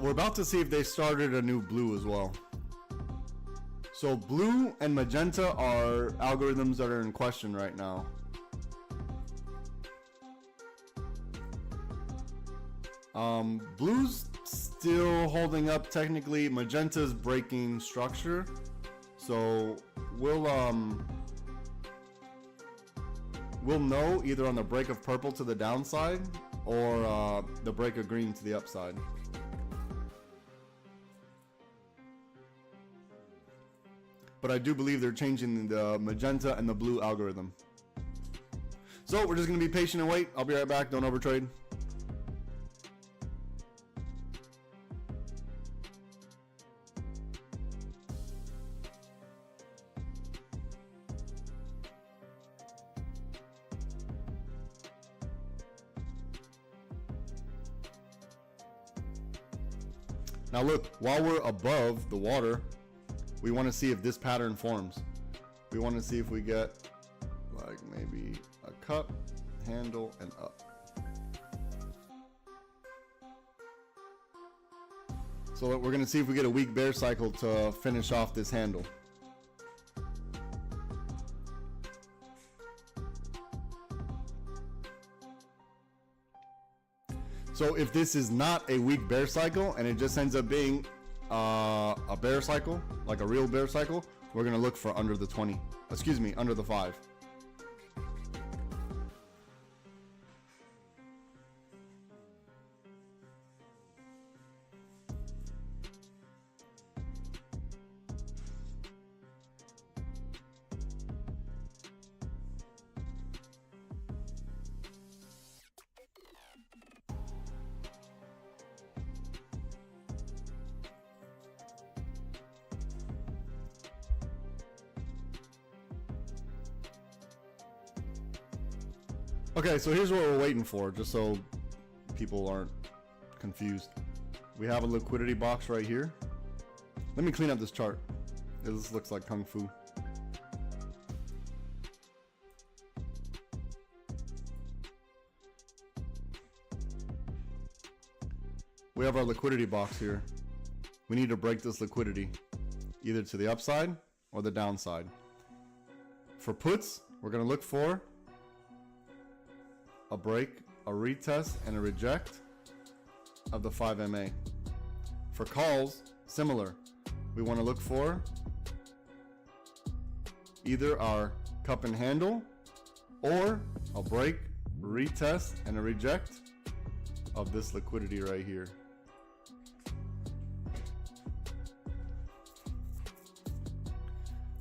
We're about to see if they started a new blue as well. So blue and magenta are algorithms that are in question right now. Blue's still holding up technically. Magenta's breaking structure. So we'll know either on the break of purple to the downside or the break of green to the upside. But I do believe they're changing the magenta and the blue algorithm. So we're just going to be patient and wait. I'll be right back. Don't overtrade. Now look, while we're above the water, we want to see if this pattern forms. We want to see if we get like maybe a cup, handle, and up. So we're going to see if we get a weak bear cycle to finish off this handle. So if this is not a weak bear cycle and it just ends up being a bear cycle, like a real bear cycle, we're gonna look for under the 20, excuse me, under the 5. Okay, so here's what we're waiting for, just so people aren't confused. We have a liquidity box right here. Let me clean up this chart. This looks like Kung Fu. We have our liquidity box here. We need to break this liquidity, either to the upside or the downside. For puts, we're going to look for a break, a retest, and a reject of the 5 MA. For calls, similar. We want to look for either our cup and handle or a break, retest, and a reject of this liquidity right here.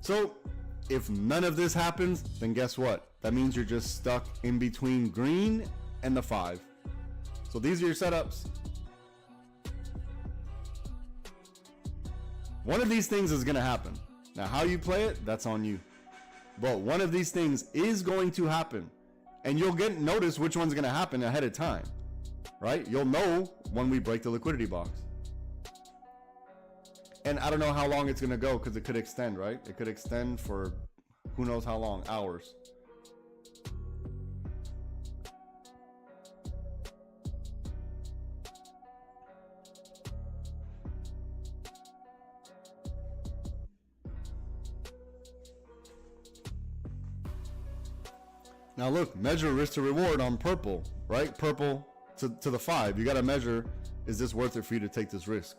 So if none of this happens, then guess what? That means you're just stuck in between green and the 5. So these are your setups. One of these things is going to happen. Now, how you play it, that's on you. But one of these things is going to happen. And you'll get notice which one's going to happen ahead of time. Right? You'll know when we break the liquidity box. And I don't know how long it's going to go because it could extend, right? It could extend for who knows how long, hours. Now look, measure risk to reward on purple, right? Purple to the 5. You got to measure, is this worth it for you to take this risk?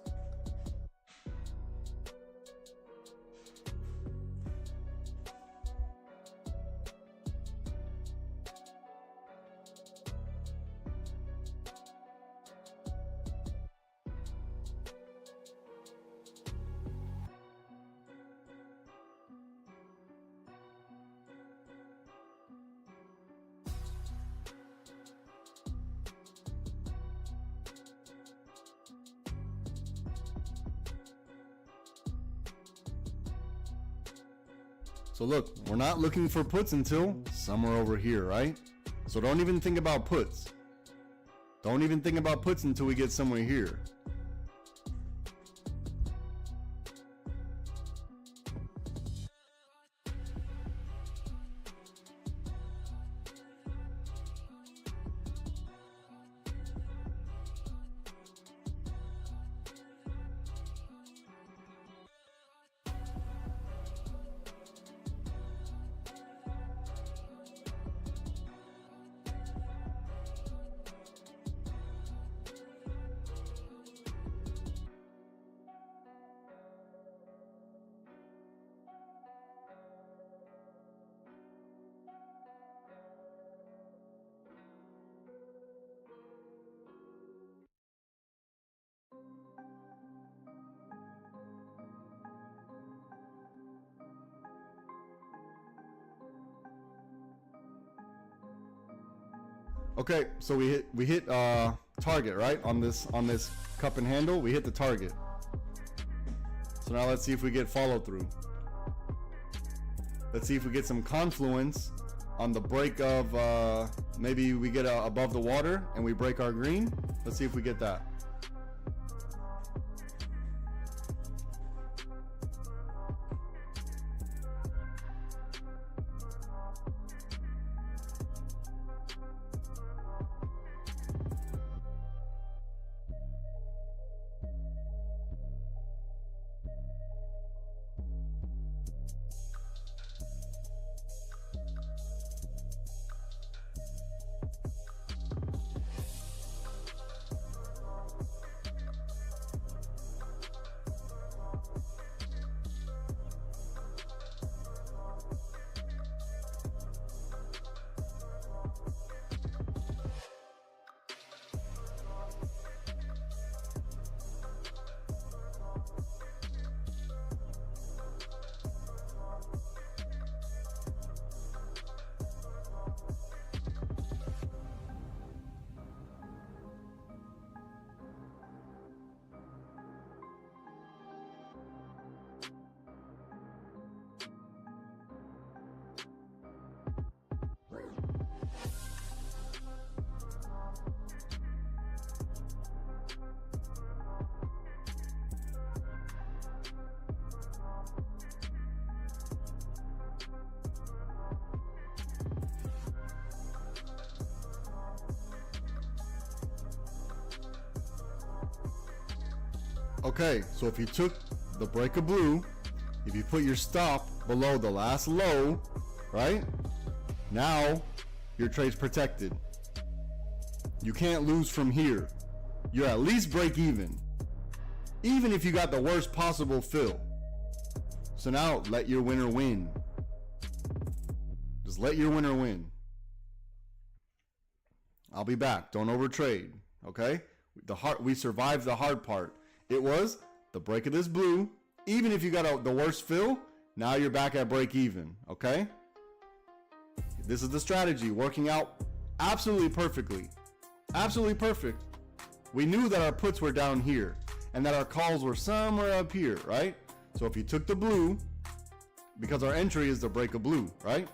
So look, we're not looking for puts until somewhere over here, right? So don't even think about puts. Don't even think about puts until we get somewhere here. Okay, so we hit target, right? On this cup and handle, we hit the target. So now let's see if we get follow through. Let's see if we get some confluence on the break of maybe we get above the water and we break our green. Let's see if we get that. Okay, so if you took the break of blue, if you put your stop below the last low, right? Now your trade's protected. You can't lose from here. You're at least break even if you got the worst possible fill. So now let your winner win. Just let your winner win. I'll be back. Don't overtrade. Okay? We survived the hard part. It was the break of this blue. Even if you got the worst fill, now you're back at break even. Okay? This is the strategy working out absolutely perfectly. Absolutely perfect. We knew that our puts were down here and that our calls were somewhere up here, right? So if you took the blue, because our entry is the break of blue, right?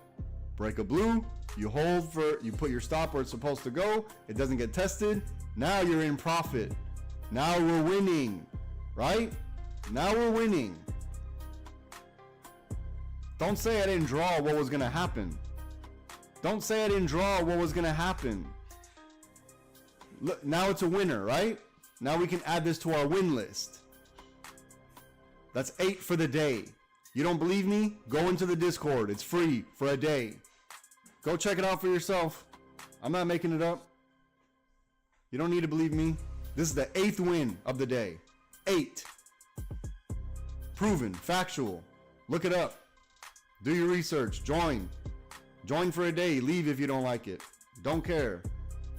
Break of blue, you put your stop where it's supposed to go. It doesn't get tested. Now you're in profit. Now we're winning, right? Now we're winning. Don't say I didn't draw what was going to happen. Don't say I didn't draw what was going to happen. Look, now it's a winner, right? Now we can add this to our win list. That's 8 for the day. You don't believe me? Go into the Discord. It's free for a day. Go check it out for yourself. I'm not making it up. You don't need to believe me. This is the 8th win of the day. 8. Proven, factual. Look it up. Do your research. Join. Join for a day. Leave if you don't like it. Don't care.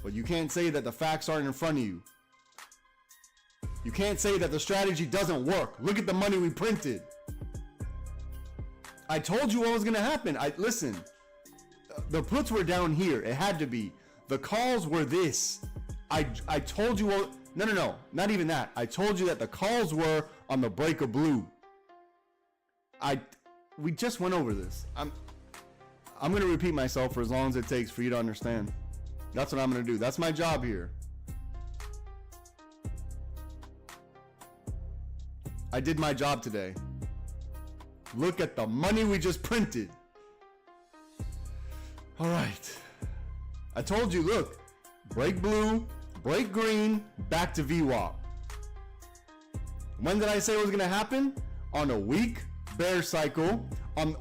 But you can't say that the facts aren't in front of you. You can't say that the strategy doesn't work. Look at the money we printed. I told you what was going to happen. Listen. The puts were down here. It had to be. The calls were this. I told you what. No. Not even that. I told you that the calls were on the break of blue. We just went over this. I'm going to repeat myself for as long as it takes for you to understand. That's what I'm going to do. That's my job here. I did my job today. Look at the money we just printed. All right. I told you, look, break blue, break green, back to VWAP. When did I say it was going to happen? On a weak bear cycle,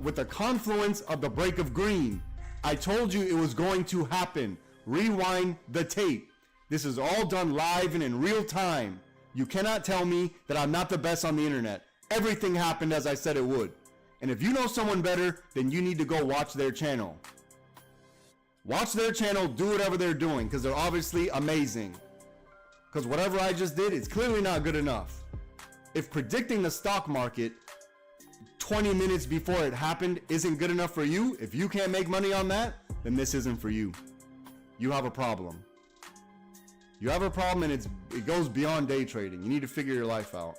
with the confluence of the break of green. I told you it was going to happen. Rewind the tape. This is all done live and in real time. You cannot tell me that I'm not the best on the internet. Everything happened as I said it would. And if you know someone better, then you need to go watch their channel. Watch their channel, do whatever they're doing, because they're obviously amazing. Because whatever I just did is clearly not good enough. If predicting the stock market 20 minutes before it happened isn't good enough for you, if you can't make money on that, then this isn't for you. You have a problem. You have a problem, and it goes beyond day trading. You need to figure your life out.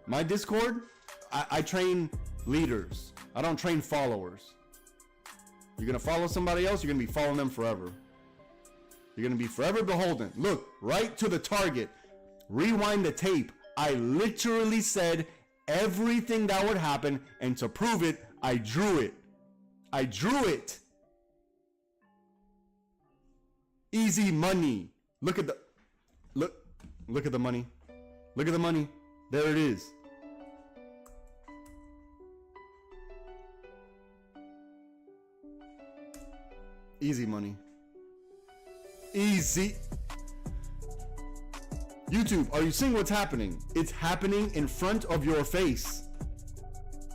My Discord, I train leaders. I don't train followers. You're going to follow somebody else, you're going to be following them forever. You're going to be forever beholden. Look, right to the target. Rewind the tape. I literally said everything that would happen, and to prove it, I drew it. I drew it. Easy money. Look at the money. Look at the money. There it is. Easy money. Easy. YouTube, are you seeing what's happening? It's happening in front of your face.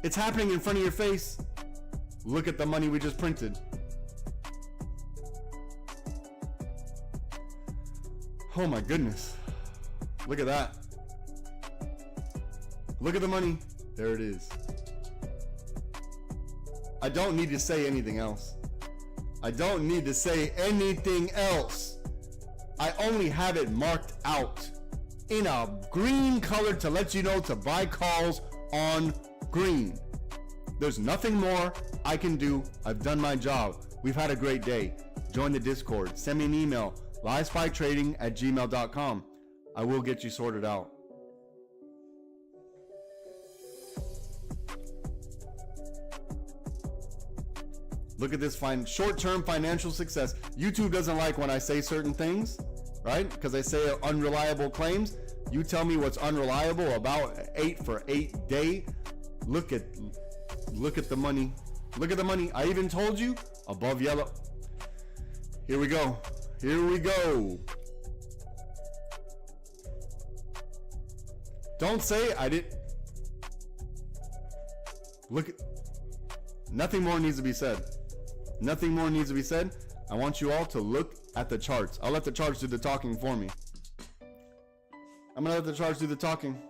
It's happening in front of your face. Look at the money we just printed. Oh my goodness. Look at that. Look at the money. There it is. I don't need to say anything else. I don't need to say anything else. I only have it marked out in a green color to let you know to buy calls on green. There's nothing more I can do. I've done my job. We've had a great day. Join the Discord. Send me an email. LiveSPYTrading@gmail.com. I will get you sorted out. Look at this short-term financial success. YouTube doesn't like when I say certain things, right? Because I say unreliable claims. You tell me what's unreliable about 8 for 8 day. Look at the money. Look at the money. I even told you above yellow. Here we go. Here we go. Don't say I didn't. Look at. Nothing more needs to be said. Nothing more needs to be said. I want you all to look at the charts. I'll let the charts do the talking for me. I'm gonna let the charts do the talking.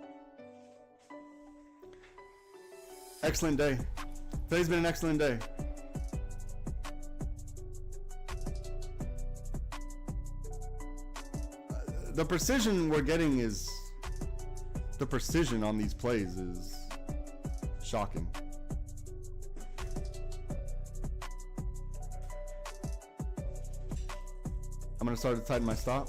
Excellent day. Today's been an excellent day. The precision we're getting is, the precision on these plays is shocking. I'm going to start to tighten my stop.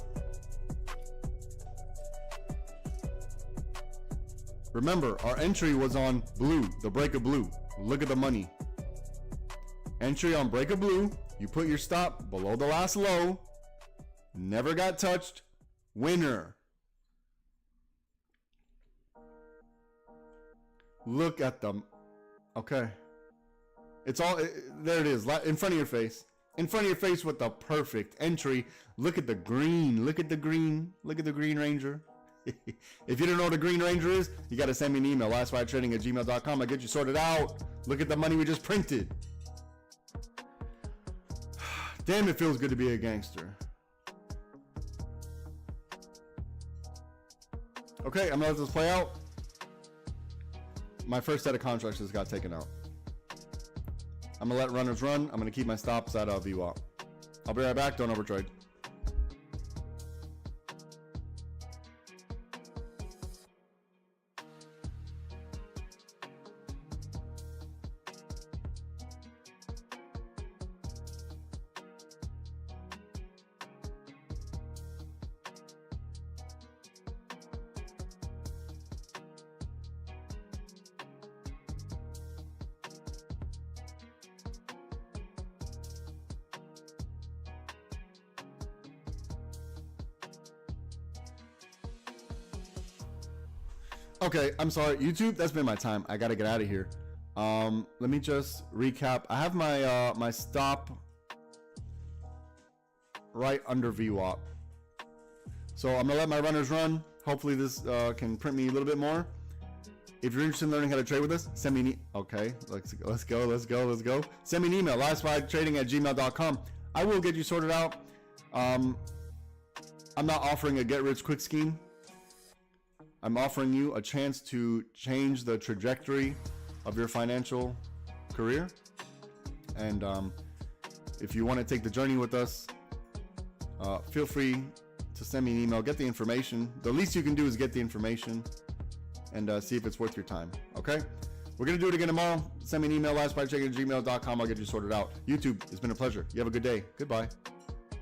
Remember, our entry was on blue, the break of blue. Look at the money. Entry on break of blue. You put your stop below the last low. Never got touched. Winner. Look at them. Okay. It's all, there it is, in front of your face. In front of your face with the perfect entry. Look at the green. Look at the green. Look at the Green Ranger. If you don't know what a Green Ranger is, you got to send me an email. LiveSPYTrading@gmail.com. I'll get you sorted out. Look at the money we just printed. Damn, it feels good to be a gangster. Okay, I'm going to let this play out. My first set of contracts just got taken out. I'm going to let runners run. I'm going to keep my stops at VWAP. I'll be right back. Don't overtrade. Okay, I'm sorry, YouTube. That's been my time. I gotta get out of here. Let me just recap. I have my my stop right under VWAP. So I'm gonna let my runners run. Hopefully this can print me a little bit more. If you're interested in learning how to trade with us, send me an okay. Let's go. Send me an email, LiveSPYTrading@gmail.com. I will get you sorted out. I'm not offering a get-rich-quick scheme. I'm offering you a chance to change the trajectory of your financial career. And if you want to take the journey with us, feel free to send me an email, get the information. The least you can do is get the information and see if it's worth your time. Okay? We're going to do it again tomorrow. Send me an email, LiveSPYTrading@gmail.com. I'll get you sorted out. YouTube, it's been a pleasure. You have a good day. Goodbye.